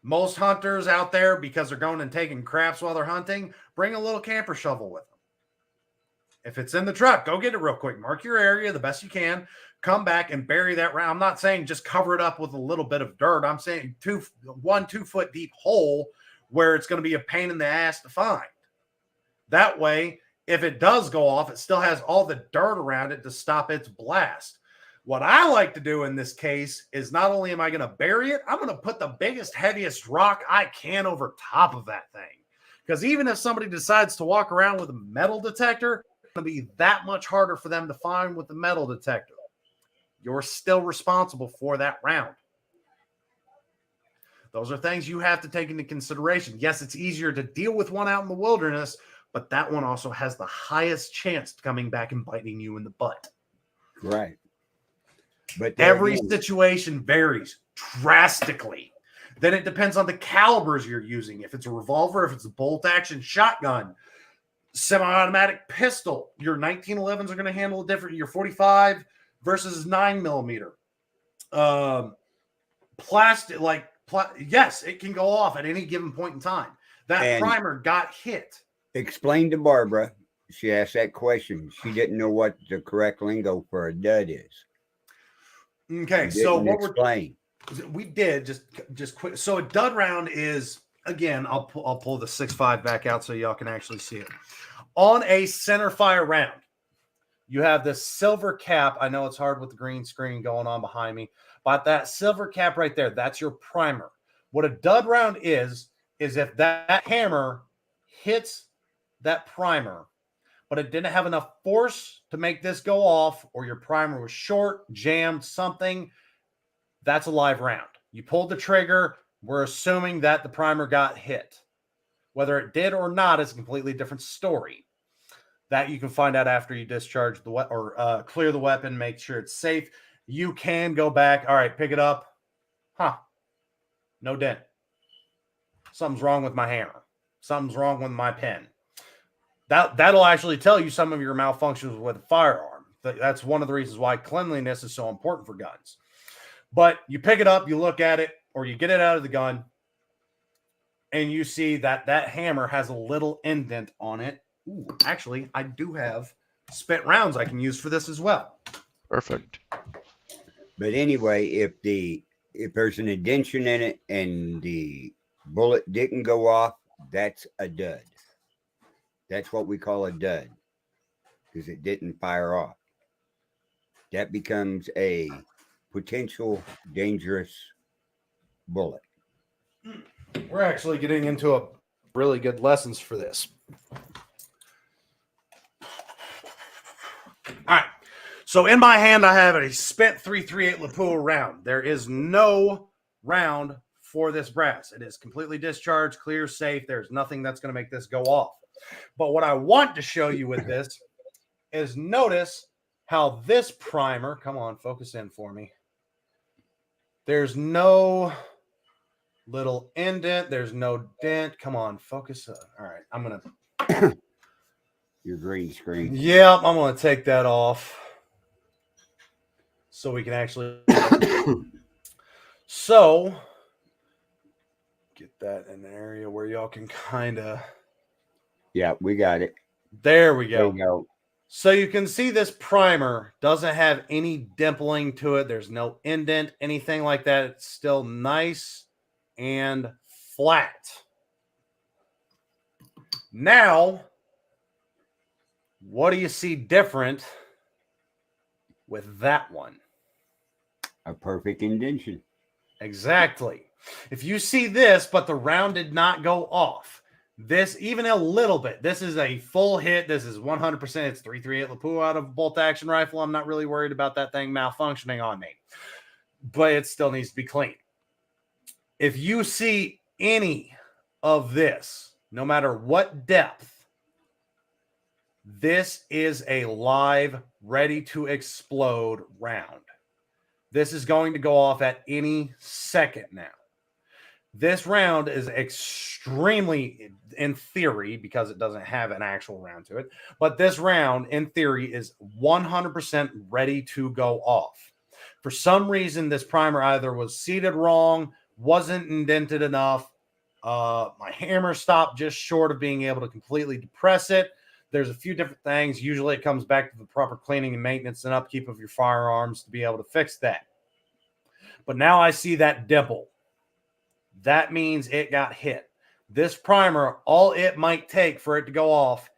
Most hunters out there, because they're going and taking craps while they're hunting, bring a little camper shovel with them. If it's in the truck, go get it real quick. Mark your area the best you can. Come back and bury that round. I'm not saying just cover it up with a little bit of dirt. I'm saying 2 foot deep hole where it's going to be a pain in the ass to find. That way, if it does go off, it still has all the dirt around it to stop its blast. What I like to do in this case is not only am I going to bury it, I'm going to put the biggest, heaviest rock I can over top of that thing. Because even if somebody decides to walk around with a metal detector, it's going to be that much harder for them to find with the metal detector. You're still responsible for that round. Those are things you have to take into consideration. Yes, it's easier to deal with one out in the wilderness, but that one also has the highest chance of coming back and biting you in the butt. Right. But every situation varies drastically. Then it depends on the calibers you're using. If it's a revolver, if it's a bolt action shotgun, semi-automatic pistol, your 1911s are going to handle it different. Your 45 versus 9mm. Plastic, yes, it can go off at any given point in time. That primer got hit. Explain to Barbara. She asked that question. She didn't know what the correct lingo for a dud is. Okay, so what we did just quick. So a dud round is, again, I'll pull the 6.5 back out so y'all can actually see it. On a center fire round, you have this silver cap. I know it's hard with the green screen going on behind me, but that silver cap right there, that's your primer. What a dud round is if that hammer hits that primer, but it didn't have enough force to make this go off, or your primer was short, jammed, something, that's a live round. You pulled the trigger. We're assuming that the primer got hit. Whether it did or not is a completely different story. That you can find out after you discharge the weapon or clear the weapon, make sure it's safe. You can go back. All right, pick it up. Huh. No dent. Something's wrong with my hammer. Something's wrong with my pen. That'll actually tell you some of your malfunctions with a firearm. That's one of the reasons why cleanliness is so important for guns. But you pick it up, you look at it, or you get it out of the gun, and you see that that hammer has a little indent on it. Ooh, actually, I do have spent rounds I can use for this as well. Perfect. But anyway, if there's an indention in it and the bullet didn't go off, that's a dud. That's what we call a dud, because it didn't fire off. That becomes a potential dangerous bullet. We're actually getting into a really good lessons for this. All right. So in my hand, I have a spent .338 Lapua round. There is no round for this brass. It is completely discharged, clear, safe. There's nothing that's going to make this go off. But what I want to show you with this is notice how this primer, come on, focus in for me. There's no little indent. There's no dent. Come on, focus. All right, I'm going to. Your green screen. Yeah, I'm going to take that off so we can actually. So, get that in an area where y'all can kind of. Yeah, we got it. There we go. There you go. So you can see this primer doesn't have any dimpling to it. There's no indent, anything like that. It's still nice and flat. Now, what do you see different with that one? A perfect indention. Exactly. If you see this, but the round did not go off, this even a little bit, this is a full hit. This is 100%. It's .338 Lapua out of a bolt action rifle. I'm not really worried about that thing malfunctioning on me, but it still needs to be clean. If you see any of this, no matter what depth, this is a live, ready to explode round. This is going to go off at any second now. This round is extremely, in theory, because it doesn't have an actual round to it, but this round, in theory, is 100% ready to go off. For some reason, this primer either was seated wrong, wasn't indented enough, my hammer stopped just short of being able to completely depress it. There's a few different things. Usually it comes back to the proper cleaning and maintenance and upkeep of your firearms to be able to fix that. But now I see that dimple. That means it got hit. This primer, all it might take for it to go off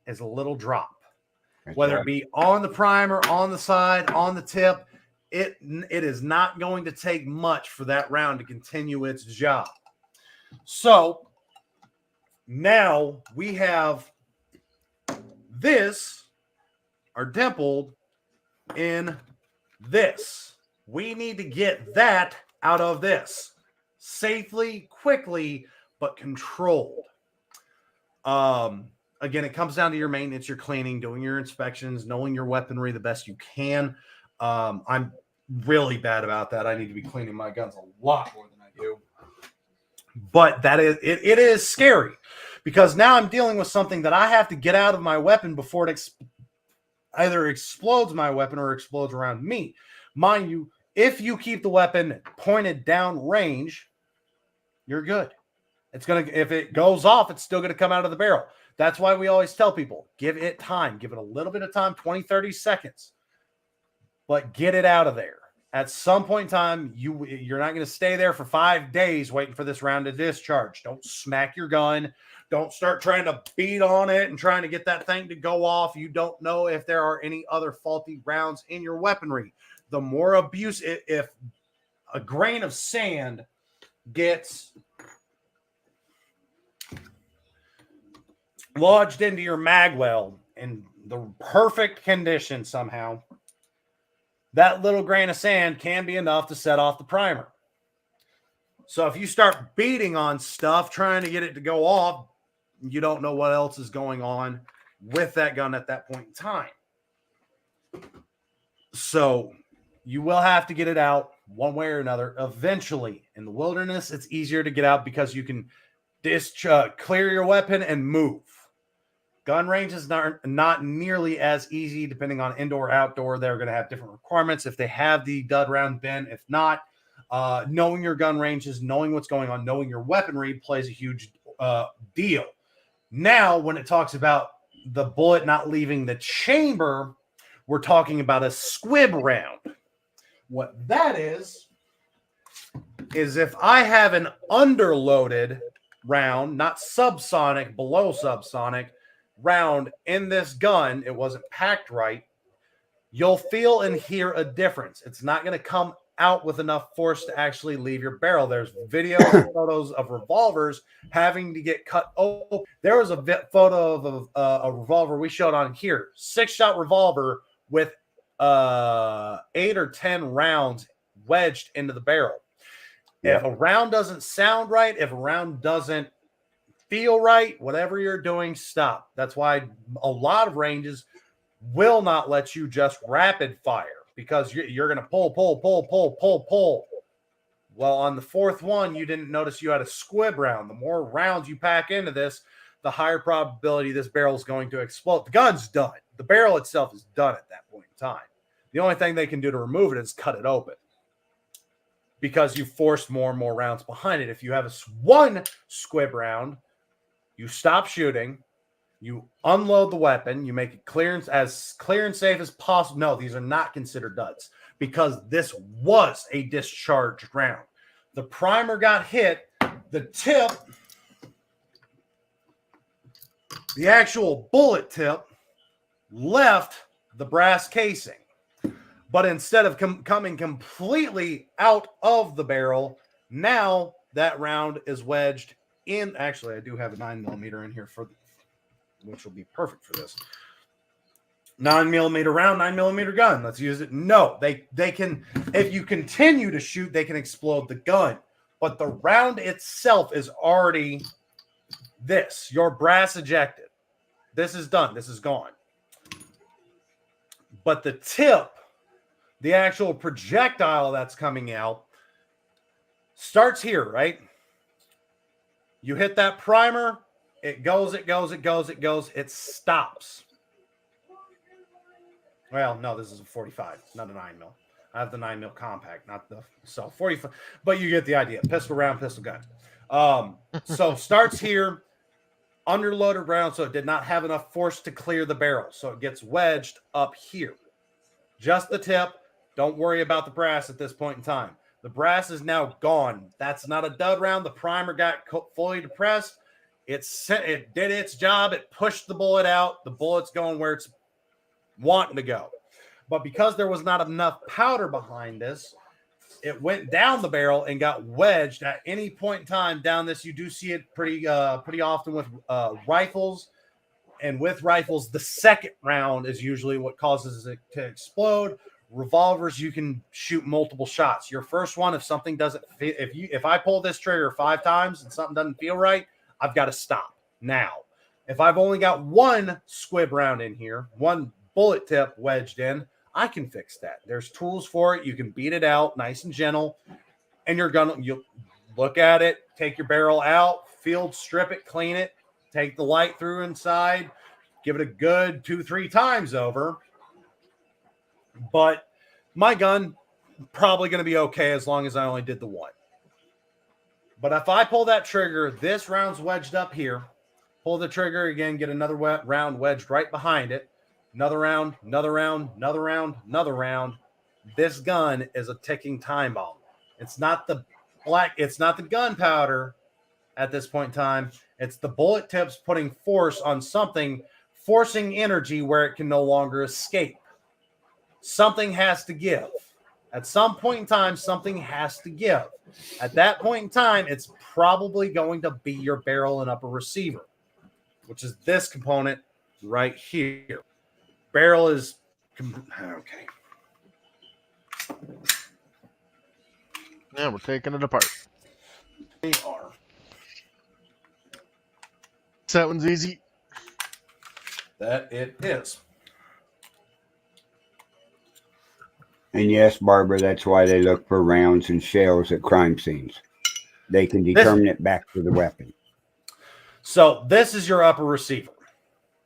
is a little drop. That's Whether right. it be on the primer, on the side, on the tip, it is not going to take much for that round to continue its job. So now we have this, are dimpled in this. We need to get that out of this safely, quickly, but controlled. Again, it comes down to your maintenance, your cleaning, doing your inspections, knowing your weaponry the best you can. I'm really bad about that. I need to be cleaning my guns a lot more than I do. But that is it is scary, because now I'm dealing with something that I have to get out of my weapon before it either explodes my weapon or explodes around me. Mind you, if you keep the weapon pointed down range, you're good. It's going to, if it goes off, it's still going to come out of the barrel. That's why we always tell people, give it time, give it a little bit of time, 20, 30 seconds, but get it out of there. At some point in time, you're not going to stay there for 5 days waiting for this round to discharge. Don't smack your gun. Don't start trying to beat on it and trying to get that thing to go off. You don't know if there are any other faulty rounds in your weaponry. The more abuse, if a grain of sand gets lodged into your mag well in the perfect condition somehow, that little grain of sand can be enough to set off the primer. So if you start beating on stuff, trying to get it to go off, you don't know what else is going on with that gun at that point in time. So you will have to get it out one way or another. Eventually, in the wilderness, it's easier to get out because you can clear your weapon and move. Gun range is not nearly as easy depending on indoor or outdoor. They're going to have different requirements if they have the dud round bin. If not, knowing your gun ranges, knowing what's going on, knowing your weaponry plays a huge deal. Now, when it talks about the bullet not leaving the chamber, we're talking about a squib round. What that is if I have an underloaded round, not subsonic, below subsonic round in this gun, it wasn't packed right, you'll feel and hear a difference. It's not going to come out with enough force to actually leave your barrel. There's videos and photos of revolvers having to get cut open. There was a photo of a revolver we showed on here, 6-shot revolver with 8 or 10 rounds wedged into the barrel. Yeah. If a round doesn't sound right, if a round doesn't feel right, whatever you're doing, stop. That's why a lot of ranges will not let you just rapid fire, because you're going to pull. Well, on the fourth one, you didn't notice you had a squib round. The more rounds you pack into this, the higher probability this barrel is going to explode. The gun's done. The barrel itself is done at that point in time. The only thing they can do to remove it is cut it open, because you forced more and more rounds behind it. If you have one squib round, you stop shooting, you unload the weapon, you make it as clear and safe as possible. No, these are not considered duds because this was a discharged round. The primer got hit, the tip, the actual bullet tip left the brass casing. But instead of coming completely out of the barrel, now that round is wedged in. Actually, I do have a 9mm in here which will be perfect for this. 9mm round, 9mm gun. Let's use it. No, they can. If you continue to shoot, they can explode the gun. But the round itself is already this. Your brass ejected. This is done. This is gone. But the tip, the actual projectile that's coming out, starts here, right? You hit that primer, it goes, it stops. Well, no, this is a 45, not a 9mm. I have the 9mm compact, not the 45, but you get the idea. Pistol round, pistol gun. So starts here, underloaded round, so it did not have enough force to clear the barrel. So it gets wedged up here. Just the tip. Don't worry about the brass at this point in time. The brass is now gone. That's not a dud round. The primer got fully depressed. It did its job. It pushed the bullet out. The bullet's going where it's wanting to go. But because there was not enough powder behind this, it went down the barrel and got wedged at any point in time down this. You do see it pretty often with rifles. And with rifles, the second round is usually what causes it to explode. Revolvers, you can shoot multiple shots. Your first one, if something doesn't fit, if I pull this trigger 5 times and something doesn't feel right, I've got to stop now. If I've only got one squib round in here, one bullet tip wedged in, I can fix that. There's tools for it. You can beat it out nice and gentle, and you'll look at it, take your barrel out, field strip it, clean it, take the light through inside, give it a good 2-3 times over. But my gun probably going to be okay as long as I only did the one. But if I pull that trigger, this round's wedged up here. Pull the trigger again, get another round wedged right behind it. Another round, another round, another round, another round. This gun is a ticking time bomb. It's not the gunpowder at this point in time. It's the bullet tips putting force on something, forcing energy where it can no longer escape. Something has to give. At some point in time, something has to give. At that point in time, it's probably going to be your barrel and upper receiver. which is this component right here. Barrel is okay. Yeah, we're taking it apart. They are. That one's easy. That it is. And yes, Barbara, that's why they look for rounds and shells at crime scenes. They can determine it back to the weapon. So this is your upper receiver.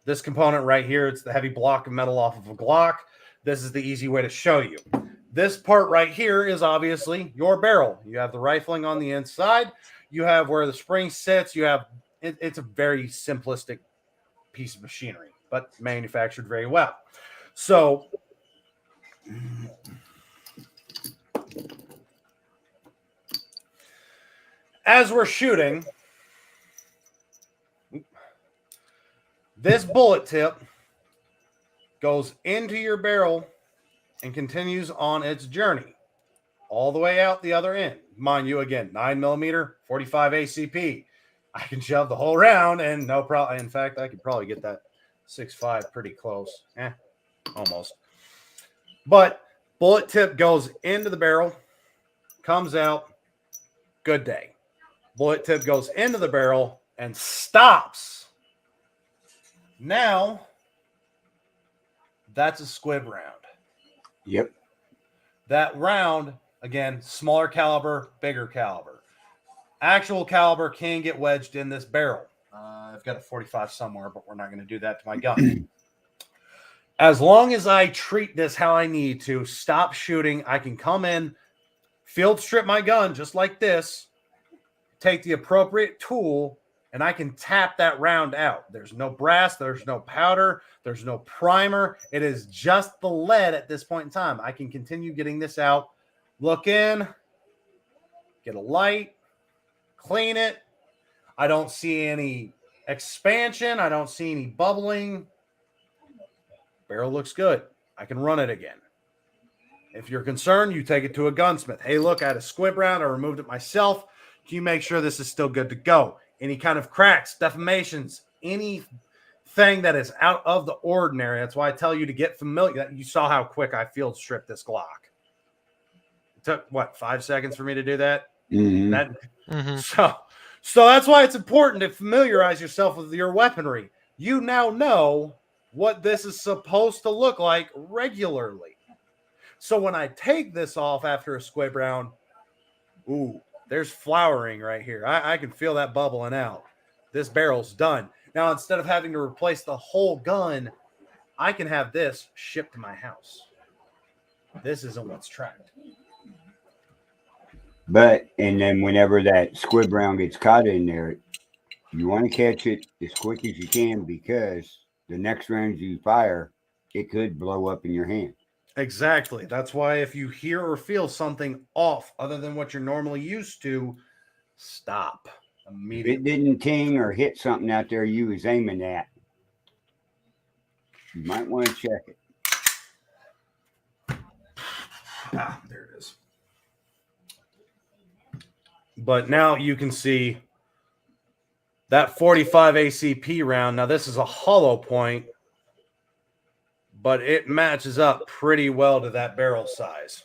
This component right here, it's the heavy block of metal off of a Glock. This is the easy way to show you. This part right here is obviously your barrel. You have the rifling on the inside. You have where the spring sits. You have, it's a very simplistic piece of machinery, but manufactured very well. So as we're shooting, this bullet tip goes into your barrel and continues on its journey all the way out the other end. Mind you, again, 9mm, 45 ACP. I can shove the whole round and no problem. In fact, I could probably get that 6.5 pretty close. Almost. But bullet tip goes into the barrel, comes out, good day. Bullet tip goes into the barrel and stops. Now, that's a squib round. Yep. That round, again, smaller caliber, bigger caliber. Actual caliber can get wedged in this barrel. I've got a 45 somewhere, but we're not going to do that to my gun. As long as I treat this how I need to, stop shooting, I can come in, field strip my gun just like this, take the appropriate tool, and I can tap that round out. There's no brass, there's no powder, there's no primer. It is just the lead at this point in time. I can continue getting this out, look in, get a light, clean it. I don't see any expansion. I don't see any bubbling. Barrel looks good. I can run it again. If you're concerned, you take it to a gunsmith. Hey, look, I had a squib round. I removed it myself. Can you make sure this is still good to go? Any kind of cracks, deformations, anything that is out of the ordinary. That's why I tell you to get familiar. You saw how quick I field stripped this Glock. It took, what, 5 seconds for me to do that? Mm-hmm. So that's why it's important to familiarize yourself with your weaponry. You now know what this is supposed to look like regularly. So when I take this off after a squib round, ooh, there's flowering right here. I can feel that bubbling out. This barrel's done. Now, instead of having to replace the whole gun, I can have this shipped to my house. This isn't what's tracked. But, and then whenever that squib round gets caught in there, you want to catch it as quick as you can, because the next round you fire, it could blow up in your hand. Exactly. That's why if you hear or feel something off other than what you're normally used to, stop immediately. If it didn't ting or hit something out there you was aiming at, you might want to check it. There it is. But now you can see that 45 ACP round. Now this is a hollow point, but it matches up pretty well to that barrel size.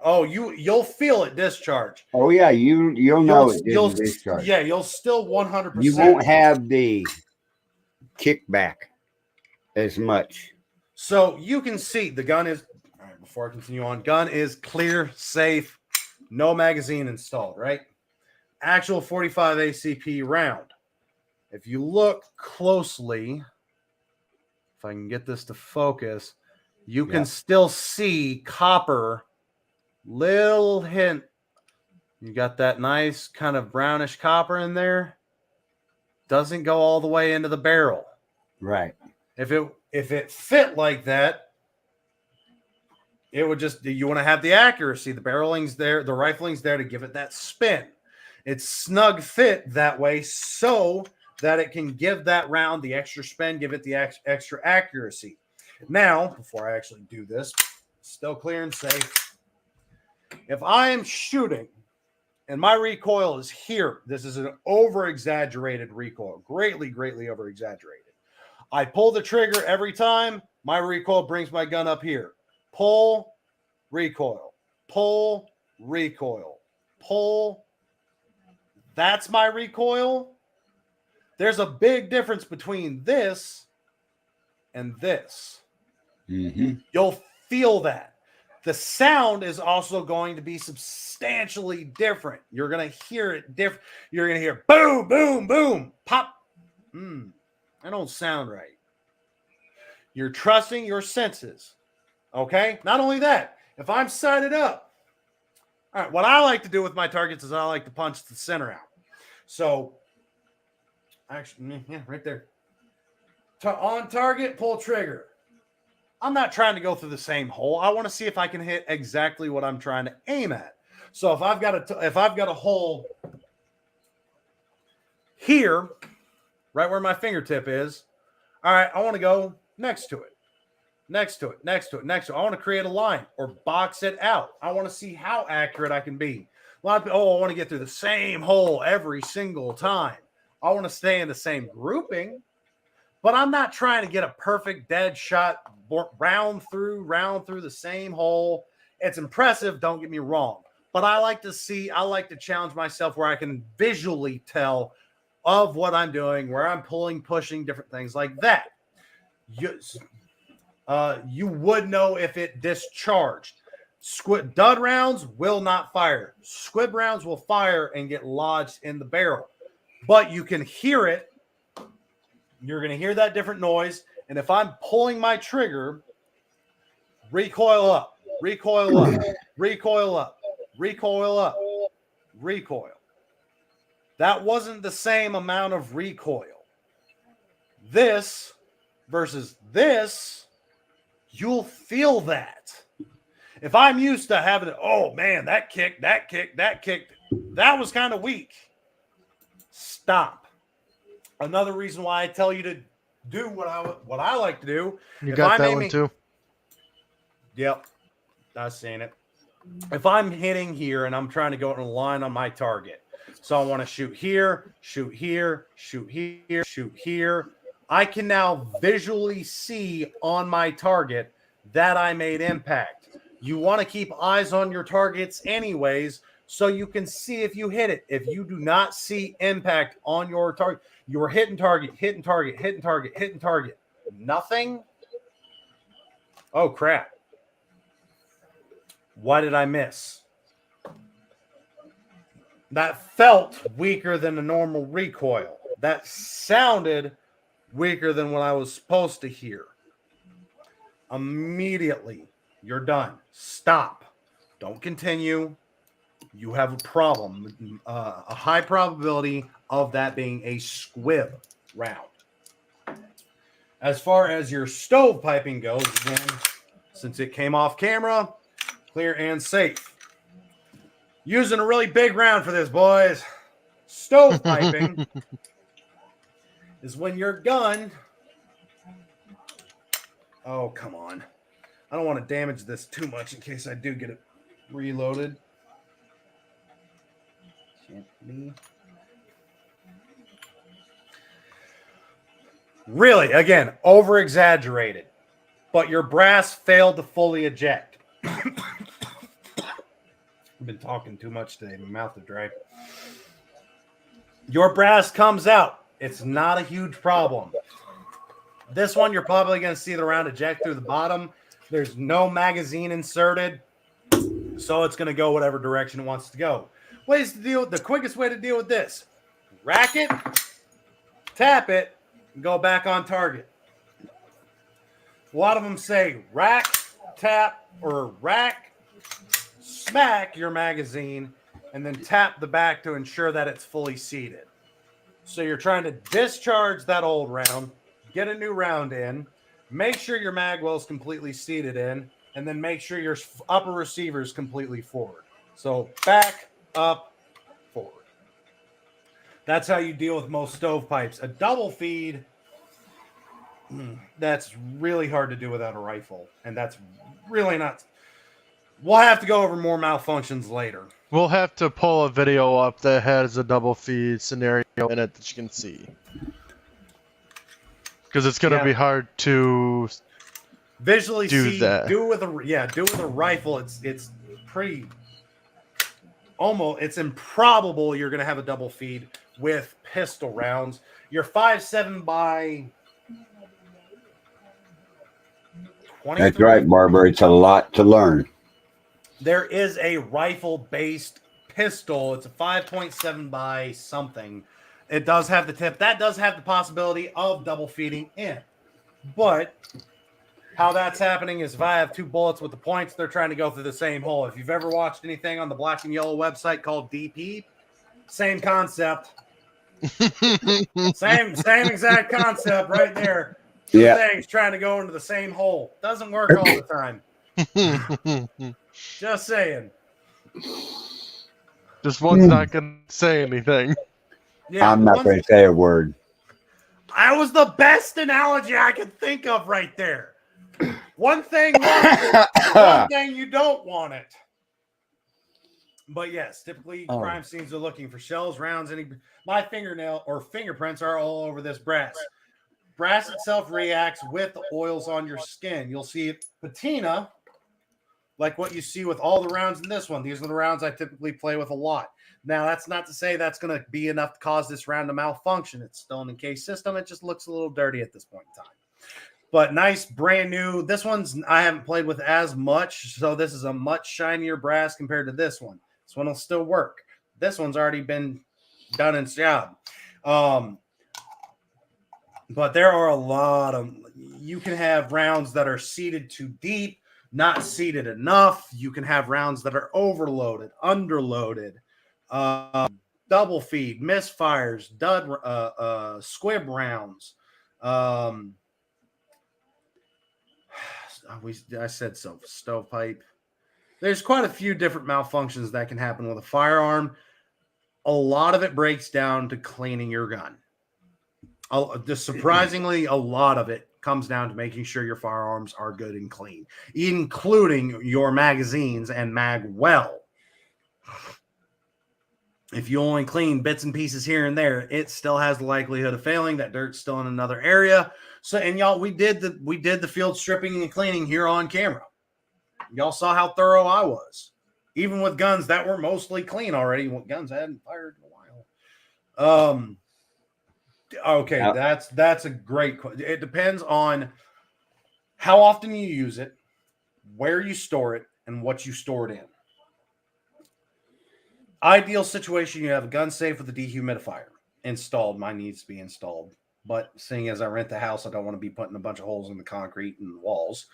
Oh, you'll feel it discharge. Oh yeah, you'll know it didn't discharge. Yeah, you'll still 100%. You won't have the kickback as much. So you can see the gun is, all right, before I continue on, gun is clear, safe, no magazine installed, right? Actual 45 ACP round. If you look closely, if I can get this to focus, you can still see copper, little hint. You got that nice kind of brownish copper in there. Doesn't go all the way into the barrel. Right. If it fit like that, it would just, you want to have the accuracy. The barreling's there, the rifling's there to give it that spin. It's snug fit that way so that it can give that round the extra spin, give it the extra accuracy. Now, before I actually do this, still clear and safe. If I am shooting and my recoil is here. This is an over-exaggerated recoil, greatly over-exaggerated. I pull the trigger every time. My recoil brings my gun up here. Pull, recoil, pull, recoil, pull. That's my recoil. There's a big difference between this and this. Mm-hmm. You'll feel that. The sound is also going to be substantially different. You're going to hear it different. You're going to hear boom, boom, boom, pop. That don't sound right. You're trusting your senses. Okay? Not only that, if I'm sighted up, all right, what I like to do with my targets is I like to punch the center out. So, actually, yeah, right there. On target, pull trigger. I'm not trying to go through the same hole. I want to see if I can hit exactly what I'm trying to aim at. So if I've got a hole here, right where my fingertip is, all right, I want to go next to it. Next to it. I want to create a line or box it out. I want to see how accurate I can be. A lot of people, I want to get through the same hole every single time. I want to stay in the same grouping, but I'm not trying to get a perfect dead shot round through the same hole. It's impressive, don't get me wrong, but I like to challenge myself where I can visually tell of what I'm doing, where I'm pulling, pushing, different things like that. You would know if it discharged. Dud rounds will not fire. Squib rounds will fire and get lodged in the barrel, but you can hear it. You're going to hear that different noise. And if I'm pulling my trigger, recoil up, recoil up, recoil up, recoil up, recoil. That wasn't the same amount of recoil. This versus this, you'll feel that. If I'm used to having it, oh man, that kicked, that was kind of weak. Stop. Another reason why I tell you to do what I like to do. You got that one too? Yep. I've seen it. If I'm hitting here and I'm trying to go in a line on my target, so I want to shoot here, shoot here, shoot here, shoot here. I can now visually see on my target that I made impact. You want to keep eyes on your targets anyways, so you can see if you hit it. If you do not see impact on your target, you're hitting target. Nothing. Oh, crap. Why did I miss? That felt weaker than a normal recoil. That sounded weaker than what I was supposed to hear. Immediately, you're done. Stop. Don't continue. You have a problem. A high probability of that being a squib round. As far as your stovepiping goes, again, since it came off camera, clear and safe. Using a really big round for this, boys. Stovepiping is when your gun... Oh, come on. I don't want to damage this too much in case I do get it reloaded. Gently. Really, again, over-exaggerated. But your brass failed to fully eject. I've been talking too much today. My mouth is dry. Your brass comes out. It's not a huge problem. This one, you're probably going to see the round eject through the bottom. There's no magazine inserted, so it's going to go whatever direction it wants to go. The quickest way to deal with this: rack it, tap it, and go back on target. A lot of them say rack, tap, or rack, smack your magazine, and then tap the back to ensure that it's fully seated. So you're trying to discharge that old round, get a new round in, make sure your mag well is completely seated in, and then make sure your upper receiver is completely forward. So back, up, forward. That's how you deal with most stovepipes. A double feed, that's really hard to do without a rifle. And that's really not... We'll have to go over more malfunctions later. We'll have to pull a video up that has a double feed scenario in it that you can see. Because it's going to be hard to visually do see. that. Do it with a rifle. It's pretty almost. It's improbable you're going to have a double feed with pistol rounds. Your 5.7 by 20. That's right, Barbara. It's a lot to learn. There is a rifle-based pistol. It's a 5.7 by something. It does have the tip. That does have the possibility of double feeding in. But how that's happening is if I have two bullets with the points, they're trying to go through the same hole. If you've ever watched anything on the Black and Yellow website called DP, same concept. same exact concept right there. Two things trying to go into the same hole. Doesn't work all the time. Just saying. Just one's not going to say anything. Yeah, I'm not going to say a word. That was the best analogy I could think of right there. One thing, one thing you don't want it. But yes, typically crime scenes are looking for shells, rounds, my fingernail or fingerprints are all over this brass. Brass itself reacts with the oils on your skin. You'll see patina, like what you see with all the rounds in this one. These are the rounds I typically play with a lot. Now, that's not to say that's going to be enough to cause this round to malfunction. It's still an encased system. It just looks a little dirty at this point in time. But nice, brand new. This one's I haven't played with as much, so this is a much shinier brass compared to this one. This one will still work. This one's already been done its job. But there are a lot of – you can have rounds that are seated too deep, not seated enough. You can have rounds that are overloaded, underloaded, double feed, misfires, squib rounds. I said so. Stovepipe. There's quite a few different malfunctions that can happen with a firearm. A lot of it breaks down to cleaning your gun. Surprisingly, a lot of it comes down to making sure your firearms are good and clean, including your magazines and mag well. If you only clean bits and pieces here and there, it still has the likelihood of failing. That dirt's still in another area. So, and y'all, we did the field stripping and cleaning here on camera. Y'all saw how thorough I was, even with guns that were mostly clean already. Guns I hadn't fired in a while. Okay, that's a great question. It depends on how often you use it, where you store it, and what you store it in. Ideal situation, you have a gun safe with a dehumidifier installed. Mine needs to be installed. But seeing as I rent the house, I don't want to be putting a bunch of holes in the concrete and the walls.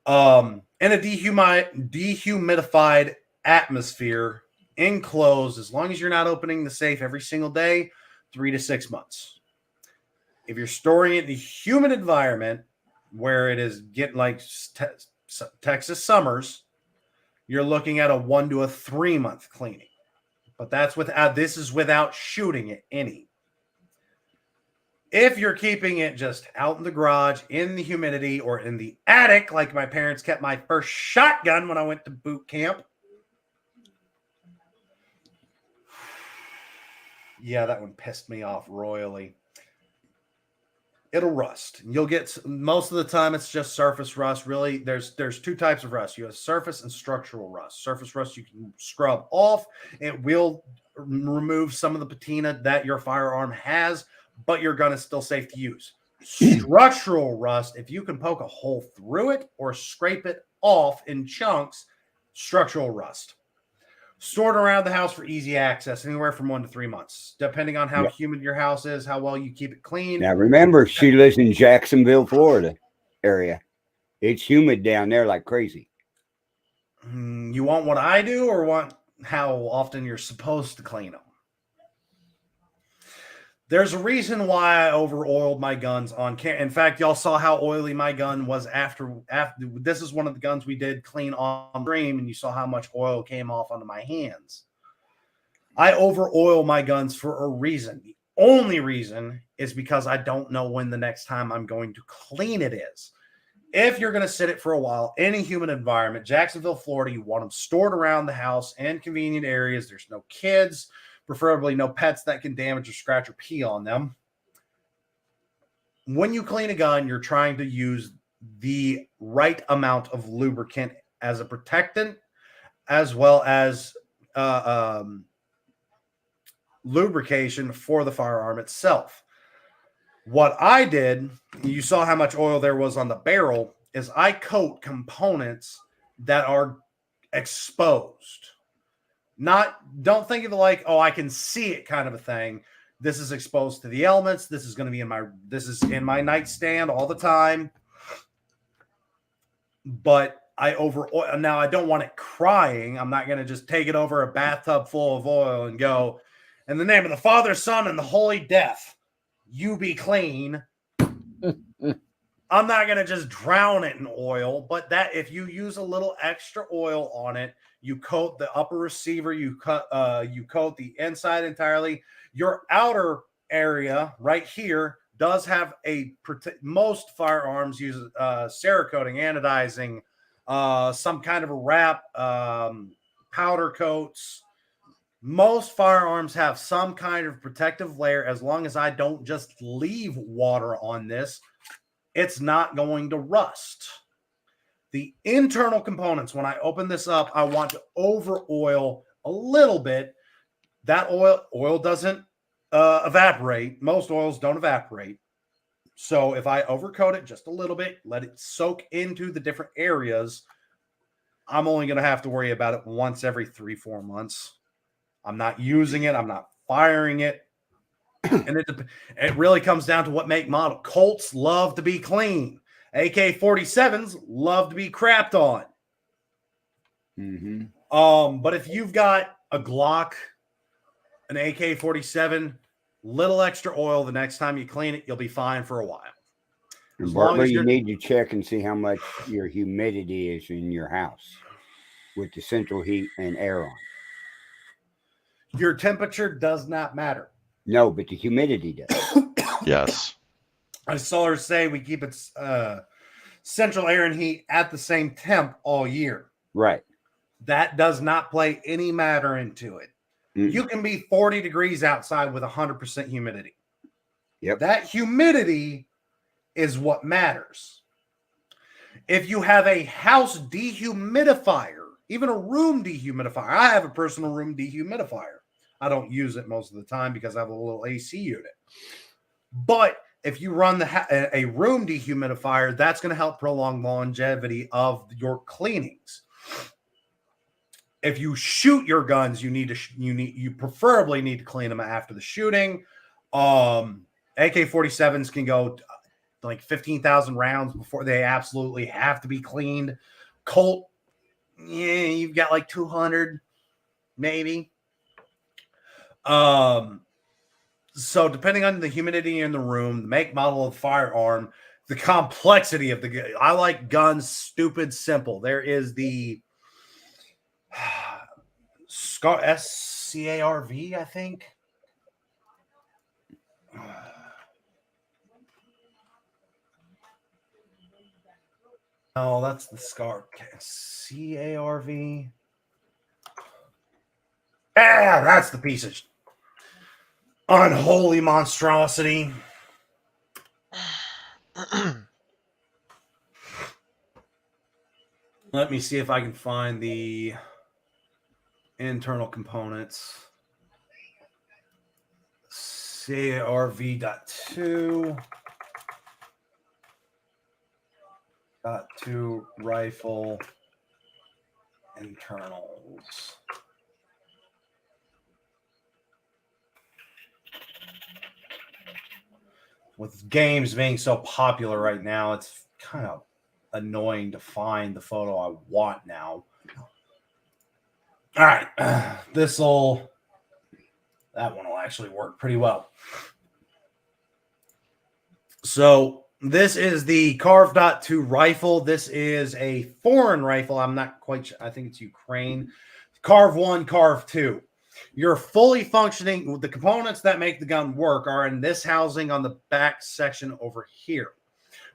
And a dehumidified atmosphere enclosed, as long as you're not opening the safe every single day, 3 to 6 months. If you're storing it in a humid environment where it is getting like Texas summers, you're looking at a 1 to 3 month cleaning. But this is without shooting it any. If you're keeping it just out in the garage, in the humidity, or in the attic, like my parents kept my first shotgun when I went to boot camp. Yeah, that one pissed me off royally. It'll rust. You'll get, most of the time it's just surface rust. Really, there's two types of rust. You have surface and structural rust. Surface rust you can scrub off. It will remove some of the patina that your firearm has, but your gun is still safe to use. Structural rust, if you can poke a hole through it or scrape it off in chunks, structural rust. Stored around the house for easy access, anywhere from 1 to 3 months, depending on how humid your house is, how well you keep it clean. Now, remember, she lives in Jacksonville, Florida area. It's humid down there like crazy. You want what I do or want how often you're supposed to clean them? There's a reason why I over-oiled my guns on camera. In fact, y'all saw how oily my gun was after. This is one of the guns we did clean on stream, and you saw how much oil came off onto my hands. I over-oil my guns for a reason. The only reason is because I don't know when the next time I'm going to clean it is. if you're going to sit it for a while in a humid environment, Jacksonville, Florida, you want them stored around the house in convenient areas. There's no kids, preferably no pets that can damage or scratch or pee on them. When you clean a gun, you're trying to use the right amount of lubricant as a protectant, as well as lubrication for the firearm itself. What I did, you saw how much oil there was on the barrel, is I coat components that are exposed. Don't think of it like, oh, I can see it kind of a thing. This is exposed to the elements. This is going to be in my nightstand all the time. But now I don't want it crying. I'm not going to just take it over a bathtub full of oil and go, in the name of the Father, Son, and the Holy Death, you be clean. I'm not going to just drown it in oil, but that if you use a little extra oil on it, you coat the upper receiver, you coat the inside entirely. Your outer area right here does have most firearms use Cerakoting, anodizing, some kind of a wrap, powder coats. Most firearms have some kind of protective layer. As long as I don't just leave water on this, it's not going to rust. The internal components, when I open this up, I want to over oil a little bit. That oil doesn't evaporate. Most oils don't evaporate. So if I overcoat it just a little bit, let it soak into the different areas, I'm only going to have to worry about it once every 3-4 months. I'm not using it. I'm not firing it. And it really comes down to what make model. Colts love to be clean. AK-47s love to be crapped on. Mm-hmm. But if you've got a Glock, an AK-47, little extra oil, the next time you clean it, you'll be fine for a while. And Bartley, you need to check and see how much your humidity is in your house with the central heat and air on. Your temperature does not matter. No, but the humidity does. Yes. I saw her say we keep its central air and heat at the same temp all year. Right. That does not play any matter into it. Mm-mm. You can be 40 degrees outside with 100% humidity. Yep. That humidity is what matters. If you have a house dehumidifier, even a room dehumidifier, I have a personal room dehumidifier. I don't use it most of the time because I have a little AC unit. But if you run a room dehumidifier, that's going to help prolong longevity of your cleanings. If you shoot your guns, you preferably need to clean them after the shooting. AK-47s can go like 15,000 rounds before they absolutely have to be cleaned. Colt, yeah, you've got like 200, maybe. So depending on the humidity in the room, the make, model of the firearm, the complexity of the gun. I like guns stupid simple. There is the SCARV, I think. Oh, that's the SCAR. CARV. Ah, that's the piece of unholy monstrosity. Let me see if I can find the internal components. CARV.2. .2 rifle internals. With games being so popular right now, it's kind of annoying to find the photo I want now. All right, that one will actually work pretty well. So this is the CARV.2 rifle. This is a foreign rifle. I'm not quite sure. I think it's Ukraine. CARV-1, CARV-2. You're fully functioning. The components that make the gun work are in this housing on the back section over here.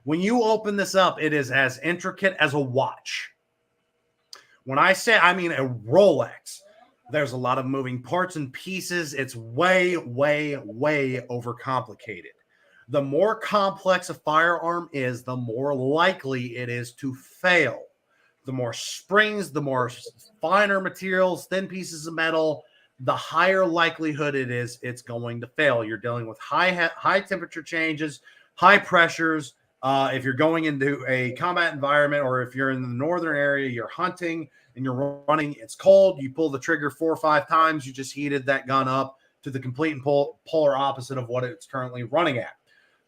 When you open this up, it is as intricate as a watch. When I say, I mean a Rolex. There's a lot of moving parts and pieces. It's way, way, way overcomplicated. The more complex a firearm is, the more likely it is to fail. The more springs, the more finer materials, thin pieces of metal, the higher likelihood it is it's going to fail. You're dealing with high temperature changes, high pressures. If you're going into a combat environment, or if you're in the northern area, you're hunting and you're running, it's cold, you pull the trigger 4 or 5 times, you just heated that gun up to the complete and polar opposite of what it's currently running at.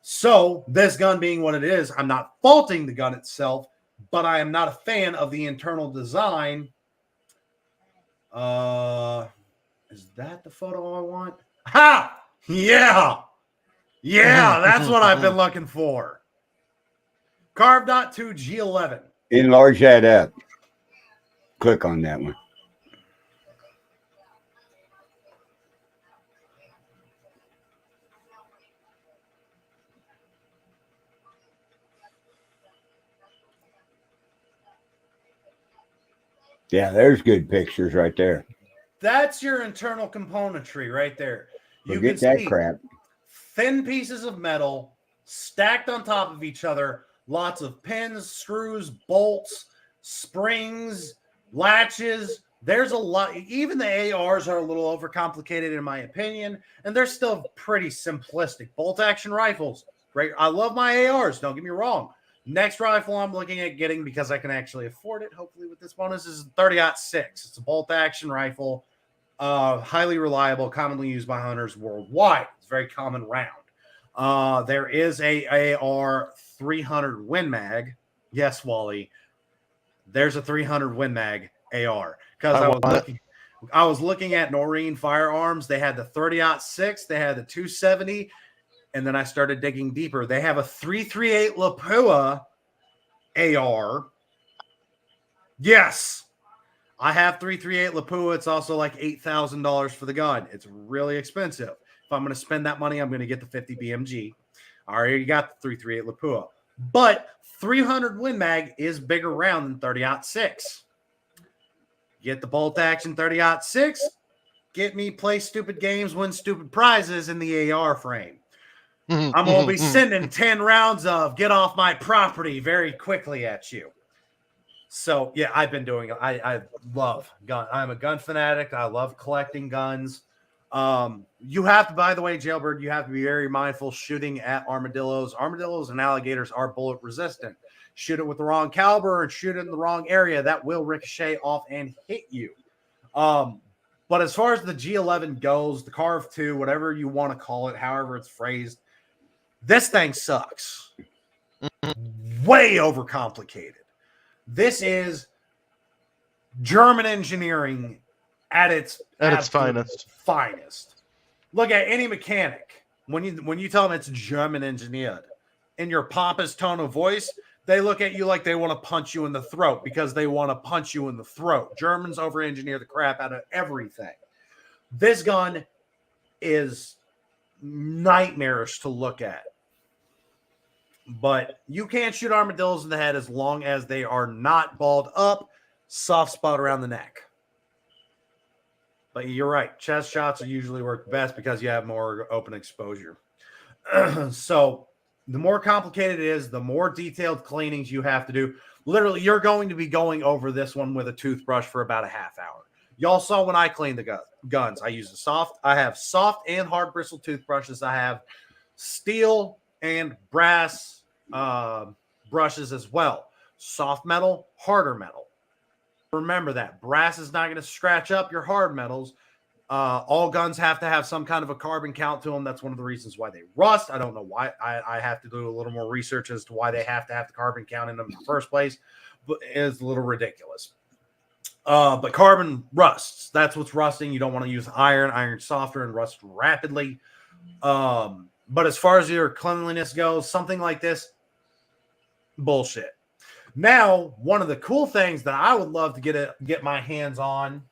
So this gun being what it is, I'm not faulting the gun itself, but I am not a fan of the internal design. Is that the photo I want? Ha! Yeah! Yeah, that's what I've been looking for. Carved Dot 2 G11. Enlarge that up. Click on that one. Yeah, there's good pictures right there. That's your internal componentry right there. You Forget can that see crap. thin pieces of metal stacked on top of each other, lots of pins, screws, bolts, springs, latches. There's a lot. Even the ARs are a little overcomplicated in my opinion, and they're still pretty simplistic. Bolt action rifles, great. I love my ARs, don't get me wrong. Next rifle I'm looking at getting, because I can actually afford it, hopefully with this bonus, is a 30-06. It's a bolt action rifle, highly reliable, commonly used by hunters worldwide. It's a very common round. There is a AR 300 Win Mag. Yes, Wally. There's a 300 Win Mag AR, because I was looking at Noreen Firearms. They had the 30-06, they had the 270, and then I started digging deeper. They have a 338 Lapua AR. Yes, I have 338 Lapua. It's also like $8,000 for the gun. It's really expensive. If I'm going to spend that money, I'm going to get the 50 BMG. I already got the 338 Lapua. But 300 Win Mag is bigger round than 30-06. Get the bolt action 30-06. Get me play stupid games, win stupid prizes in the AR frame. I'm going to be sending 10 rounds of get off my property very quickly at you. So, yeah, I've been doing it. I love gun. I'm a gun fanatic. I love collecting guns. You have to, by the way, Jailbird, you have to be very mindful shooting at armadillos. Armadillos and alligators are bullet resistant. Shoot it with the wrong caliber and shoot it in the wrong area, that will ricochet off and hit you. But as far as the G11 goes, the Carve 2, whatever you want to call it, however it's phrased, this thing sucks. Way overcomplicated. This is German engineering at its finest. Look at any mechanic. When you tell them it's German engineered, in your pompous tone of voice, they look at you like they want to punch you in the throat, because they want to punch you in the throat. Germans over-engineer the crap out of everything. This gun is nightmarish to look at. But you can't shoot armadillos in the head as long as they are not balled up, soft spot around the neck. But you're right. Chest shots are usually work best because you have more open exposure. So the more complicated it is, the more detailed cleanings you have to do. Literally, you're going to be going over this one with a toothbrush for about a half hour. Y'all saw when I cleaned the guns. I have soft and hard bristle toothbrushes. I have steel and brass brushes as well. Soft metal, harder metal. Remember that. Brass is not going to scratch up your hard metals. All guns have to have some kind of a carbon count to them. That's one of the reasons why they rust. I don't know why. I have to do a little more research as to why they have to have the carbon count in them in the first place, but it's a little ridiculous. But carbon rusts. That's what's rusting. You don't want to use iron. Iron's softer and rusts rapidly. But as far as your cleanliness goes, something like this, bullshit. Now, one of the cool things that I would love to get my hands on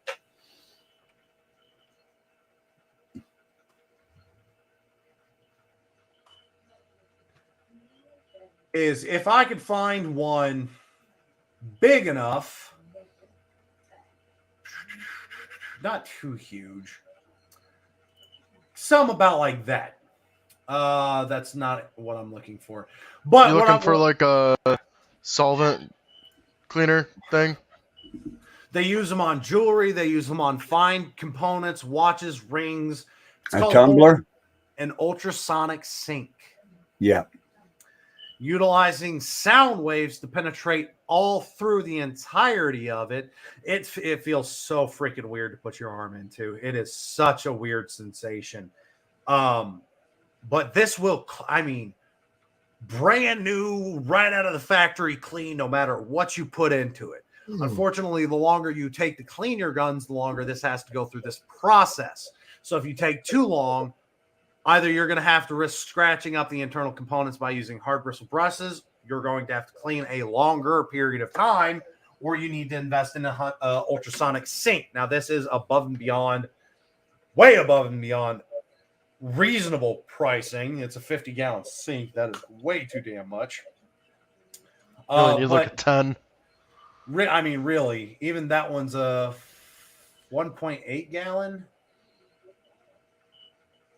is if I could find one big enough, not too huge, some about like that. That's not what I'm looking for. But You what looking I'm, for like a solvent cleaner thing? they use them on jewelry. They use them on fine components, watches, rings. It's A called tumbler? an ultrasonic sink, Yeah. utilizing sound waves to penetrate all through the entirety of it. It feels so freaking weird to put your arm into. It is such a weird sensation. But this will, I mean, brand new, right out of the factory, clean, no matter what you put into it. Unfortunately, the longer you take to clean your guns, the longer this has to go through this process. So if you take too long, either you're going to have to risk scratching up the internal components by using hard bristle brushes, you're going to have to clean a longer period of time, or you need to invest in an ultrasonic sink. Now, this is above and beyond, way above and beyond reasonable pricing. It's a 50-gallon sink. That is way too damn much. Really need like a But 10. I mean, really, even that one's a 1.8 gallon.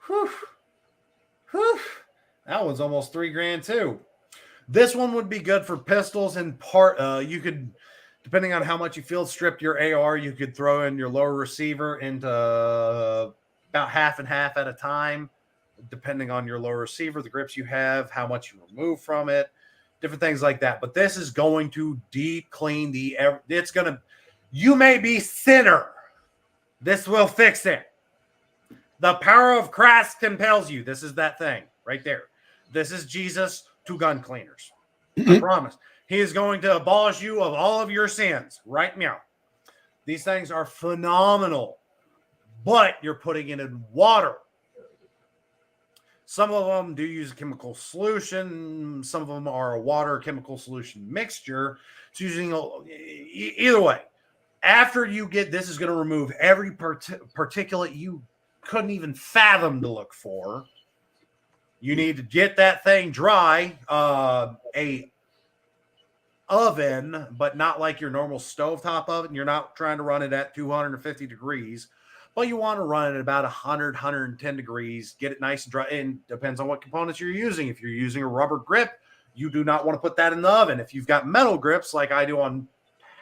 Whew. Whew. That one's almost $3,000 too. This one would be good for pistols and part. You could, depending on how much you field stripped your AR, you could throw in your lower receiver into about half and half at a time, depending on your lower receiver, the grips you have, how much you remove from it, different things like that. But this is going to deep clean the. It's going to. You may be sinner. This will fix it. The power of Christ compels you. This is that thing right there. This is Jesus to gun cleaners. I promise. He is going to abolish you of all of your sins right now. These things are phenomenal, but you're putting it in water. Some of them do use a chemical solution. Some of them are a water chemical solution mixture. It's using either way. After you get this, is going to remove every particulate you couldn't even fathom to look for. You need to get that thing dry. A oven, but not like your normal stovetop oven. You're not trying to run it at 250 degrees, but you want to run it at about 100, 110 degrees. Get it nice and dry. And depends on what components you're using. If you're using a rubber grip, you do not want to put that in the oven. If you've got metal grips, like I do on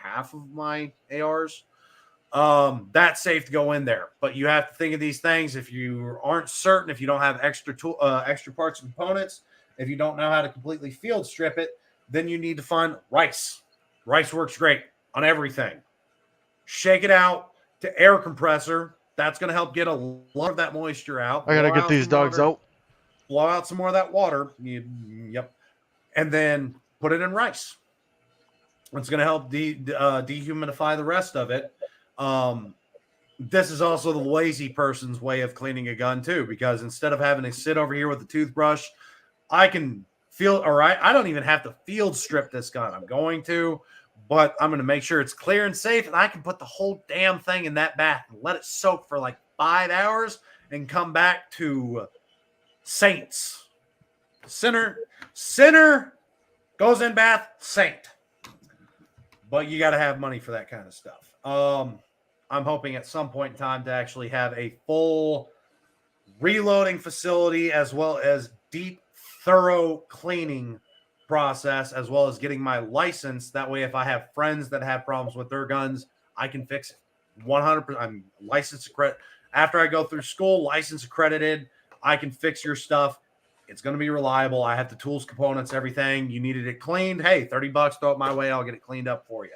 half of my ARs, that's safe to go in there. But you have to think of these things. If you aren't certain, if you don't have extra parts and components, if you don't know how to completely field strip it, then you need to find rice. Rice works great on everything. Shake it out to air compressor. That's going to help get a lot of that moisture out. I gotta get these dogs out. Blow out some more of that water. Yep. And then put it in rice. It's going to help dehumidify the rest of it. This is also the lazy person's way of cleaning a gun too, because instead of having to sit over here with a toothbrush, I can I don't even have to field strip this gun. I'm going to, but I'm going to make sure it's clear and safe, and I can put the whole damn thing in that bath and let it soak for like 5 hours and come back to saints. Sinner goes in bath, saint. But you got to have money for that kind of stuff. I'm hoping at some point in time to actually have a full reloading facility, as well as deep, thorough cleaning process, as well as getting my license. That way, if I have friends that have problems with their guns, I can fix it. 100%. I'm licensed accredited. After I go through school, license accredited, I can fix your stuff. It's going to be reliable. I have the tools, components, everything. You needed it cleaned. Hey, $30, throw it my way. I'll get it cleaned up for you.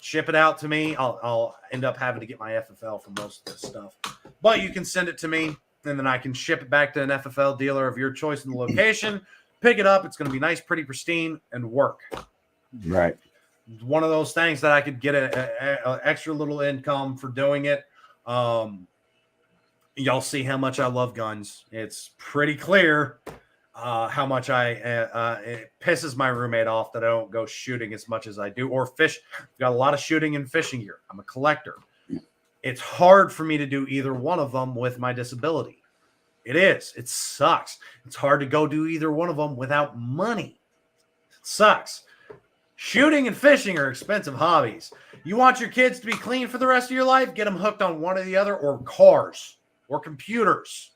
Ship it out to me. I'll end up having to get my FFL for most of this stuff. But you can send it to me, and then I can ship it back to an FFL dealer of your choice in the location. Pick it up. It's going to be nice, pretty pristine, and work. Right. One of those things that I could get an extra little income for doing it. Y'all see how much I love guns. It's pretty clear how much it pisses my roommate off that I don't go shooting as much as I do, or fish. I've got a lot of shooting and fishing gear. I'm a collector. It's hard for me to do either one of them with my disability. It is. It sucks. It's hard to go do either one of them without money. It sucks. Shooting and fishing are expensive hobbies. You want your kids to be clean for the rest of your life? Get them hooked on one or the other, or cars, or computers.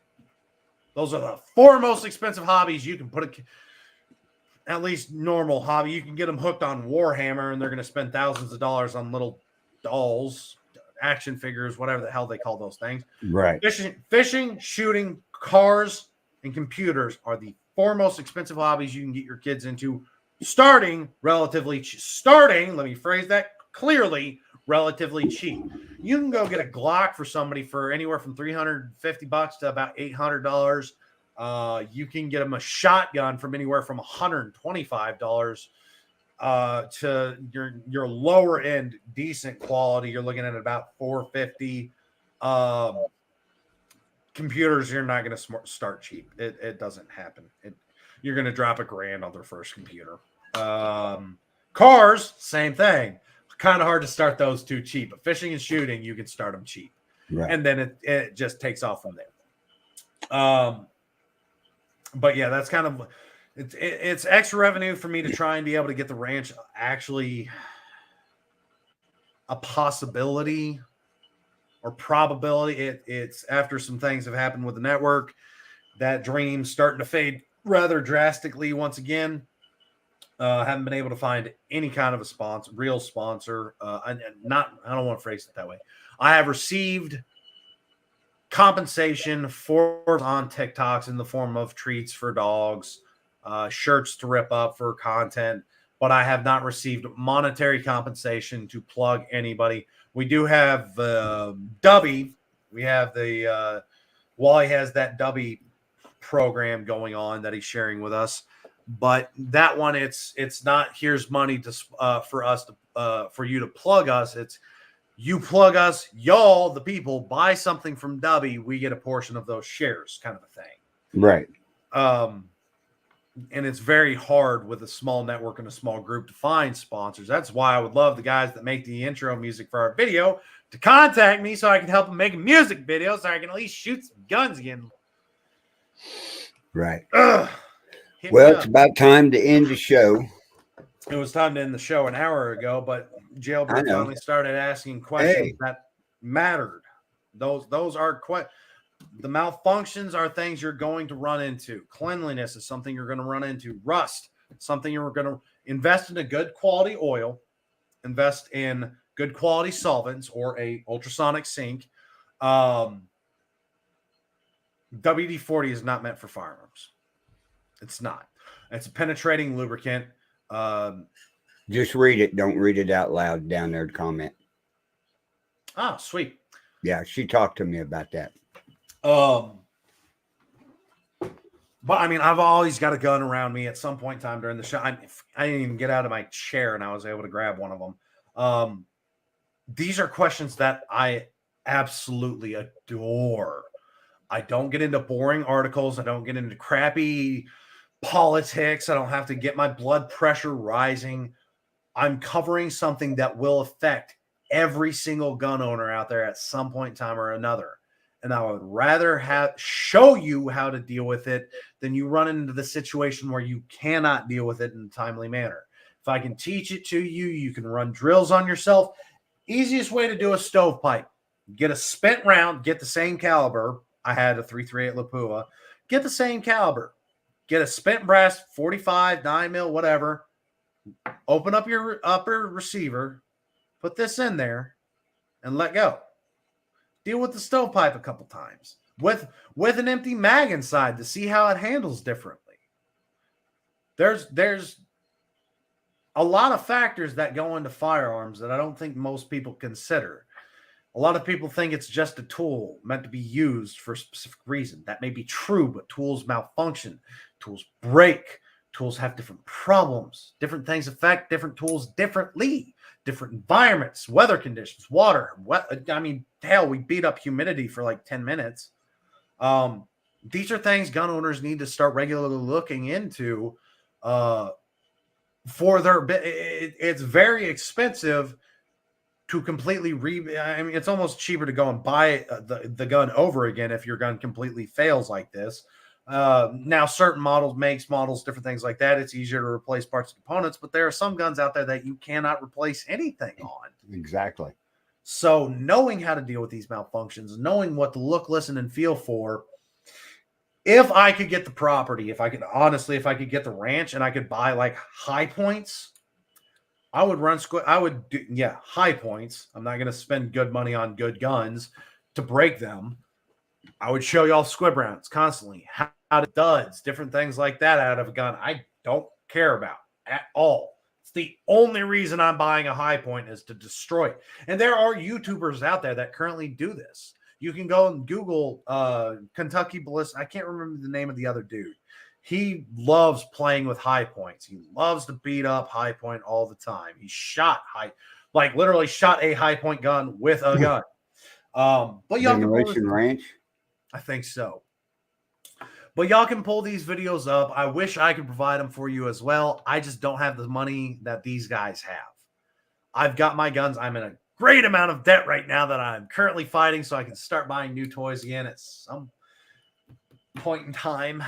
Those are the 4 most expensive hobbies you can put at least normal hobby. You can get them hooked on Warhammer, and they're going to spend thousands of dollars on little dolls, action figures, whatever the hell they call those things. Right. Fishing, shooting, cars, and computers are the 4 most expensive hobbies you can get your kids into. Starting, let me phrase that clearly, relatively cheap. You can go get a Glock for somebody for anywhere from $350 to about $800. You can get them a shotgun from anywhere from $125 to your lower end decent quality. You're looking at about $450. Computers, you're not going to start cheap. It doesn't happen. You're going to drop $1,000 on their first computer. Cars, same thing. Kind of hard to start those too cheap. But fishing and shooting, you can start them cheap. Right. And then it just takes off from there. But yeah, that's kind of it's extra revenue for me to try and be able to get the ranch actually a possibility or probability. It's after some things have happened with the network, that dream's starting to fade rather drastically once again. Haven't been able to find any kind of a real sponsor. I don't want to phrase it that way. I have received compensation on TikToks in the form of treats for dogs, shirts to rip up for content, but I have not received monetary compensation to plug anybody. We do have Dubby. We have the Wally has that Dubby program going on that he's sharing with us, but that one it's not here's money to for us to for you to plug us. It's you plug us, y'all, the people, buy something from Dubby, we get a portion of those shares, kind of a thing. Right. And it's very hard with a small network and a small group to find sponsors. That's why I would love the guys that make the intro music for our video to contact me so I can help them make a music video so I can at least shoot some guns again. Right. Well, It's about time to end the show. It was time to end the show an hour ago, but Jailbird finally started asking questions that mattered. Those are the malfunctions are things you're going to run into. Cleanliness is something you're going to run into. Rust, something you're going to invest in a good quality oil, invest in good quality solvents or a ultrasonic sink. WD-40 is not meant for firearms. It's not. It's a penetrating lubricant. Just read it. Don't read it out loud down there to comment. Ah, sweet. Yeah, she talked to me about that. But I mean, I've always got a gun around me at some point in time during the show. I didn't even get out of my chair and I was able to grab one of them. These are questions that I absolutely adore. I don't get into boring articles. I don't get into crappy politics. I don't have to get my blood pressure rising. I'm covering something that will affect every single gun owner out there at some point in time or another. And I would rather show you how to deal with it than you run into the situation where you cannot deal with it in a timely manner. If I can teach it to you, you can run drills on yourself. Easiest way to do a stovepipe. Get a spent round, get the same caliber. I had a .338 Lapua. Get the same caliber. Get a spent brass 45, 9mm, whatever. Open up your upper receiver. Put this in there and let go. Deal with the stovepipe a couple times with an empty mag inside to see how it handles differently. There's a lot of factors that go into firearms that I don't think most people consider. A lot of people think it's just a tool meant to be used for a specific reason. That may be true, but tools malfunction. Tools break. Tools have different problems. Different things affect different tools differently. Different environments, weather conditions, water. I mean, hell, we beat up humidity for like 10 minutes. These are things gun owners need to start regularly looking into for their. It's very expensive to completely I mean, it's almost cheaper to go and buy the gun over again if your gun completely fails like this. Now, certain models, makes, models, different things like that, it's easier to replace parts and components, but there are some guns out there that you cannot replace anything on. Exactly. So knowing how to deal with these malfunctions, knowing what to look, listen, and feel for, if I could get the property, if I could get the ranch and I could buy like high points, I would run high points. I'm not going to spend good money on good guns to break them. I would show y'all squib rounds constantly, how it does, different things like that out of a gun I don't care about at all. It's the only reason I'm buying a high point is to destroy it. And there are YouTubers out there that currently do this. You can go and Google Kentucky Ballistic. I can't remember the name of the other dude. He loves playing with high points. He loves to beat up high point all the time. He shot literally shot a high point gun with a gun. But y'all Generation Ranch. I think so. But y'all can pull these videos up. I wish I could provide them for you as well. I just don't have the money that these guys have. I've got my guns. I'm in a great amount of debt right now that I'm currently fighting so I can start buying new toys again at some point in time.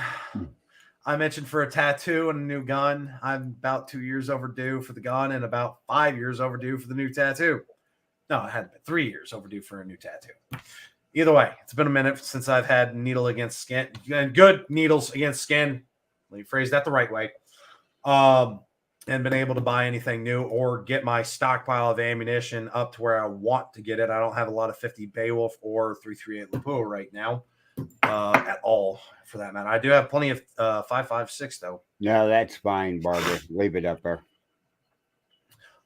I mentioned for a tattoo and a new gun. I'm about 2 years overdue for the gun and about 5 years overdue for the new tattoo. No, it had been 3 years overdue for a new tattoo. Either way, it's been a minute since I've had needle against skin and good needles against skin. Let me phrase that the right way. And been able to buy anything new or get my stockpile of ammunition up to where I want to get it. I don't have a lot of 50 Beowulf or 338 Lapua right now at all, for that matter. I do have plenty of 5.56 though. No, that's fine, Barbara. Leave it up there.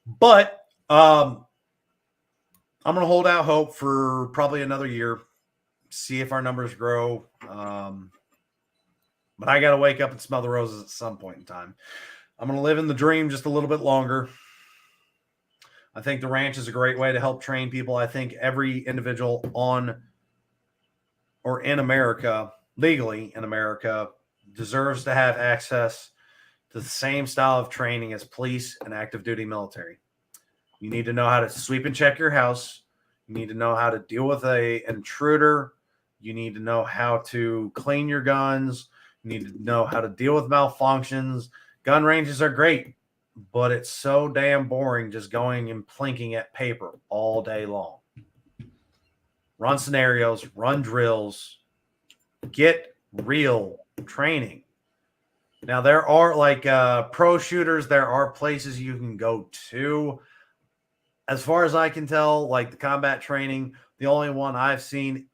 But I'm going to hold out hope for probably another year, see if our numbers grow. But I got to wake up and smell the roses at some point in time. I'm going to live in the dream just a little bit longer. I think the ranch is a great way to help train people. I think every individual on or in America, legally in America, deserves to have access to the same style of training as police and active duty military. You need to know how to sweep and check your house. You need to know how to deal with an intruder. You need to know how to clean your guns. You need to know how to deal with malfunctions. Gun ranges are great, but it's so damn boring just going and plinking at paper all day long. Run scenarios, run drills, get real training. Now, there are like pro shooters, there are places you can go to. As far as I can tell, like the combat training, the only one I've seen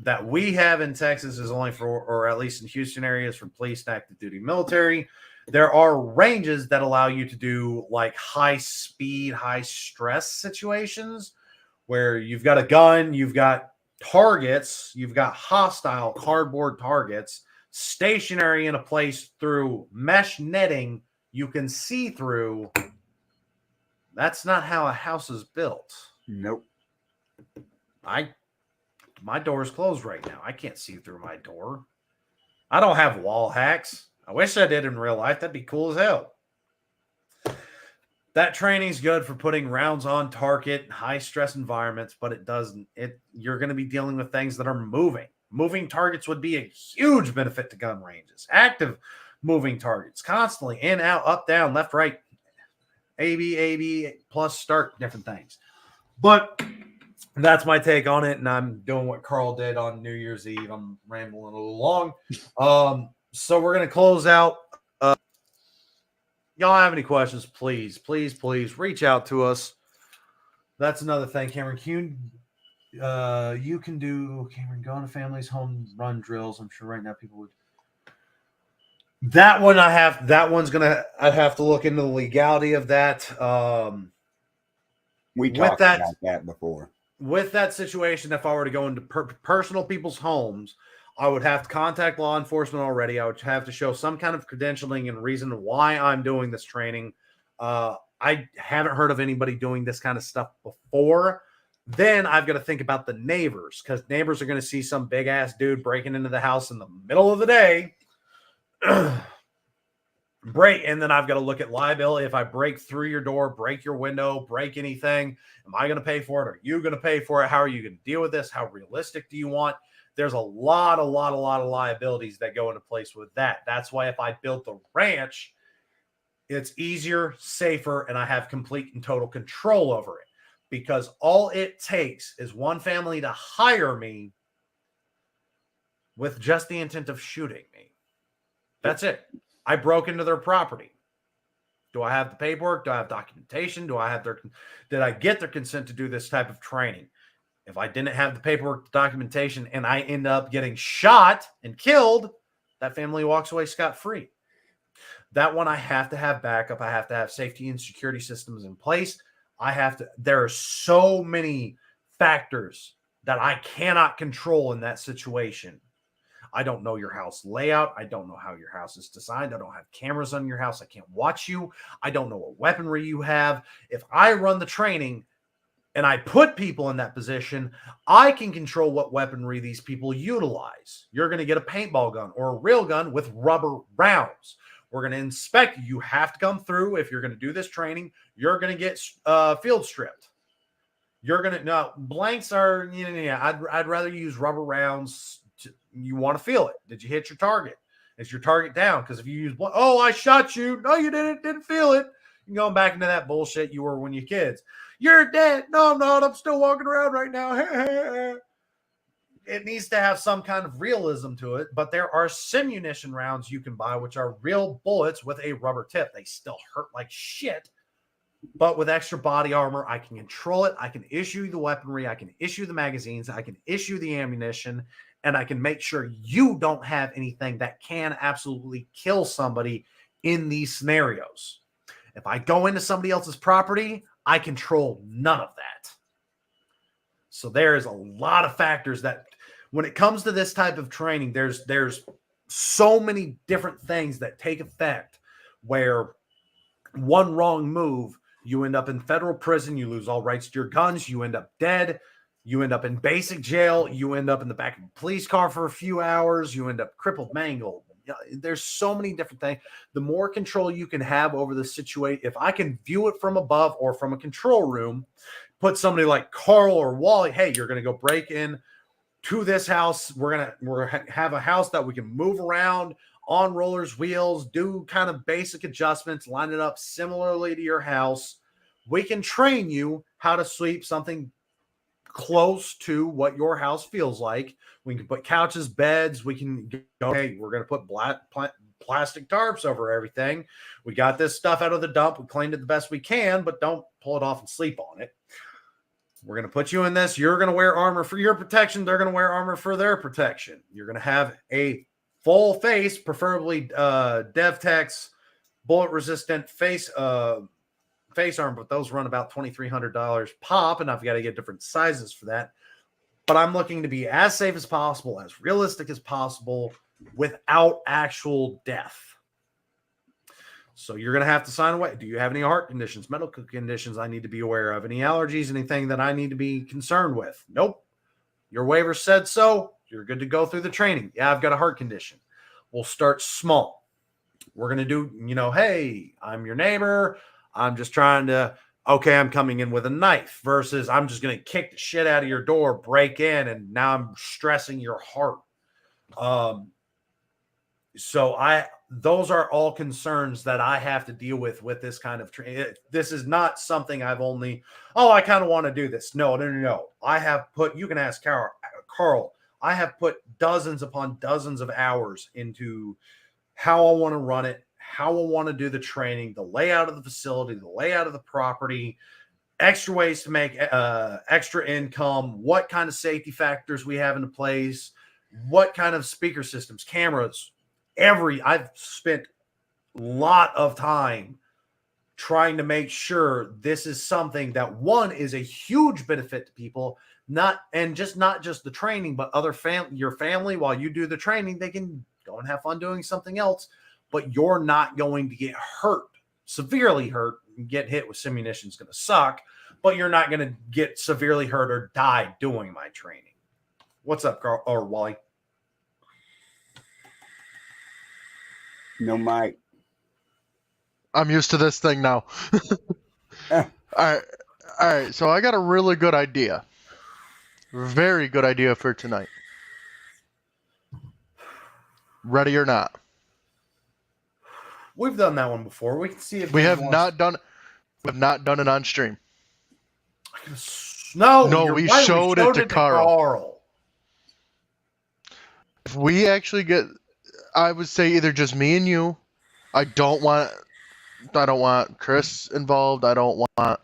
that we have in Texas is only for, or at least in Houston areas, for police and active duty military. There are ranges that allow you to do like high speed, high stress situations where you've got a gun, you've got targets, you've got hostile cardboard targets stationary in a place through mesh netting you can see through. That's not how a house is built. Nope. My door is closed right now. I can't see through my door. I don't have wall hacks. I wish I did in real life. That'd be cool as hell. That training's good for putting rounds on target, high stress environments, but you're going to be dealing with things that are moving. Moving targets would be a huge benefit to gun ranges. Active moving targets, constantly in, out, up, down, left, right, A, plus start, different things. But that's my take on it, and I'm doing what Carl did on New Year's Eve. I'm rambling a little long. So we're going to close out. Y'all have any questions, please reach out to us. That's another thing, Cameron. You can do, Cameron, go into families' home run drills. I'm sure right now people would. That one's I'd have to look into the legality of that. We talked about that before. With that situation, if I were to go into personal people's homes, I would have to contact law enforcement already. I would have to show some kind of credentialing and reason why I'm doing this training. I haven't heard of anybody doing this kind of stuff before. Then I've got to think about the neighbors, because neighbors are going to see some big ass dude breaking into the house in the middle of the day. break, and then I've got to look at liability. If I break through your door, break your window, break anything, am I going to pay for it? Are you going to pay for it? How are you going to deal with this? How realistic do you want? There's a lot of liabilities that go into place with that. That's why if I built the ranch, it's easier, safer, and I have complete and total control over it, because all it takes is one family to hire me with just the intent of shooting me. That's it. I broke into their property. Do I have the paperwork? Do I have documentation? Did I get their consent to do this type of training? If I didn't have the paperwork, the documentation, and I end up getting shot and killed, that family walks away scot-free. That one, I have to have backup. I have to have safety and security systems in place. There are so many factors that I cannot control in that situation. I don't know your house layout. I don't know how your house is designed. I don't have cameras on your house. I can't watch you. I don't know what weaponry you have. If I run the training and I put people in that position, I can control what weaponry these people utilize. You're going to get a paintball gun or a real gun with rubber rounds. We're going to inspect you. You have to come through. If you're going to do this training, you're going to get field stripped. You're going to, no, blanks are, I'd rather use rubber rounds. You want to feel it. Did you hit your target? Is your target down? Because if you use, oh, I shot you. No, you didn't feel it. You're going back into that bullshit you were when you're kids. You're dead. No, I'm not. I'm still walking around right now. It needs to have some kind of realism to it, but there are simunition rounds you can buy, which are real bullets with a rubber tip. They still hurt like shit, but with extra body armor, I can control it. I can issue the weaponry. I can issue the magazines. I can issue the ammunition, and I can make sure you don't have anything that can absolutely kill somebody in these scenarios. If I go into somebody else's property, I control none of that. So there's a lot of factors that, when it comes to this type of training, there's so many different things that take effect, where one wrong move, you end up in federal prison, you lose all rights to your guns, you end up dead, you end up in basic jail, you end up in the back of a police car for a few hours, you end up crippled, mangled. There's so many different things. The more control you can have over the situation, if I can view it from above or from a control room, put somebody like Carl or Wally, hey, you're going to go break in to this house. We're going to have a house that we can move around on rollers, wheels, do kind of basic adjustments, line it up similarly to your house. We can train you how to sweep something close to what your house feels like. We can put couches, beds. We can go, hey, we're going to put plastic tarps over everything. We got this stuff out of the dump. We cleaned it the best we can, but don't pull it off and sleep on it. We're going to put you in this. You're going to wear armor for your protection. They're going to wear armor for their protection. You're going to have a full face, preferably DevTech's bullet resistant face armor, but those run about $2,300 pop, and I've got to get different sizes for that. But I'm looking to be as safe as possible, as realistic as possible, without actual death. So you're going to have to sign away. Do you have any heart conditions, medical conditions I need to be aware of? Any allergies, anything that I need to be concerned with? Nope. Your waiver said so. You're good to go through the training. Yeah, I've got a heart condition. We'll start small. We're going to do, hey, I'm your neighbor. I'm just trying to, I'm coming in with a knife, versus I'm just going to kick the shit out of your door, break in, and now I'm stressing your heart. Those are all concerns that I have to deal with this kind of training. This is not something I've only, I kind of want to do this. No. I have put, you can ask Carl, I have put dozens upon dozens of hours into how I want to run it, how I want to do the training, the layout of the facility, the layout of the property, extra ways to make extra income, what kind of safety factors we have into place, what kind of speaker systems, cameras, I've spent a lot of time trying to make sure this is something that, one, is a huge benefit to people, not just the training, but your family, while you do the training, they can go and have fun doing something else, but you're not going to get hurt, severely hurt. Get hit with simunition is going to suck, but you're not going to get severely hurt or die doing my training. What's up, Carl or Wally? No, Mike. I'm used to this thing now. All right. So I got a really good idea. Very good idea for tonight. Ready or not? We've done that one before. We can see if We Dave have wants- not done. We have not done it on stream. No, No, you're we right, showed it to Carl. If we actually get, I would say either just me and you. I don't want Chris involved. I don't want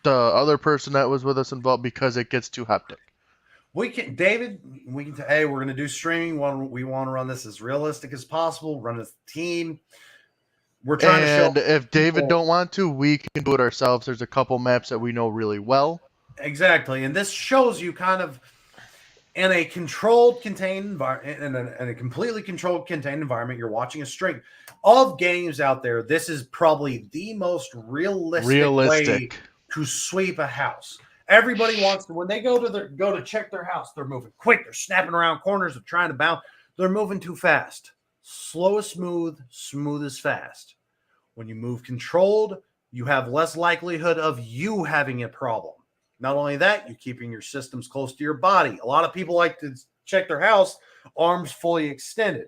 the other person that was with us involved because it gets too hectic. We can, David. We can. Hey, we're going to do streaming. We want to run this as realistic as possible. Run as a team. We're trying And to show. if David people- don't want to, we can do it ourselves. There's a couple maps that we know really well. Exactly, and this shows you kind of in a controlled, contained environment, in a completely controlled, contained environment. You're watching a string of games out there. This is probably the most realistic way to sweep a house. Everybody wants to, when they go to check their house, they're moving quick. They're snapping around corners. They're trying to bounce. They're moving too fast. Slow is smooth. Smooth is fast. When you move controlled, you have less likelihood of you having a problem. Not only that, you're keeping your systems close to your body. A lot of people like to check their house, arms fully extended.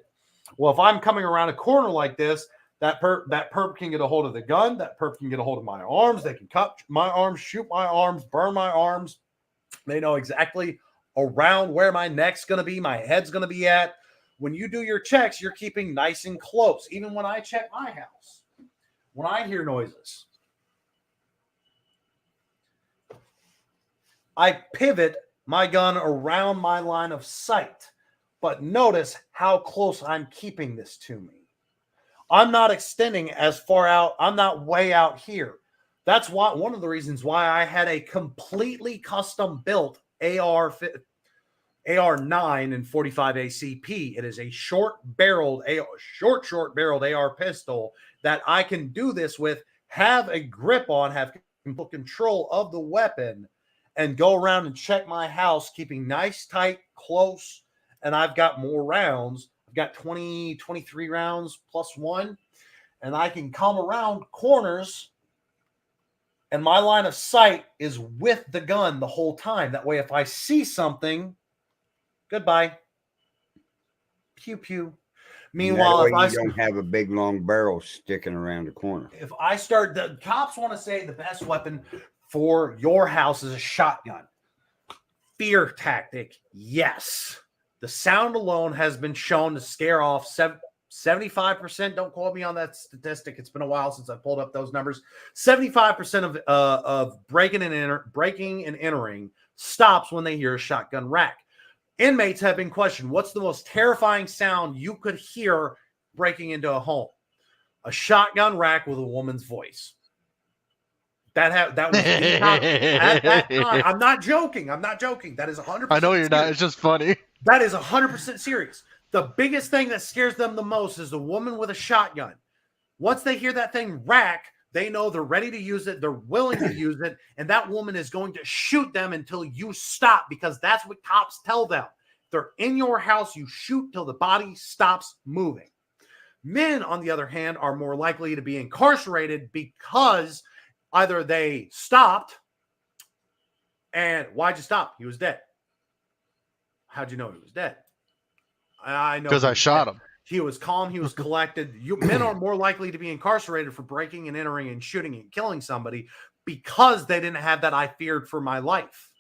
Well, if I'm coming around a corner like this, that perp can get a hold of the gun. That perp can get a hold of my arms. They can cut my arms, shoot my arms, burn my arms. They know exactly around where my neck's going to be, my head's going to be at. When you do your checks, you're keeping nice and close. Even when I check my house, when I hear noises, I pivot my gun around my line of sight. But notice how close I'm keeping this to me. I'm not extending as far out. I'm not way out here. That's why one of the reasons why I had a completely custom built AR9 and 45 ACP. It is a short barreled AR pistol that I can do this with, have a grip on, have complete control of the weapon, and go around and check my house, keeping nice, tight, close. And I've got more rounds. I've got 23 rounds plus one. And I can come around corners. And my line of sight is with the gun the whole time. That way, if I see something, goodbye. Pew, pew. Meanwhile, that if way I you don't have a big long barrel sticking around the corner. if I start, the cops want to say the best weapon for your house is a shotgun. Fear tactic, yes. The sound alone has been shown to scare off 75%. Don't quote me on that statistic. It's been a while since I pulled up those numbers. 75% of breaking and entering stops when they hear a shotgun rack. Inmates have been questioned, what's the most terrifying sound you could hear breaking into a home? A shotgun rack with a woman's voice. That was at that time. I'm not joking. That is 100%. I know you're not. serious. It's just funny. That is 100% serious. The biggest thing that scares them the most is the woman with a shotgun. Once they hear that thing rack, they know they're ready to use it. They're willing to use it. And that woman is going to shoot them until you stop, because that's what cops tell them. They're in your house. You shoot till the body stops moving. Men, on the other hand, are more likely to be incarcerated because either they stopped, and why'd you stop? He was dead. How'd you know he was dead? I know Because I shot him. He was calm. He was collected. Men are more likely to be incarcerated for breaking and entering and shooting and killing somebody because they didn't have that I feared for my life.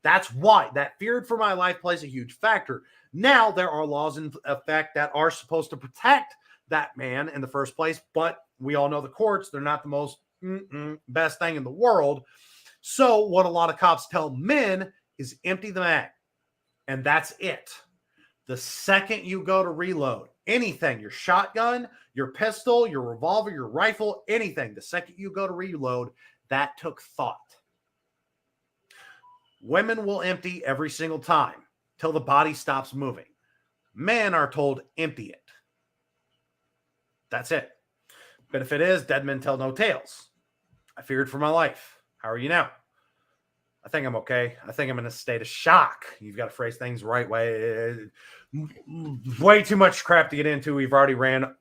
That's why that feared for my life plays a huge factor. Now there are laws in effect that are supposed to protect that man in the first place, but we all know the courts, they're not the most best thing in the world. So what a lot of cops tell men is empty the mag, and that's it. The second you go to reload anything, your shotgun, your pistol, your revolver, your rifle, anything, the second you go to reload, that took thought. Women will empty every single time till the body stops moving. Men are told empty it. That's it. Benefit is dead men tell no tales. I feared for my life. How are you now? I think I'm okay. I think I'm in a state of shock. You've got to phrase things the right way. Way too much crap to get into. We've already ran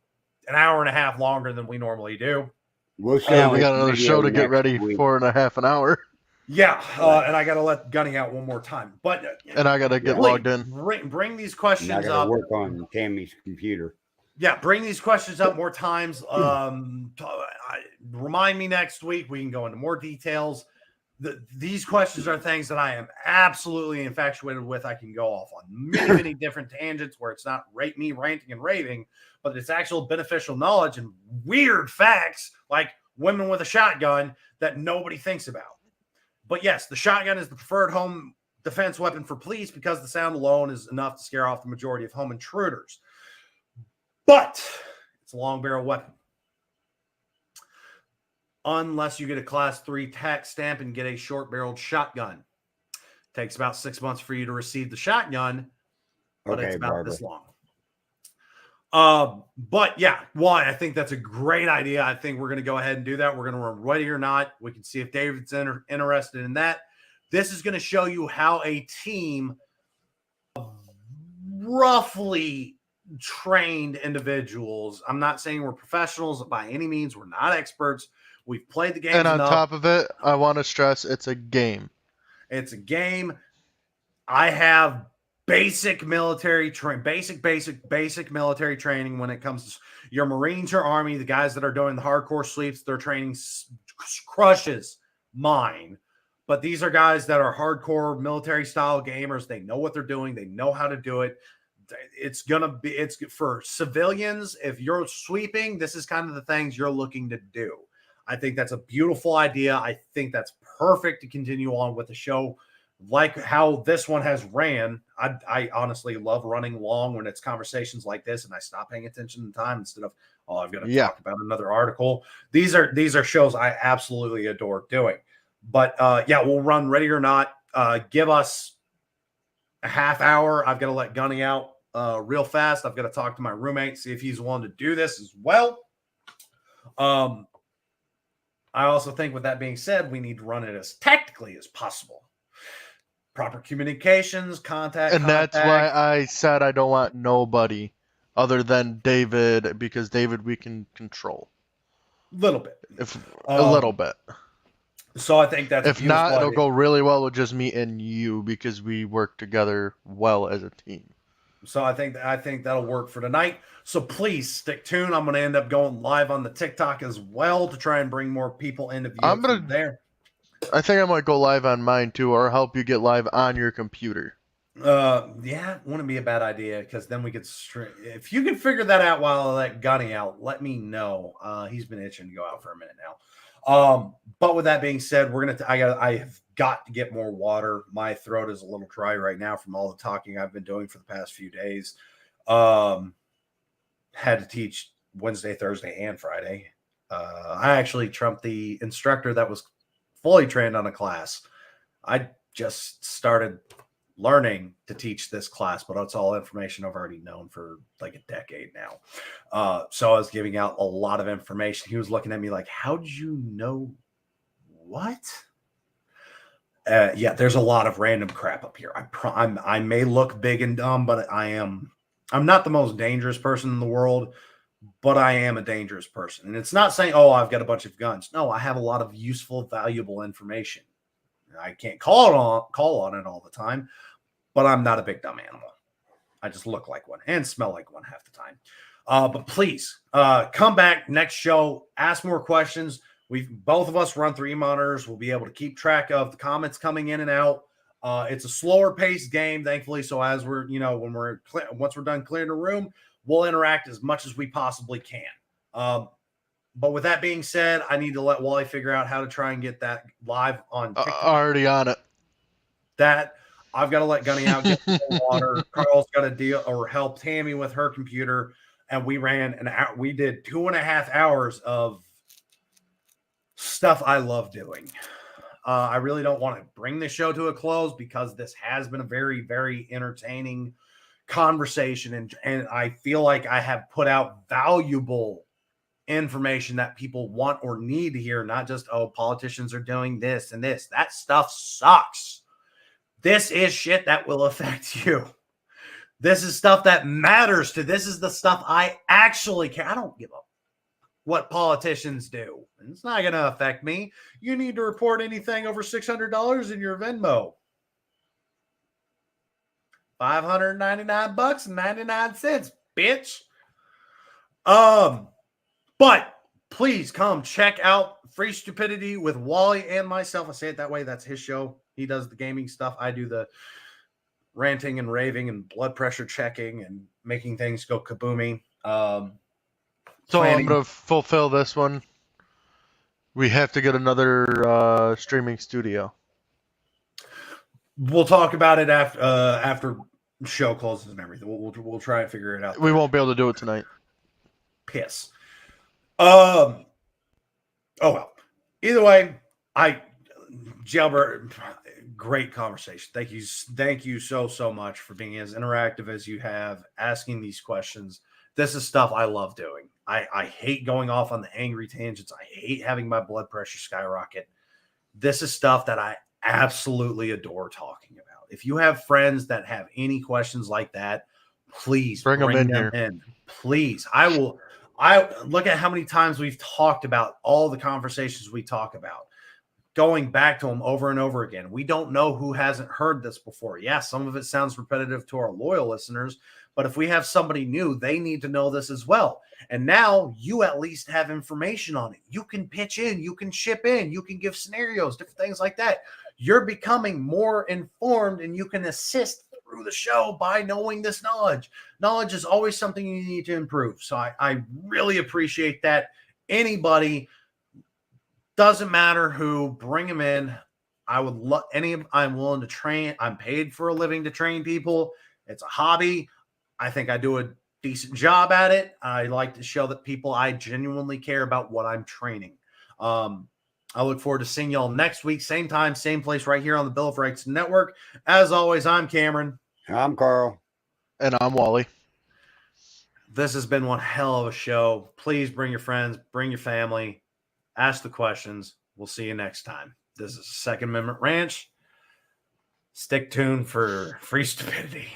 an hour and a half longer than we normally do. We'll Yeah, send we this got another video show to get next ready week. for in a half an hour, Yeah, and I got to let Gunny out one more time. But and I gotta get Yeah. logged in. bring these And I questions got to up. work on Tammy's computer. Yeah, bring these questions up more times. Remind me next week. We can go into more details. These questions are things that I am absolutely infatuated with. I can go off on many, many different tangents where it's not me ranting and raving, but it's actual beneficial knowledge and weird facts like women with a shotgun that nobody thinks about. But yes, the shotgun is the preferred home defense weapon for police because the sound alone is enough to scare off the majority of home intruders. But it's a long barrel weapon. Unless you get a class 3 tax stamp and get a short barreled shotgun. Takes about 6 months for you to receive the shotgun, but Okay, it's about Barbara. this long. But yeah, why? I think that's a great idea. I think we're going to go ahead and do that. We're going to run Ready or Not. We can see if David's interested in that. This is going to show you how a team of roughly trained individuals. I'm not saying we're professionals by any means. We're not experts. We've played the game. And on top of it, I want to stress it's a game. It's a game. I have basic military basic military training when it comes to your Marines, your Army, the guys that are doing the hardcore sleeps, their training crushes mine. But these are guys that are hardcore military style gamers. They know what they're doing. They know how to do it. It's for civilians. If you're sweeping, this is kind of the things you're looking to do. I think that's a beautiful idea. I think that's perfect to continue on with the show, like how this one has ran. I honestly love running long when it's conversations like this, and I stop paying attention to time instead of, oh, I've got to talk about another article. These are shows I absolutely adore doing. But yeah, we'll run Ready or Not. Give us a half hour. I've got to let Gunny out real fast. I've got to talk to my roommate, see if he's willing to do this as well. I also think with that being said, we need to run it as tactically as possible. Proper communications, contact. And that's why I said I don't want nobody other than David, because David we can control. Little bit. A little bit. So I think that's if not, it'll go really well with just me and you because we work together well as a team. So I think that'll work for tonight. So please stick tuned. I'm going to end up going live on the TikTok as well to try and bring more people into view there. I think I might go live on mine too, or help you get live on your computer. Yeah, wouldn't be a bad idea because then we could if you can figure that out while I let Gunny out, let me know. He's been itching to go out for a minute now. But with that being said, I have got to get more water. My throat is a little dry right now from all the talking I've been doing for the past few days. Had to teach Wednesday, Thursday, and Friday. I actually trumped the instructor that was fully trained on a class. I just started learning to teach this class, but it's all information I've already known for like a decade now. So I was giving out a lot of information. He was looking at me like, how did you know what? Yeah, there's a lot of random crap up here. I may look big and dumb, but I'm not the most dangerous person in the world, but I am a dangerous person. And it's not saying, oh, I've got a bunch of guns. No, I have a lot of useful, valuable information. I can't call on it all the time, but I'm not a big dumb animal. I just look like one and smell like one half the time. But please come back next show, ask more questions. Both of us run 3 monitors. We'll be able to keep track of the comments coming in and out. It's a slower paced game, thankfully. So as once we're done clearing the room, we'll interact as much as we possibly can. But with that being said, I need to let Wally figure out how to try and get that live on TikTok. Already on it. That I've got to let Gunny out, get some water. Carl's got to deal or help Tammy with her computer. And we ran an hour. We did 2.5 hours of stuff I love doing. I really don't want to bring the show to a close because this has been a very, very entertaining conversation. And I feel like I have put out valuable information that people want or need to hear, not just, oh, politicians are doing this and this. That stuff sucks. This is shit that will affect you. This is stuff that matters to. This is the stuff I actually care. I don't give a what politicians do. It's not going to affect me. You need to report anything over $600 in your Venmo. $599.99, bitch. But please come check out Free Stupidity with Wally and myself. I say it that way. That's his show. He does the gaming stuff. I do the ranting and raving and blood pressure checking and making things go kaboomy. So I'm going to fulfill this one. We have to get another streaming studio. We'll talk about it after show closes and everything. We'll try and figure it out. We won't be able to do it tonight. Piss. Oh well. Either way, Jailbird, great conversation. Thank you so much for being as interactive as you have, asking these questions. This is stuff I love doing. I hate going off on the angry tangents. I hate having my blood pressure skyrocket. This is stuff that I absolutely adore talking about. If you have friends that have any questions like that, please bring them in. Please. I look at how many times we've talked about all the conversations we talk about, going back to them over and over again. We don't know who hasn't heard this before. Yeah, some of it sounds repetitive to our loyal listeners, but if we have somebody new, they need to know this as well. And now you at least have information on it. You can pitch in, you can chip in, you can give scenarios, different things like that. You're becoming more informed and you can assist through the show by knowing this knowledge. Knowledge is always something you need to improve. So I really appreciate that. Anybody, doesn't matter who, bring them in. I'm willing to train. I'm paid for a living to train people. It's a hobby. I think I do a decent job at it. I like to show that people I genuinely care about what I'm training. I look forward to seeing y'all next week, same time, same place, right here on the Bill of Rights Network. As always, I'm Cameron. I'm Carl. And I'm Wally. This has been one hell of a show. Please bring your friends, bring your family, ask the questions. We'll see you next time. This is Second Amendment Ranch. Stick tuned for Free Stupidity.